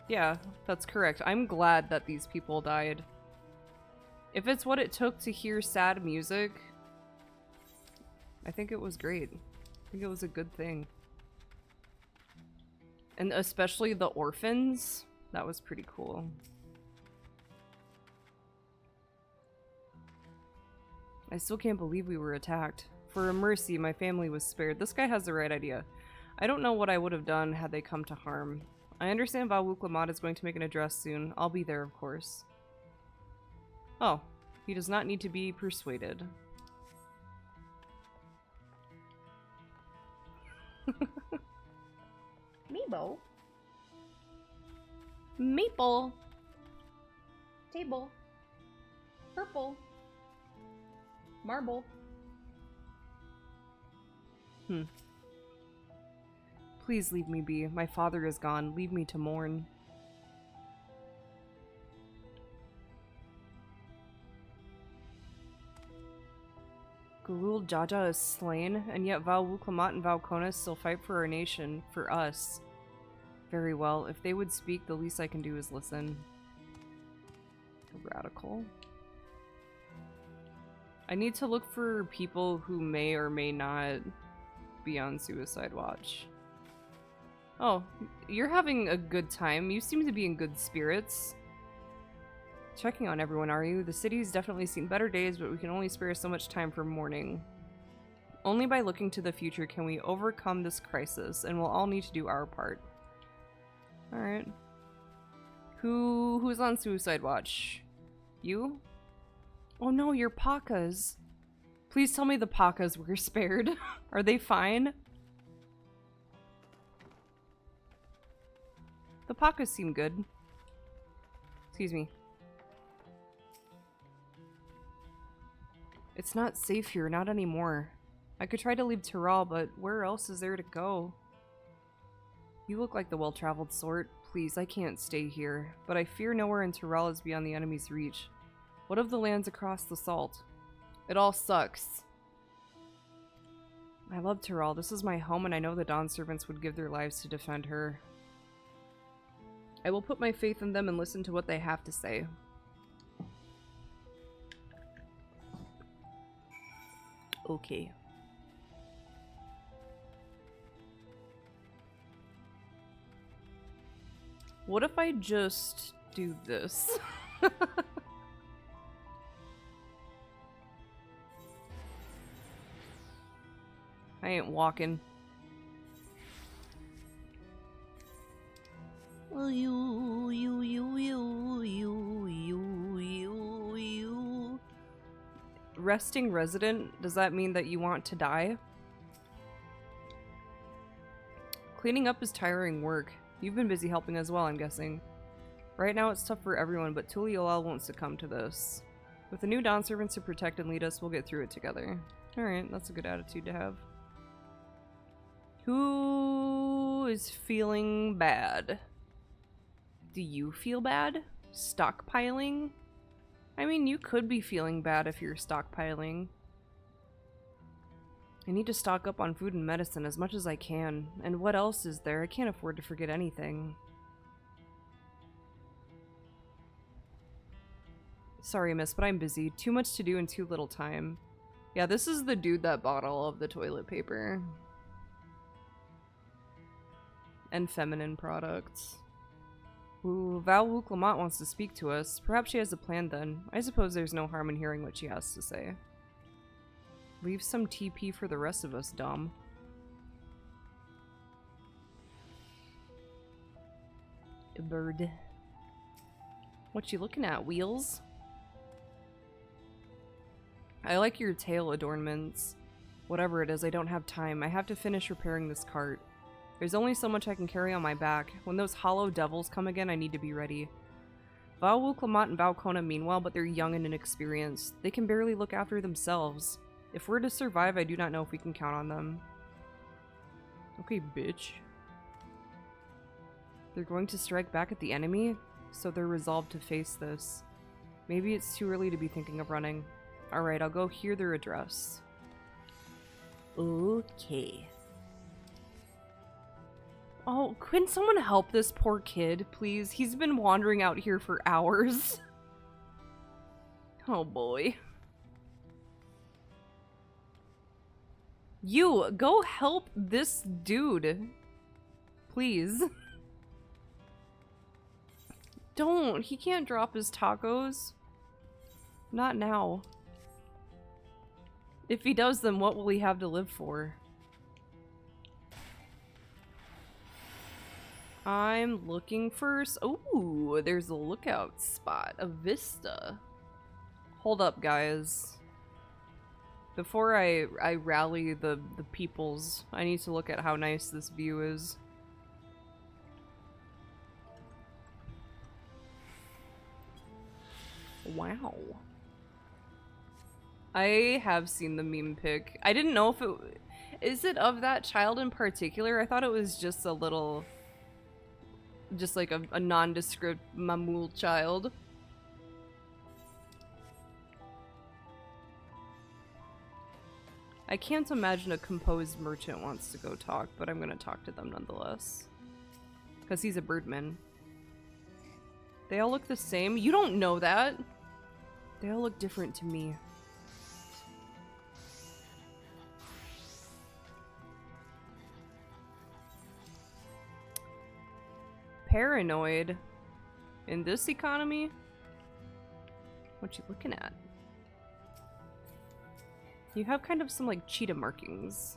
Yeah, that's correct. I'm glad that these people died. If it's what it took to hear sad music, I think it was great. I think it was a good thing. And especially the orphans, that was pretty cool. I still can't believe we were attacked. For a mercy, my family was spared. This guy has the right idea. I don't know what I would have done had they come to harm. I understand Val Wuklamat is going to make an address soon. I'll be there, of course. Oh, he does not need to be persuaded. Meepo. Maple. Table. Purple. Marble. Please leave me be. My father is gone. Leave me to mourn. Gulul Jaja is slain, and yet Val Wuklamat and Val Kona still fight for our nation, for us. Very well. If they would speak, the least I can do is listen. Radical. I need to look for people who may or may not be on suicide watch. Oh, you're having a good time. You seem to be in good spirits. Checking on everyone, are you? The city's definitely seen better days, but we can only spare so much time for mourning. Only by looking to the future can we overcome this crisis, and we'll all need to do our part. Alright. Who's on suicide watch? You? Oh no, you're Paka's. Please tell me the Pakas were spared. Are they fine? The Pakas seem good. Excuse me. It's not safe here, not anymore. I could try to leave Tyrell, but where else is there to go? You look like the well-traveled sort. Please, I can't stay here. But I fear nowhere in Tyrell is beyond the enemy's reach. What of the lands across the Salt? It all sucks. I love Tyrell. This is my home, and I know the Dawn servants would give their lives to defend her. I will put my faith in them and listen to what they have to say. Okay. What if I just do this? I ain't walking. Resting resident? Does that mean that you want to die? Cleaning up is tiring work. You've been busy helping as well, I'm guessing. Right now it's tough for everyone, but Tuliolal won't succumb to this. With the new Dawn servants to protect and lead us, we'll get through it together. Alright, that's a good attitude to have. Who is feeling bad? Do you feel bad? Stockpiling? I mean, you could be feeling bad if you're stockpiling. I need to stock up on food and medicine as much as I can. And what else is there? I can't afford to forget anything. Sorry, miss, but I'm busy. Too much to do in too little time. Yeah, this is the dude that bought all of the toilet paper. And feminine products. Ooh, Val Wu-Clamant wants to speak to us. Perhaps she has a plan then. I suppose there's no harm in hearing what she has to say. Leave some TP for the rest of us, Dom. A bird. What you looking at, Wheels? I like your tail adornments. Whatever it is, I don't have time. I have to finish repairing this cart. There's only so much I can carry on my back. When those hollow devils come again, I need to be ready. Val Wu-Clamant and Val Kona mean well, but they're young and inexperienced. They can barely look after themselves. If we're to survive, I do not know if we can count on them. Okay, bitch. They're going to strike back at the enemy, so they're resolved to face this. Maybe it's too early to be thinking of running. Alright, I'll go hear their address. Okay. Oh, couldn't someone help this poor kid, please? He's been wandering out here for hours. Oh boy. You, go help this dude. Please. Don't. He can't drop his tacos. Not now. If he does, then what will he have to live for? I'm looking for... Ooh, there's a lookout spot. A vista. Hold up, guys. Before I rally the peoples, I need to look at how nice this view is. Wow. I have seen the meme pic. I didn't know if it... Is it of that child in particular? I thought it was just a little... Just like a nondescript Mamul child. I can't imagine a composed merchant wants to go talk, but I'm gonna talk to them nonetheless. Because he's a birdman. They all look the same? You don't know that! They all look different to me. Paranoid? In this economy? What you looking at? You have kind of some, like, cheetah markings.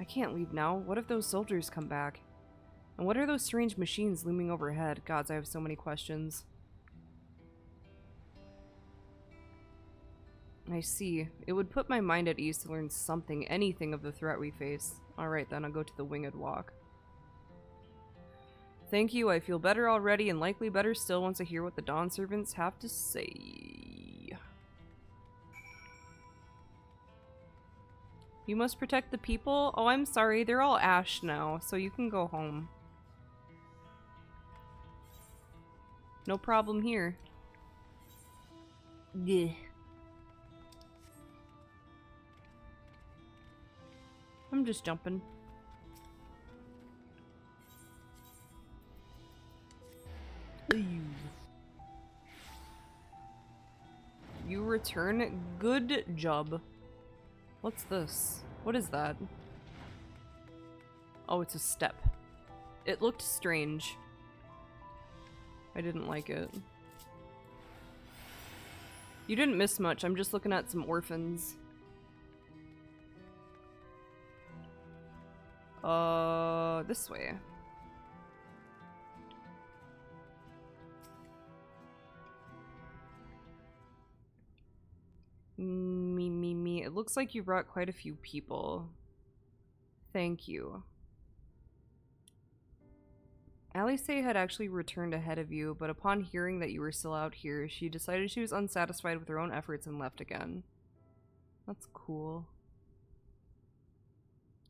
I can't leave now. What if those soldiers come back? And what are those strange machines looming overhead? Gods, I have so many questions. I see. It would put my mind at ease to learn something, anything of the threat we face. Alright then, I'll go to the Winged Walk. Thank you, I feel better already, and likely better still once I hear what the Dawn Servants have to say. You must protect the people? Oh, I'm sorry, they're all ash now, so you can go home. No problem here. Yeah. I'm just jumping. You return? Good job. What's this? What is that? Oh, it's a step. It looked strange. I didn't like it. You didn't miss much. I'm just looking at some orphans. This way. Me. It looks like you brought quite a few people. Thank you. Alice had actually returned ahead of you, but upon hearing that you were still out here, she decided she was unsatisfied with her own efforts and left again. That's cool.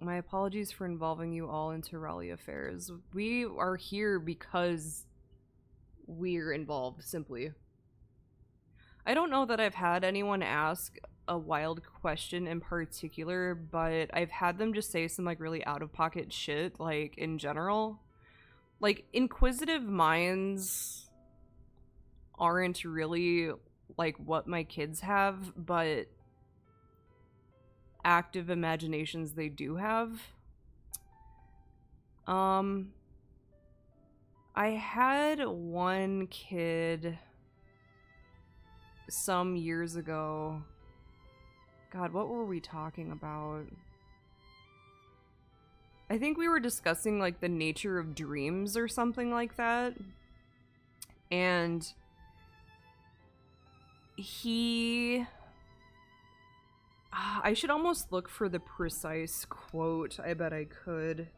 My apologies for involving you all into Raleigh affairs. We are here because we're involved, simply. I don't know that I've had anyone ask a wild question in particular, but I've had them just say some like really out-of-pocket shit, like in general. Like, inquisitive minds aren't really like what my kids have, but active imaginations they do have. I had one kid some years ago. God, what were we talking about? I think we were discussing like the nature of dreams or something like that. And I should almost look for the precise quote. I bet I could.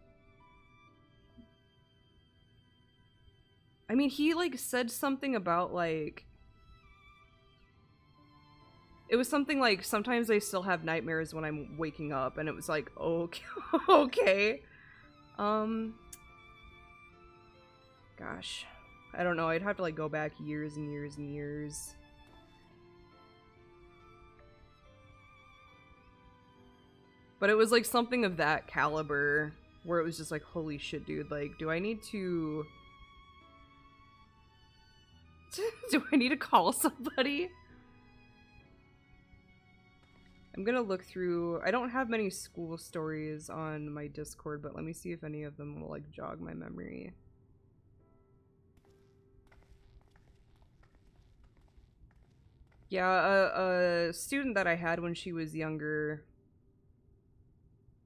I mean, he like said something about like, it was something like, sometimes I still have nightmares when I'm waking up, and it was like, okay. Okay. Gosh. I don't know, I'd have to like go back years and years and years. But it was like something of that caliber, where it was just like, holy shit, dude, like, do I need to... do I need to call somebody? I'm gonna look through... I don't have many school stories on my Discord, but let me see if any of them will, like, jog my memory. Yeah, a student that I had when she was younger...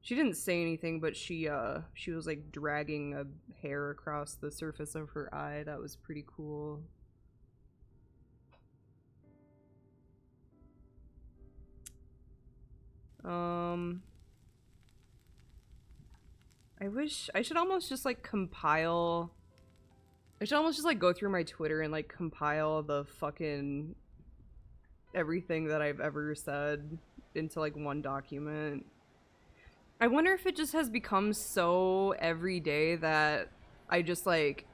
She didn't say anything, but she was, like, dragging a hair across the surface of her eye. That was pretty cool. I should almost just like compile. I should almost just like go through my Twitter and like compile the fucking everything that I've ever said into like one document. I wonder if it just has become so everyday that I just like,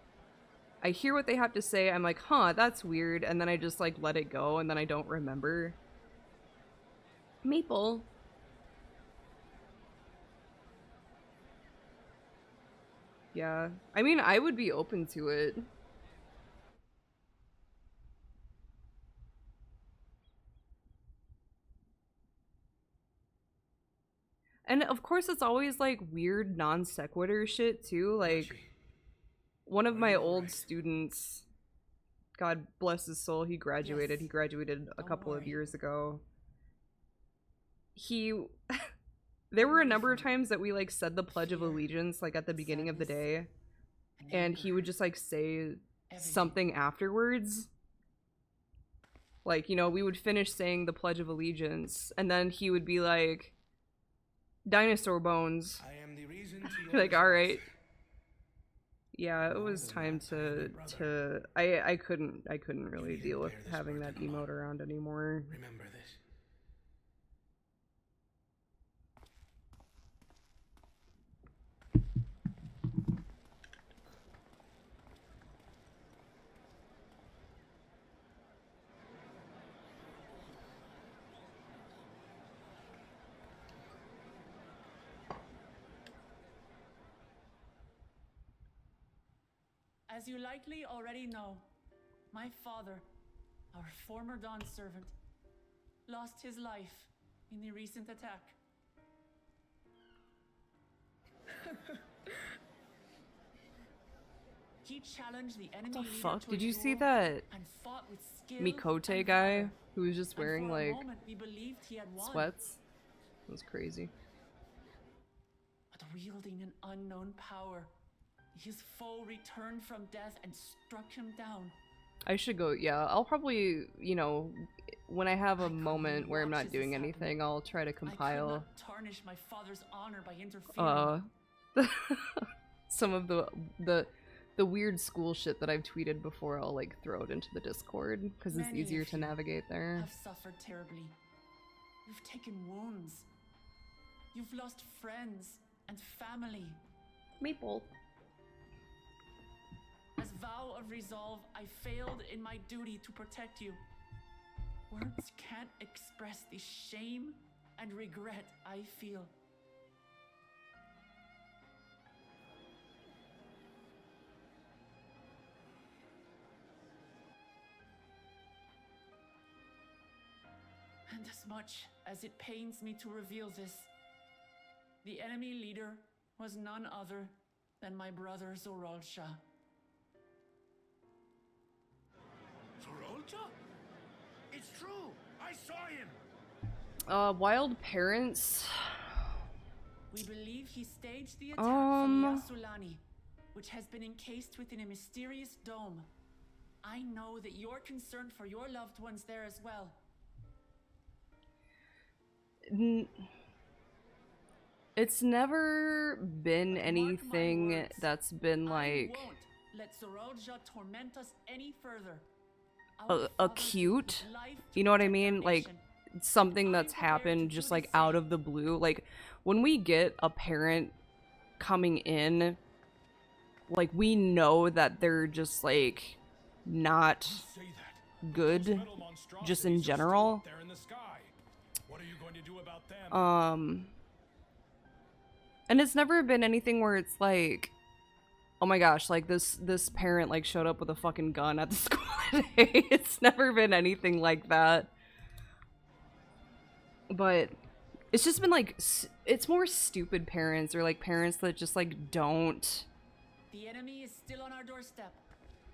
I hear what they have to say, I'm like, huh, that's weird, and then I just like let it go, and then I don't remember. Maple. Yeah, I mean, I would be open to it. And of course it's always like weird non sequitur shit too, like one of my old students, God bless his soul, he graduated a couple of years ago. There were a number of times that we like said the Pledge of Allegiance like at the beginning of the day, and he would just like say something afterwards. Like, you know, we would finish saying the Pledge of Allegiance, and then he would be like, dinosaur bones. I am the reason to your Like, alright. Yeah, it was time to I couldn't really deal with having that emote around anymore. Remember this. As you likely already know, my father, our former Dawn servant, lost his life in the recent attack. He challenged the enemy What the leader fuck? to a Did you see duel that and fought with skill Mikote and guy valor. who was just And wearing for a like moment, we believed he had won. sweats? It was crazy. But wielding an unknown power, his foe returned from death and struck him down. I should go, yeah, I'll probably, you know, when I have a moment where I'm not doing anything, I'll try to I could compile not tarnish my father's honor by interfering. some of the weird school shit that I've tweeted before. I'll like throw it into the Discord because it's Many easier of to you navigate there. have suffered terribly. You've taken wounds. You've lost friends and family. Maple. As vow of resolve, I failed in my duty to protect you. Words can't express the shame and regret I feel. And as much as it pains me to reveal this, the enemy leader was none other than my brother Zoralsha. Zorolja? It's true! I saw him! Wild Parents. We believe he staged the attack from Yasulani, which has been encased within a mysterious dome. I know that you're concerned for your loved ones there as well. It's never been anything that's been like I won't let Zoralja torment us any further. acute. You know what I mean? Like something that's happened just like out of the blue. Like when we get a parent coming in, like we know that they're just like not good just in general. And it's never been anything where it's like, oh my gosh, like this parent like showed up with a fucking gun at the school today. It's never been anything like that. But it's just been like, it's more stupid parents or like parents that just like don't. The enemy is still on our doorstep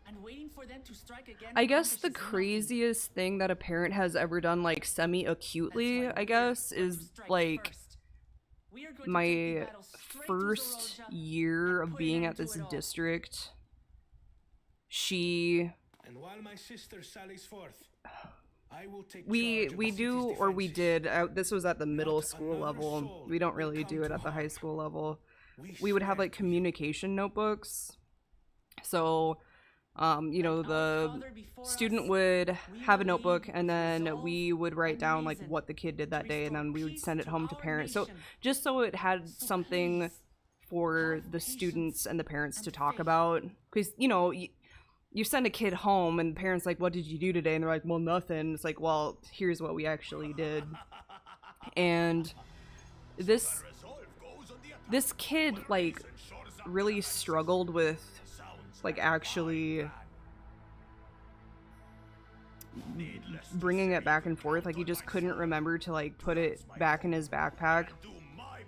and waiting for them to strike again. I guess the craziest thing that a parent has ever done like semi-acutely, I guess, is like my first year of being at this district. And while my sister sallies forth, I will take we do, or we did, this was at the middle school level. We don't really do it at the high school level. We would have like communication notebooks. So you know, the student would have a notebook and then we would write down like what the kid did that day and then we would send it home to parents. So just so it had something for the students and the parents to talk about. Because, you know, you send a kid home and the parents like, what did you do today? And they're like, well, nothing. It's like, well, here's what we actually did. And this kid like really struggled with like actually bringing it back and forth. Like he just couldn't remember to like put it back in his backpack,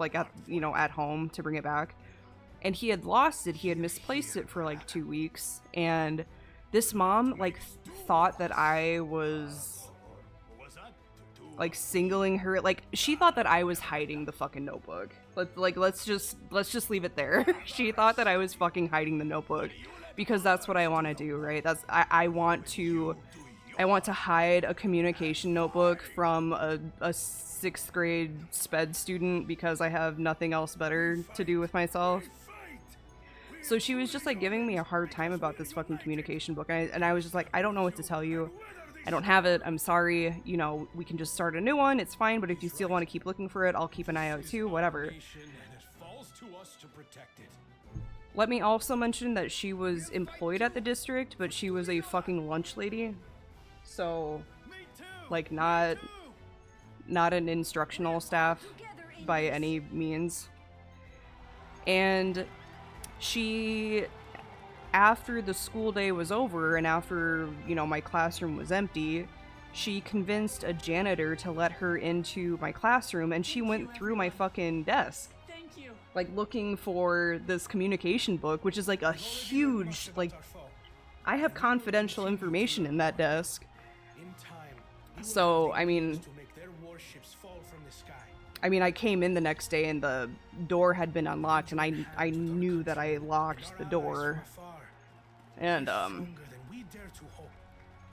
like at, you know, at home to bring it back. And he had lost it. He had misplaced it for like 2 weeks. And this mom like thought that I was like singling her. Like she thought that I was hiding the fucking notebook. Let's just leave it there. She thought that I was fucking hiding the notebook because that's what I want to do, right? I want to I want to hide a communication notebook from a 6th grade sped student because I have nothing else better to do with myself. So she was just like giving me a hard time about this fucking communication book, and I was just like, I don't know what to tell you. I don't have it. I'm sorry. You know, we can just start a new one. It's fine, but if you still want to keep looking for it, I'll keep an eye out too, whatever. Let me also mention that she was employed at the district, but she was a fucking lunch lady. So, like, not an instructional staff by any means. And she, after the school day was over and after, you know, my classroom was empty, she convinced a janitor to let her into my classroom, and she went through my fucking desk. Like, looking for this communication book, which is like a huge, like, I have confidential information in that desk. So, I mean, I came in the next day and the door had been unlocked, and I knew that I locked the door. And,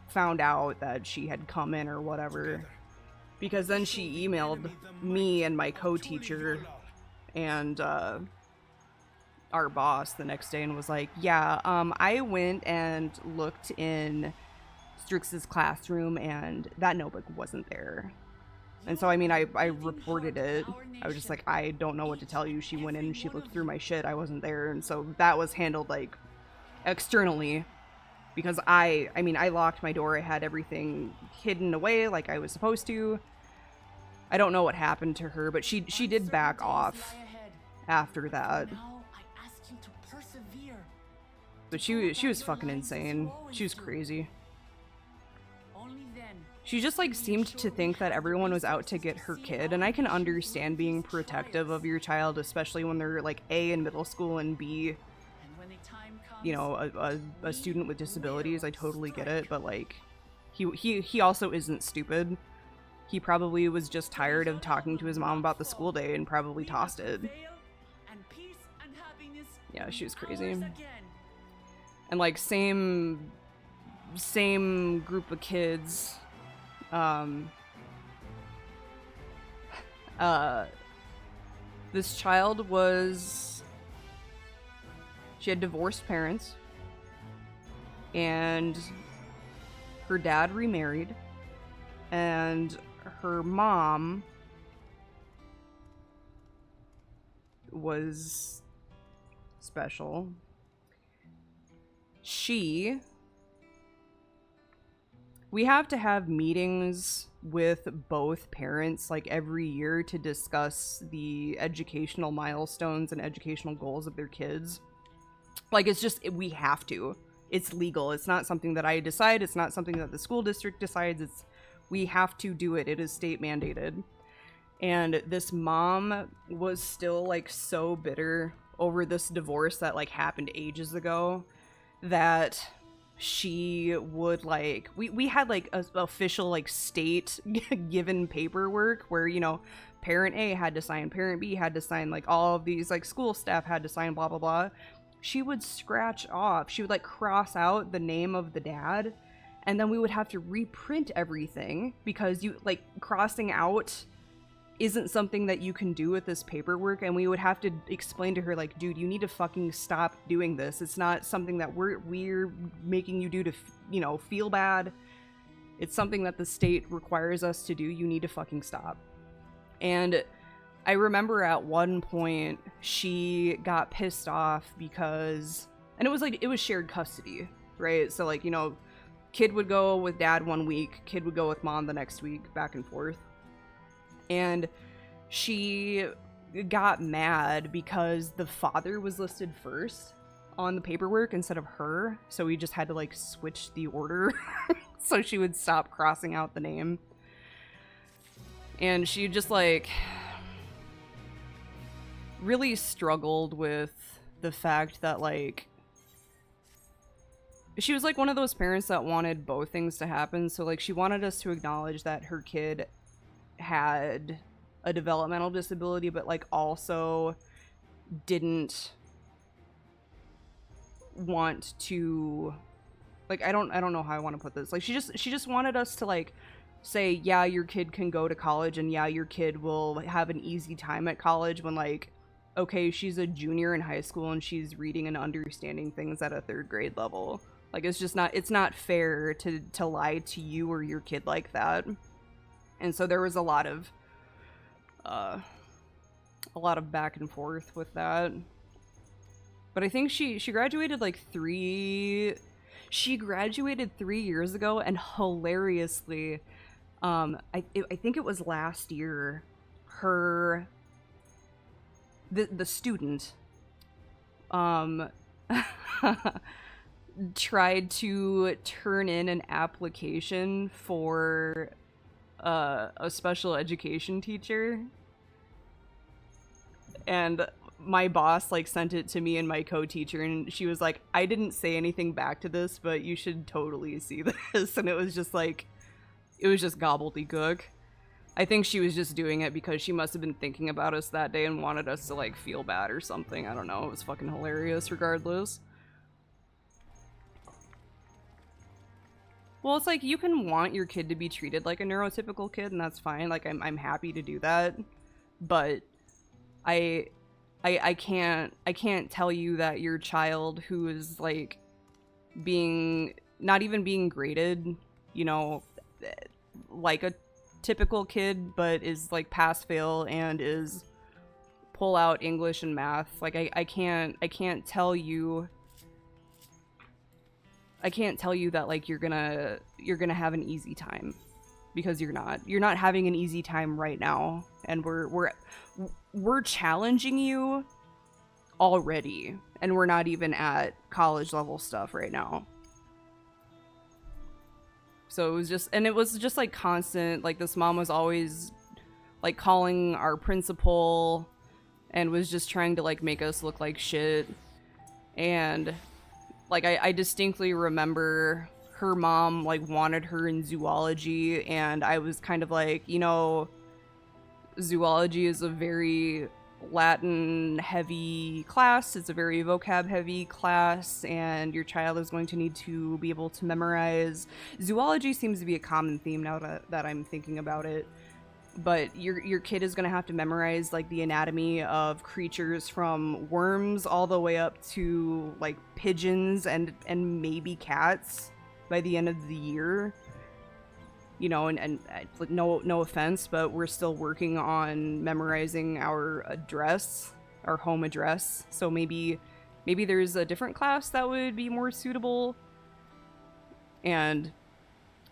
found out that she had come in or whatever. Because then she emailed me and my co-teacher and, our boss the next day and was like, yeah, I went and looked in Strix's classroom and that notebook wasn't there. And so, I mean, I reported it. I was just like, I don't know what to tell you. She went in and she looked through my shit. I wasn't there. And so that was handled, like, externally. Because I mean, I locked my door. I had everything hidden away like I was supposed to. I don't know what happened to her, but she did back off after that. But she was fucking insane. She was crazy. She just, like, seemed to think that everyone was out to get her kid, and I can understand being protective of your child, especially when they're, like, A, in middle school, and B, you know, a student with disabilities. I totally get it, but, like, he also isn't stupid. He probably was just tired of talking to his mom about the school day and probably tossed it. Yeah, she was crazy. And, like, same group of kids. This child she had divorced parents, and her dad remarried, and her mom was special. We have to have meetings with both parents, like, every year to discuss the educational milestones and educational goals of their kids. Like, it's just, we have to. It's legal. It's not something that I decide. It's not something that the school district decides. We have to do it. It is state mandated. And this mom was still, like, so bitter over this divorce that, like, happened ages ago that she would, like, we had, like, a official, like, state given paperwork where, you know, parent A had to sign, parent B had to sign, like, all of these, like, school staff had to sign, blah blah blah. She would scratch off, she would, like, cross out the name of the dad, and then we would have to reprint everything because you, like, crossing out isn't something that you can do with this paperwork, and we would have to explain to her, like, dude, you need to fucking stop doing this. It's not something that we're making you do to, you know, feel bad. It's something that the state requires us to do. You need to fucking stop. And I remember at one point she got pissed off because, and it was like, it was shared custody, right? So, like, you know, kid would go with dad one week, kid would go with mom the next week, back and forth. And she got mad because the father was listed first on the paperwork instead of her. So we just had to, like, switch the order so she would stop crossing out the name. And she just, like, really struggled with the fact that, like, she was, like, one of those parents that wanted both things to happen. So, like, she wanted us to acknowledge that her kid had a developmental disability, but, like, also didn't want to like, I don't know how I want to put this. Like, she just wanted us to, like, say, yeah, your kid can go to college, and yeah, your kid will have an easy time at college, when, like, okay, she's a junior in high school and she's reading and understanding things at a 3rd grade level. Like, it's just not, it's not fair to lie to you or your kid like that. And so there was a lot of back and forth with that. But I think she graduated like 3 years ago, and hilariously, I think it was last year, the student tried to turn in an application for a special education teacher, and my boss like sent it to me and my co-teacher, and she was like, I didn't say anything back to this, but you should totally see this. And it was just like, it was just gobbledygook. I think she was just doing it because she must have been thinking about us that day and wanted us to like feel bad or something. I don't know. It was fucking hilarious regardless. Well, it's like, you can want your kid to be treated like a neurotypical kid, and that's fine. Like, I'm happy to do that, but I can't tell you that your child who is like not even being graded, you know, like a typical kid, but is like pass fail and is pull out English and math. Like, I can't tell you that like you're gonna have an easy time, because you're not having an easy time right now, and we're challenging you already, and we're not even at college level stuff right now. So it was just like constant, like, this mom was always like calling our principal and was just trying to like make us look like shit. And like, I distinctly remember her mom like wanted her in zoology, and I was kind of like, you know, zoology is a very Latin heavy class, it's a very vocab heavy class, and your child is going to need to be able to memorize. Zoology seems to be a common theme now that I'm thinking about it, but your kid is going to have to memorize like the anatomy of creatures from worms all the way up to like pigeons and maybe cats by the end of the year. You know, and like, no offense, but we're still working on memorizing our address, our home address. So maybe there's a different class that would be more suitable. And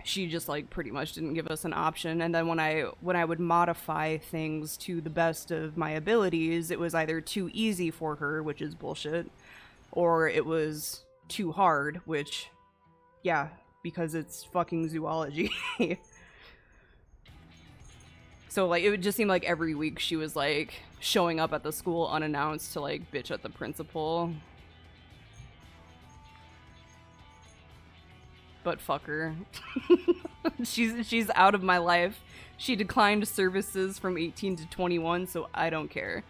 she just like pretty much didn't give us an option. And then when I would modify things to the best of my abilities, it was either too easy for her, which is bullshit, or it was too hard, which, yeah, because it's fucking zoology. So like, it would just seem like every week she was like showing up at the school unannounced to like bitch at the principal. But fuck her. she's out of my life. She declined services from 18 to 21, so I don't care.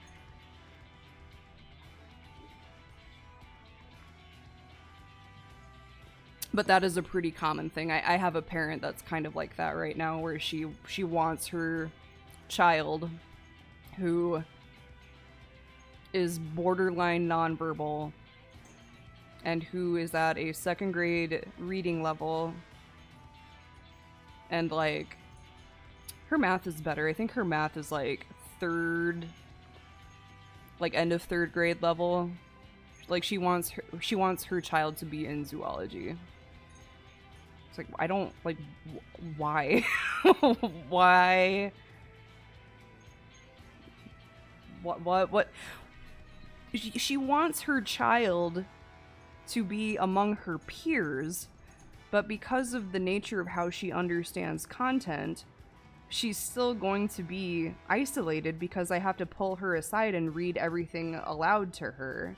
But that is a pretty common thing. I have a parent that's kind of like that right now, where she wants her child, who is borderline nonverbal and who is at a 2nd grade reading level, and like, her math is better. I think her math is like 3rd, like end of 3rd grade level. Like, she wants her child to be in zoology. It's like, I don't, like, why? Why? What? She wants her child to be among her peers, but because of the nature of how she understands content, she's still going to be isolated, because I have to pull her aside and read everything aloud to her.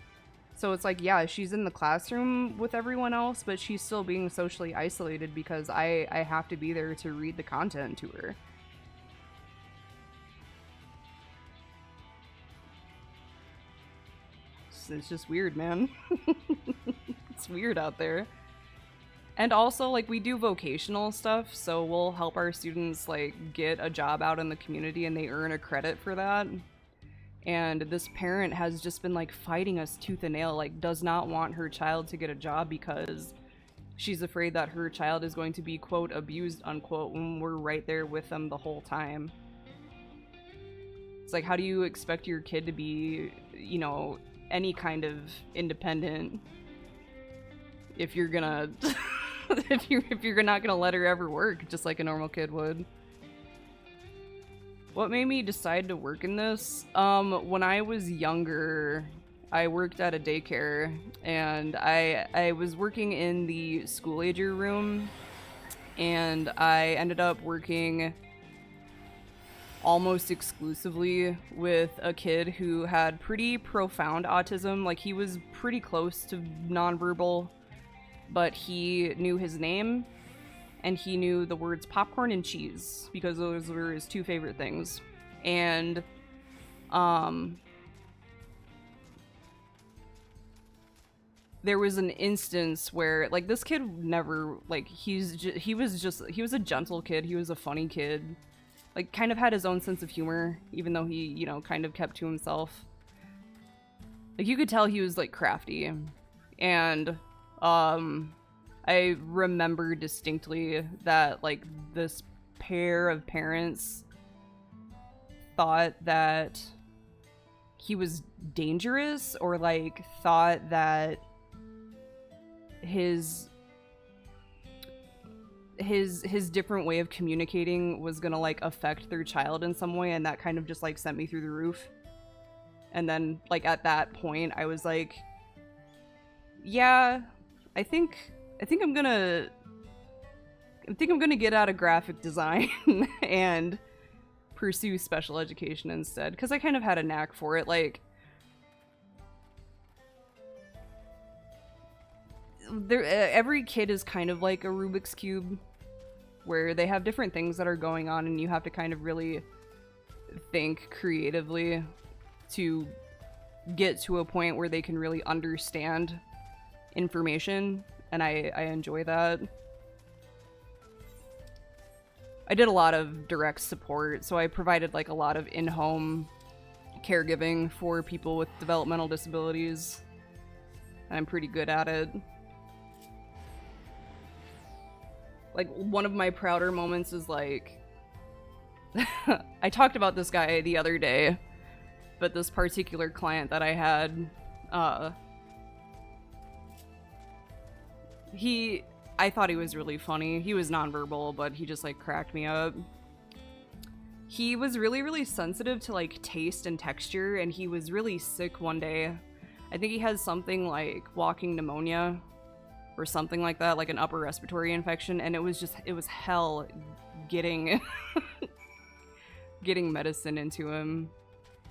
So it's like, yeah, she's in the classroom with everyone else, but she's still being socially isolated because I have to be there to read the content to her. It's just weird, man. It's weird out there. And also, like, we do vocational stuff, so we'll help our students, like, get a job out in the community and they earn a credit for that. And this parent has just been, like, fighting us tooth and nail, like, does not want her child to get a job because she's afraid that her child is going to be, quote, abused, unquote, when we're right there with them the whole time. It's like, how do you expect your kid to be, you know, any kind of independent if you're gonna if you're not gonna let her ever work just like a normal kid would? What made me decide to work in this? When I was younger, I worked at a daycare, and I was working in the school ager room, and I ended up working almost exclusively with a kid who had pretty profound autism. Like, he was pretty close to nonverbal, but he knew his name, and he knew the words popcorn and cheese, because those were his two favorite things. And, there was an instance where, like, this kid never, like, he was a gentle kid, he was a funny kid. Like, kind of had his own sense of humor, even though he, you know, kind of kept to himself. Like, you could tell he was, like, crafty. And, I remember distinctly that, like, this pair of parents thought that he was dangerous, or, like, thought that his different way of communicating was gonna, like, affect their child in some way, and that kind of just, like, sent me through the roof. And then, like, at that point, I was like, yeah, I think I'm gonna get out of graphic design and pursue special education instead, because I kind of had a knack for it. Like, every kid is kind of like a Rubik's Cube, where they have different things that are going on, and you have to kind of really think creatively to get to a point where they can really understand information, and I enjoy that. I did a lot of direct support, so I provided, like, a lot of in-home caregiving for people with developmental disabilities. I'm pretty good at it. Like, one of my prouder moments is, like, I talked about this guy the other day, but this particular client that I had, I thought he was really funny. He was nonverbal, but he just, like, cracked me up. He was really, really sensitive to, like, taste and texture, and he was really sick one day. I think he has something like walking pneumonia or something like that, like an upper respiratory infection, and it was hell getting getting medicine into him.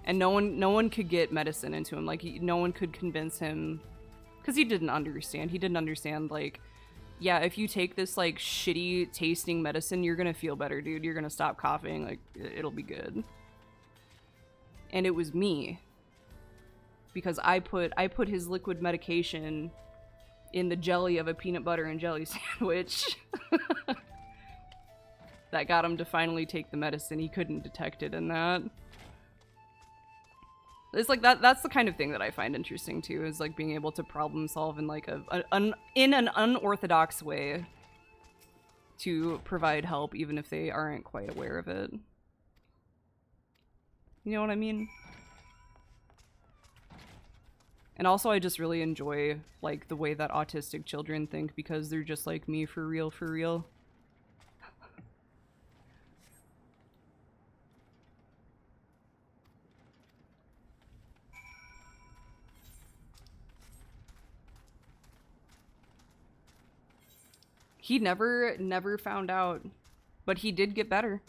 And no one could get medicine into him. Like, no one could convince him, because he didn't understand. He didn't understand, like, yeah, if you take this, like, shitty tasting medicine, you're gonna feel better, dude. You're gonna stop coughing. Like, it'll be good. And it was me, because I put his liquid medication in the jelly of a peanut butter and jelly sandwich. That got him to finally take the medicine. He couldn't detect it in that. It's like that's the kind of thing that I find interesting too, is like being able to problem solve in like in an unorthodox way to provide help even if they aren't quite aware of it. You know what I mean? And also I just really enjoy like the way that autistic children think, because they're just like me for real, for real. He never found out, but he did get better.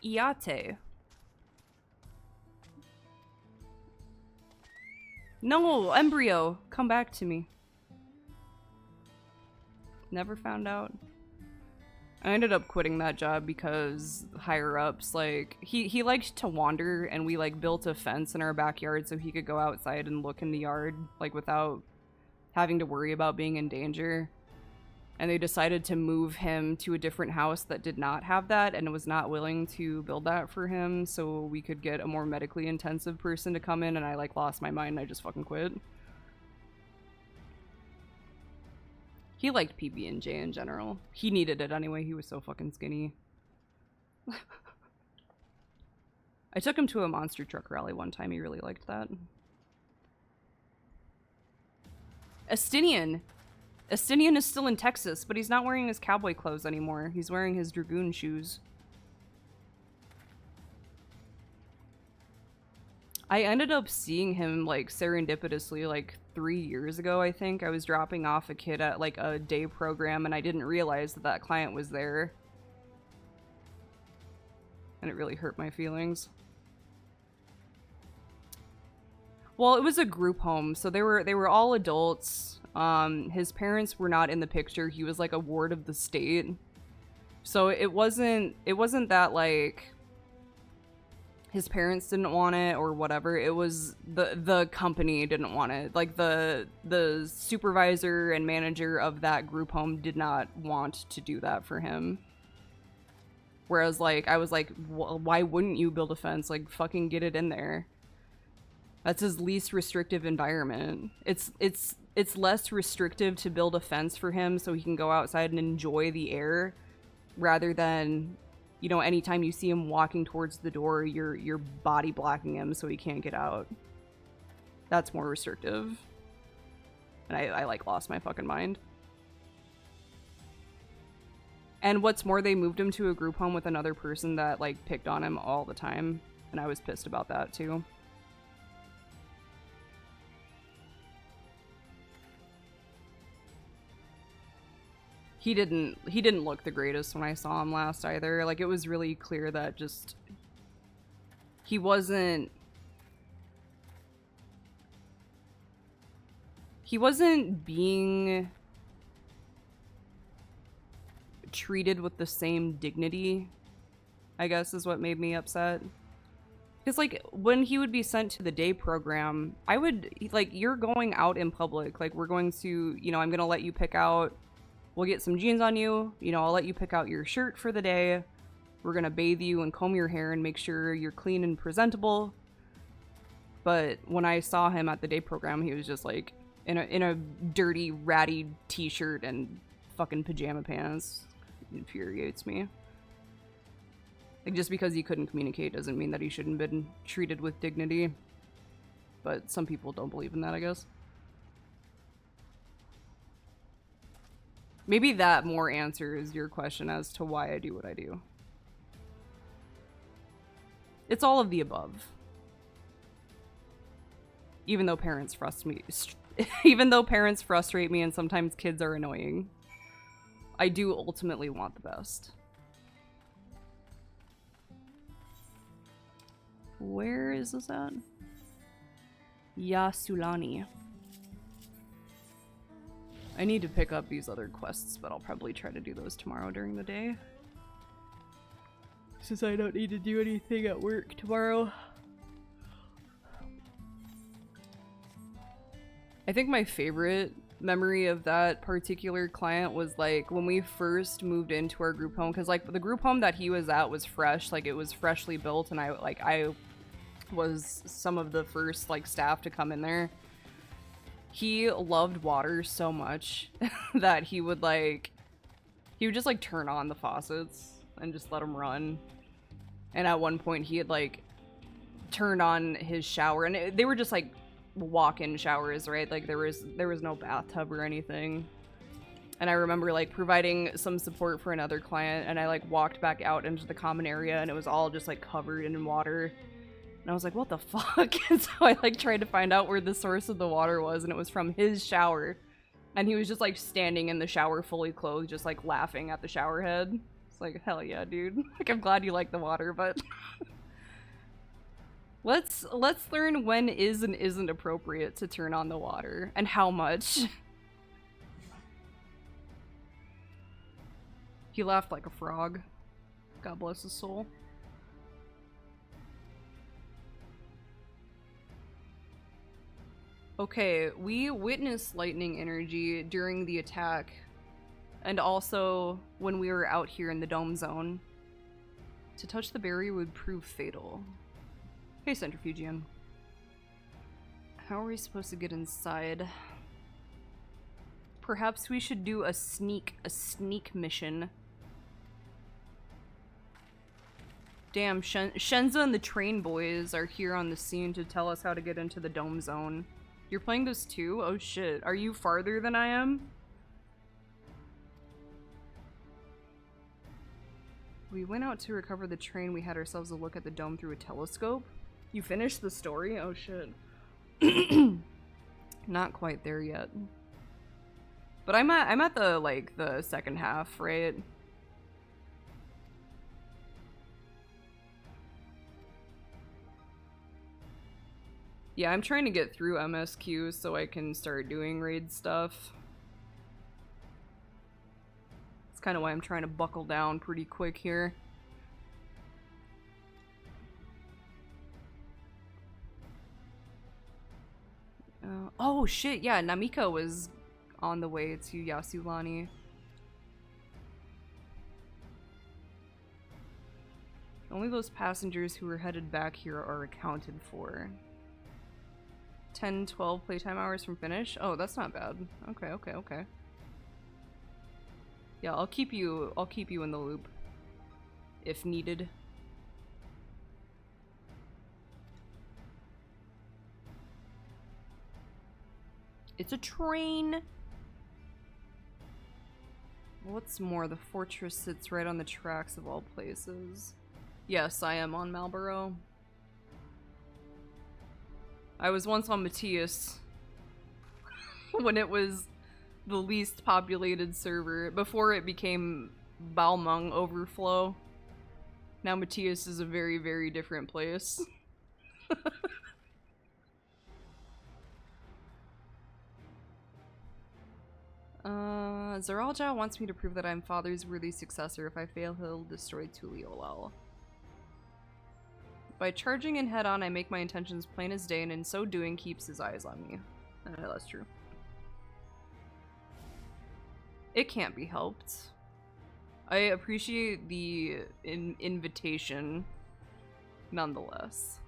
Iate. No, embryo, come back to me. Never found out. I ended up quitting that job because higher ups, like, he liked to wander, and we like built a fence in our backyard so he could go outside and look in the yard, like, without having to worry about being in danger. And they decided to move him to a different house that did not have that and was not willing to build that for him so we could get a more medically intensive person to come in, and I like lost my mind and I just fucking quit. He liked PB&J in general. He needed it anyway, he was so fucking skinny. I took him to a monster truck rally one time, he really liked that. Estinian! Estinian is still in Texas, but he's not wearing his cowboy clothes anymore. He's wearing his dragoon shoes. I ended up seeing him, like, serendipitously, like, 3 years ago, I think. I was dropping off a kid at, like, a day program, and I didn't realize that that client was there. And it really hurt my feelings. Well, it was a group home, so they were all adults. His parents were not in the picture. He was like a ward of the state. So it wasn't that like his parents didn't want it or whatever. It was the company didn't want it. Like the supervisor and manager of that group home did not want to do that for him. Whereas like I was like, why wouldn't you build a fence? Like fucking get it in there. That's his least restrictive environment. It's less restrictive to build a fence for him so he can go outside and enjoy the air rather than, you know, anytime you see him walking towards the door, you're body blocking him so he can't get out. That's more restrictive. And I like lost my fucking mind. And what's more, they moved him to a group home with another person that like picked on him all the time. And I was pissed about that too. He didn't look the greatest when I saw him last either. Like, it was really clear that just he wasn't being treated with the same dignity, I guess, is what made me upset. Because, like, when he would be sent to the day program, I would, like, you're going out in public. Like, we're going to, you know, I'm going to let you pick out, we'll get some jeans on you, you know, I'll let you pick out your shirt for the day. We're gonna bathe you and comb your hair and make sure you're clean and presentable. But when I saw him at the day program, he was just like in a dirty, ratty t-shirt and fucking pajama pants. It infuriates me. Like, just because he couldn't communicate doesn't mean that he shouldn't have been treated with dignity. But some people don't believe in that, I guess. Maybe that more answers your question as to why I do what I do. It's all of the above. Even though parents frustrate me and sometimes kids are annoying, I do ultimately want the best. Where is this at? Yasulani. I need to pick up these other quests, but I'll probably try to do those tomorrow during the day. Since I don't need to do anything at work tomorrow. I think my favorite memory of that particular client was like when we first moved into our group home, because like the group home that he was at was fresh, like it was freshly built, and I was some of the first like staff to come in there. He loved water so much that he would just like turn on the faucets and just let them run. And at one point he had like turned on his shower, and they were just like walk-in showers, right? Like there was no bathtub or anything. And I remember like providing some support for another client, and I like walked back out into the common area and it was all just like covered in water. And I was like, what the fuck? And so I like tried to find out where the source of the water was, and it was from his shower. And he was just like standing in the shower fully clothed, just like laughing at the shower head. It's like, hell yeah, dude. Like, I'm glad you like the water, but let's learn when is and isn't appropriate to turn on the water and how much. He laughed like a frog. God bless his soul. Okay, we witnessed lightning energy during the attack, and also when we were out here in the dome zone. To touch the barrier would prove fatal. Hey, Centrifugian. How are we supposed to get inside? Perhaps we should do a sneak mission. Damn, Shenza and the Train Boys are here on the scene to tell us how to get into the dome zone. You're playing this too? Oh shit. Are you farther than I am? We went out to recover the train. We had ourselves a look at the dome through a telescope. You finished the story? Oh shit. Not quite there yet. But I'm at the, like, the second half, right? Yeah, I'm trying to get through MSQ so I can start doing raid stuff. That's kind of why I'm trying to buckle down pretty quick here. Oh shit, yeah, Namika was on the way to Yasulani. Only those passengers who were headed back here are accounted for. 10-12 playtime hours from finish? Oh, that's not bad. Okay. Yeah, I'll keep you in the loop if needed. It's a train. What's more, the fortress sits right on the tracks of all places. Yes, I am on Malboro. I was once on Matthias when it was the least populated server, before it became Balmung Overflow. Now Matthias is a very, very different place. Zeralja wants me to prove that I'm father's worthy successor. If I fail, he'll destroy Tuliolel. By charging in head-on, I make my intentions plain as day, and in so doing, keeps his eyes on me. That's true. It can't be helped. I appreciate the invitation, nonetheless.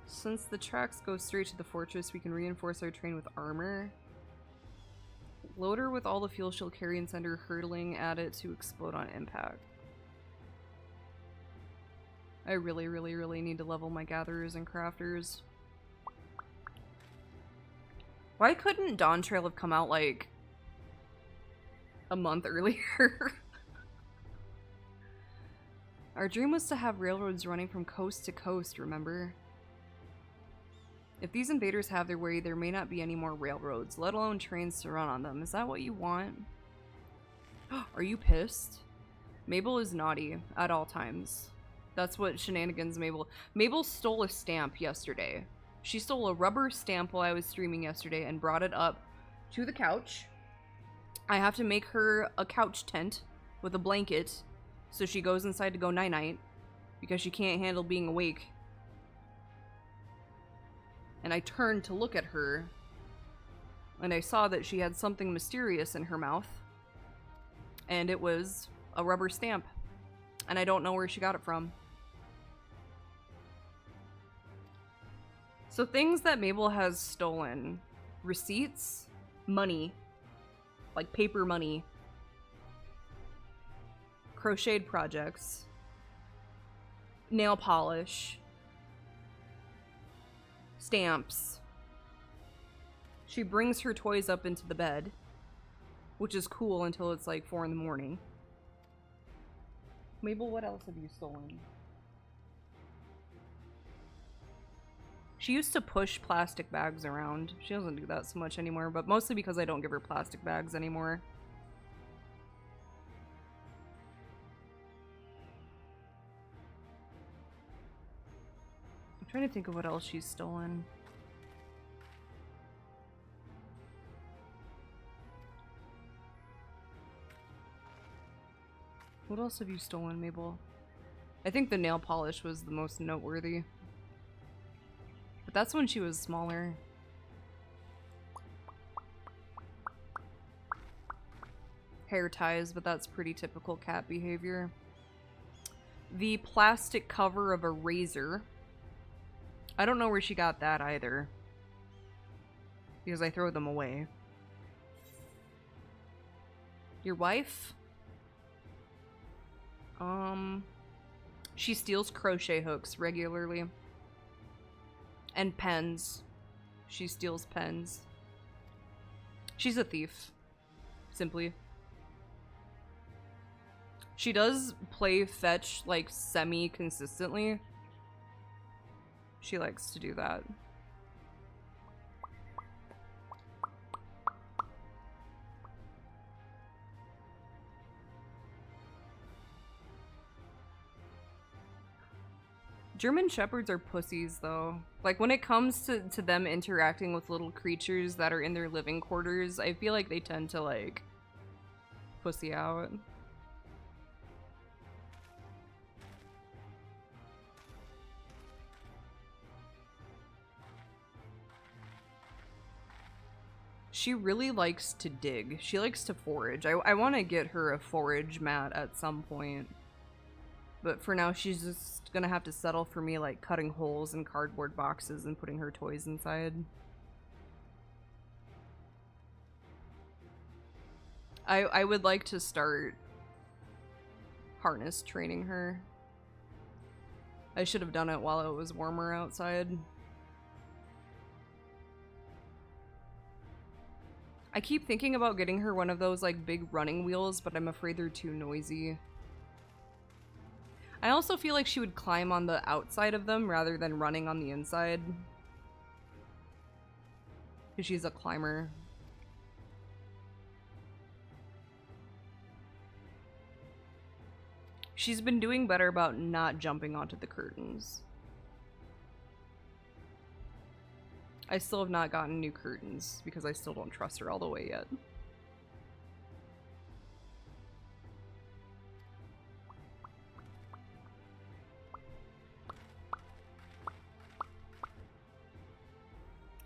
Since the tracks go straight to the fortress, we can reinforce our train with armor. Load her with all the fuel she'll carry and send her hurtling at it to explode on impact. I really, really, really need to level my gatherers and crafters. Why couldn't Dawntrail have come out like a month earlier? Our dream was to have railroads running from coast to coast, remember? If these invaders have their way, there may not be any more railroads, let alone trains to run on them. Is that what you want? Are you pissed? Mabel is naughty at all times. That's what shenanigans Mabel... Mabel stole a stamp yesterday. She stole a rubber stamp while I was streaming yesterday and brought it up to the couch. I have to make her a couch tent with a blanket so she goes inside to go night-night because she can't handle being awake. And I turned to look at her, and I saw that she had something mysterious in her mouth, and it was a rubber stamp, and I don't know where she got it from. So things that Mabel has stolen: receipts, money, like paper money, crocheted projects, nail polish, stamps. She brings her toys up into the bed, which is cool until it's like 4 in the morning. Mabel, what else have you stolen? She used to push plastic bags around. She doesn't do that so much anymore, but mostly because I don't give her plastic bags anymore. I'm trying to think of what else she's stolen. What else have you stolen, Mabel? I think the nail polish was the most noteworthy. But that's when she was smaller. Hair ties, but that's pretty typical cat behavior. The plastic cover of a razor. I don't know where she got that either, because I throw them away. Your wife? She steals crochet hooks regularly. And pens. She steals pens. She's a thief. Simply. She does play fetch, like, semi-consistently. She likes to do that. German Shepherds are pussies, though. Like, when it comes to them interacting with little creatures that are in their living quarters, I feel like they tend to, like, pussy out. She really likes to dig. She likes to forage. I want to get her a forage mat at some point. But for now, she's just gonna have to settle for me, like, cutting holes in cardboard boxes and putting her toys inside. I would like to start harness training her. I should have done it while it was warmer outside. I keep thinking about getting her one of those, like, big running wheels, but I'm afraid they're too noisy. I also feel like she would climb on the outside of them rather than running on the inside. Because she's a climber. She's been doing better about not jumping onto the curtains. I still have not gotten new curtains because I still don't trust her all the way yet.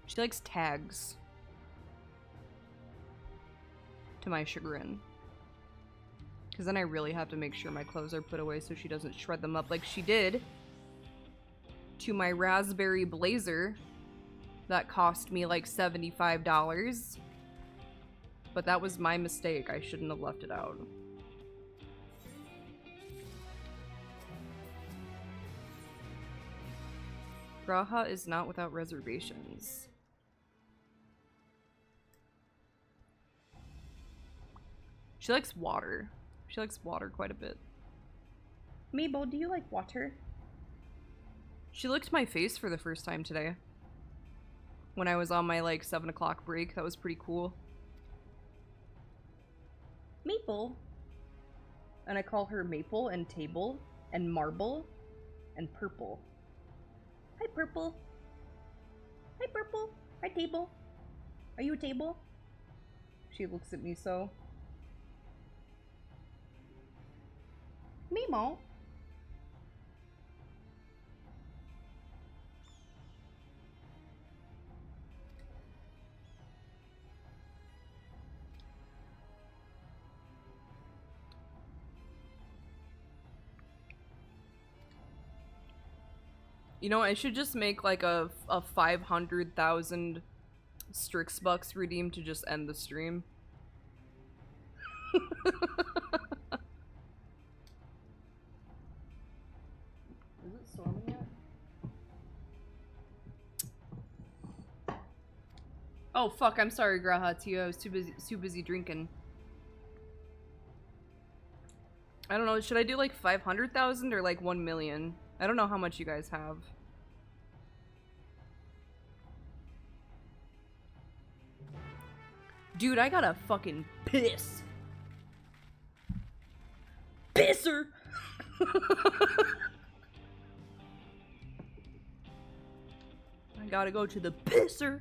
She likes tags. To my chagrin. Because then I really have to make sure my clothes are put away so she doesn't shred them up like she did to my raspberry blazer that cost me like $75. But that was my mistake. I shouldn't have left it out. Graha is not without reservations. She likes water. She likes water quite a bit. Mabel, do you like water? She licked my face for the first time today. When I was on my, like, 7 o'clock break. That was pretty cool. Maple. And I call her Maple and Table and Marble and Purple. Hi, Purple. Hi, Purple. Hi, Table. Are you a table? She looks at me so. Mimo. You know, I should just make like a 500,000 Strix bucks redeem to just end the stream. Is it storming yet? Oh fuck, I'm sorry, Graha Tio. I was too busy drinking. I don't know, should I do like 500,000 or like 1 million? I don't know how much you guys have. Dude, I gotta fucking piss. Pisser! I gotta go to the pisser.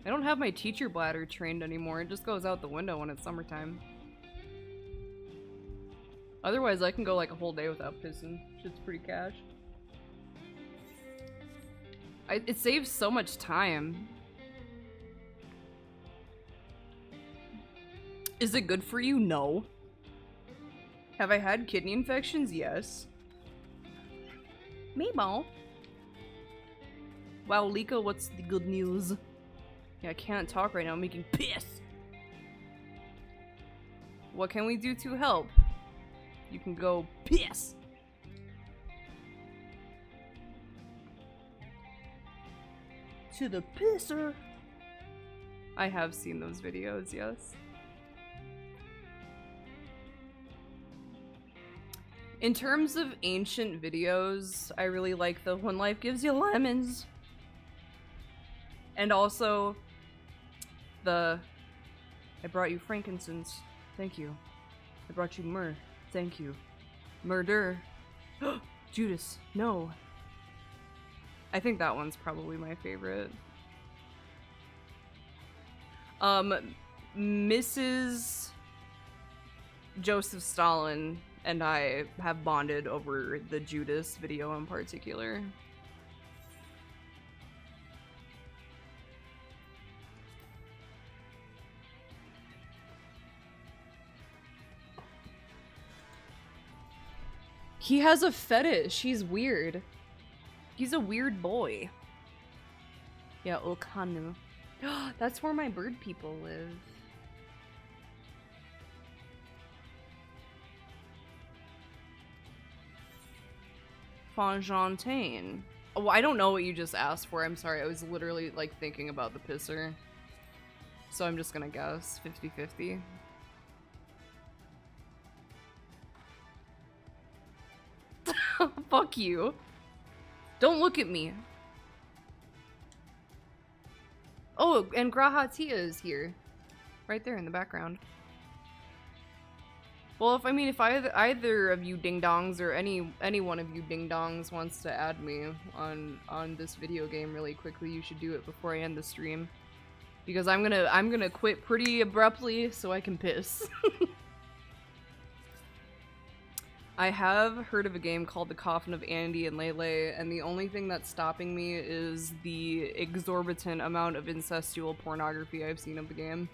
I don't have my teacher bladder trained anymore. It just goes out the window when it's summertime. Otherwise, I can go like a whole day without pissing. Shit's pretty cash. It saves so much time. Is it good for you? No. Have I had kidney infections? Yes. Meemaw. Wow, Lika, what's the good news? Yeah, I can't talk right now. I'm making piss. What can we do to help? You can go piss. To the pisser. I have seen those videos, yes. In terms of ancient videos, I really like the When Life Gives You Lemons. And also the I brought you frankincense. Thank you. I brought you myrrh. Thank you. Murder. Judas. No. I think that one's probably my favorite. Mrs. Joseph Stalin and I have bonded over the Judas video in particular. He has a fetish. He's weird. He's a weird boy. Yeah, Okanu. That's where my bird people live. Fontaine. Oh, I don't know what you just asked for. I'm sorry. I was literally like thinking about the pisser. So I'm just gonna guess 50-50. Fuck you. Don't look at me. Oh, and Grahatia is here. Right there in the background. Well, if either of you ding-dongs or any one of you ding-dongs wants to add me on this video game really quickly, you should do it before I end the stream. Because I'm gonna quit pretty abruptly so I can piss. I have heard of a game called The Coffin of Andy and Lele, and the only thing that's stopping me is the exorbitant amount of incestual pornography I've seen of the game.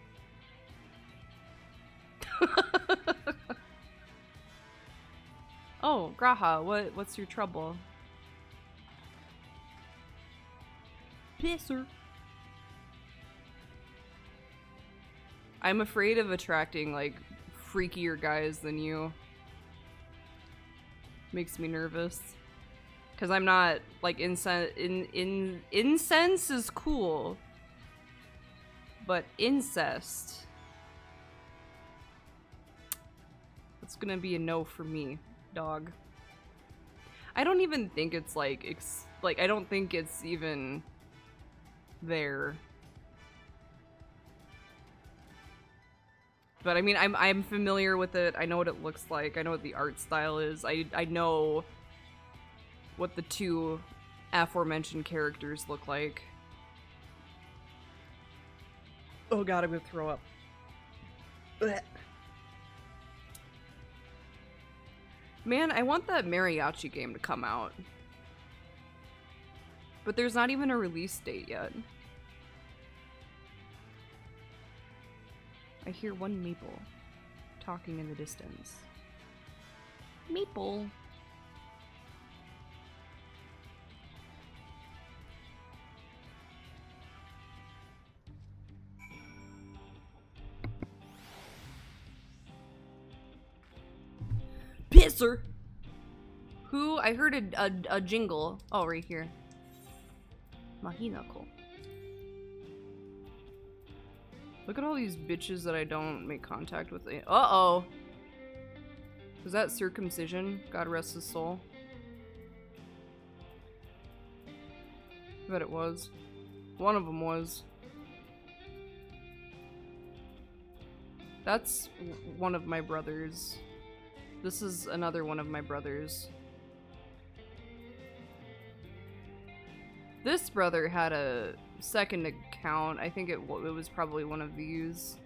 Oh, Graha, what's your trouble? Pisser. I'm afraid of attracting, like, freakier guys than you. Makes me nervous. Because I'm not, like, incense is cool. But incest... It's gonna be a no for me, dog. I don't even think it's, like, I don't think it's even there. But I mean, I'm familiar with it. I know what it looks like. I know what the art style is. I know what the two aforementioned characters look like. Oh god, I'm gonna throw up. Blech. Man, I want that mariachi game to come out. But there's not even a release date yet. I hear one Maple talking in the distance. Maple. Pisser! Who? I heard a jingle. Oh, right here. Mahinako. Look at all these bitches that I don't make contact with. Uh-oh. Was that circumcision? God rest his soul. I bet it was. One of them was. That's one of my brothers. This is another one of my brothers. This brother had a second account. I think it was probably one of these.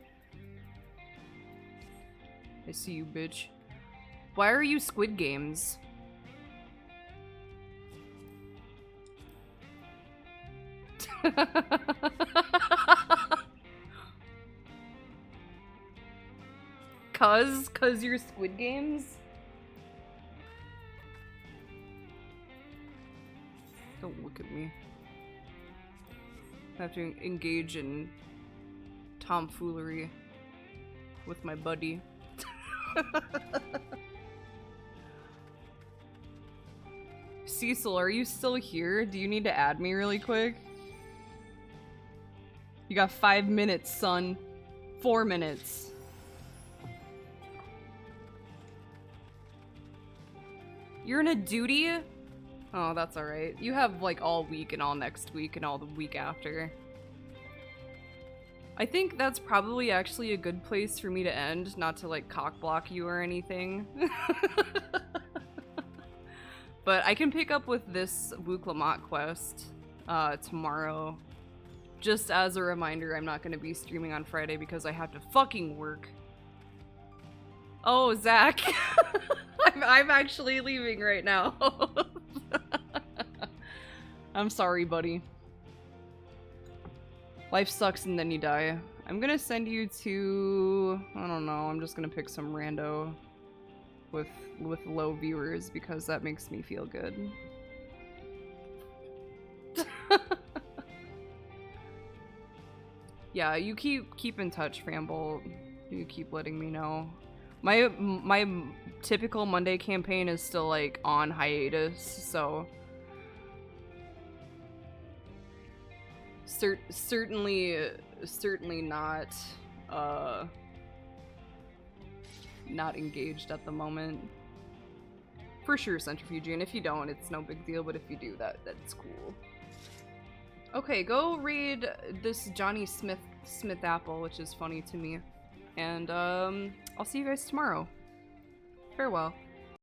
I see you, bitch. Why are you Squid Games? Cause you're Squid Games? Don't look at me. I have to engage in tomfoolery with my buddy. Cecil, are you still here? Do you need to add me really quick? You got 5 minutes, son. 4 minutes. You're in a duty? Oh, that's alright. You have like all week and all next week and all the week after. I think that's probably actually a good place for me to end, not to like cock block you or anything. But I can pick up with this Wu Klamat quest tomorrow. Just as a reminder, I'm not going to be streaming on Friday because I have to fucking work. Oh, Zach. I'm actually leaving right now. I'm sorry, buddy. Life sucks and then you die. I'm gonna send you to... I don't know, I'm just gonna pick some rando with low viewers because that makes me feel good. Yeah, you keep in touch, Framble. You keep letting me know. My typical Monday campaign is still like on hiatus, so certainly not engaged at the moment. For sure, Centrifuge, and if you don't, it's no big deal, but if you do, that's cool. Okay, go read this Johnny Smith Apple, which is funny to me. And I'll see you guys tomorrow. Farewell.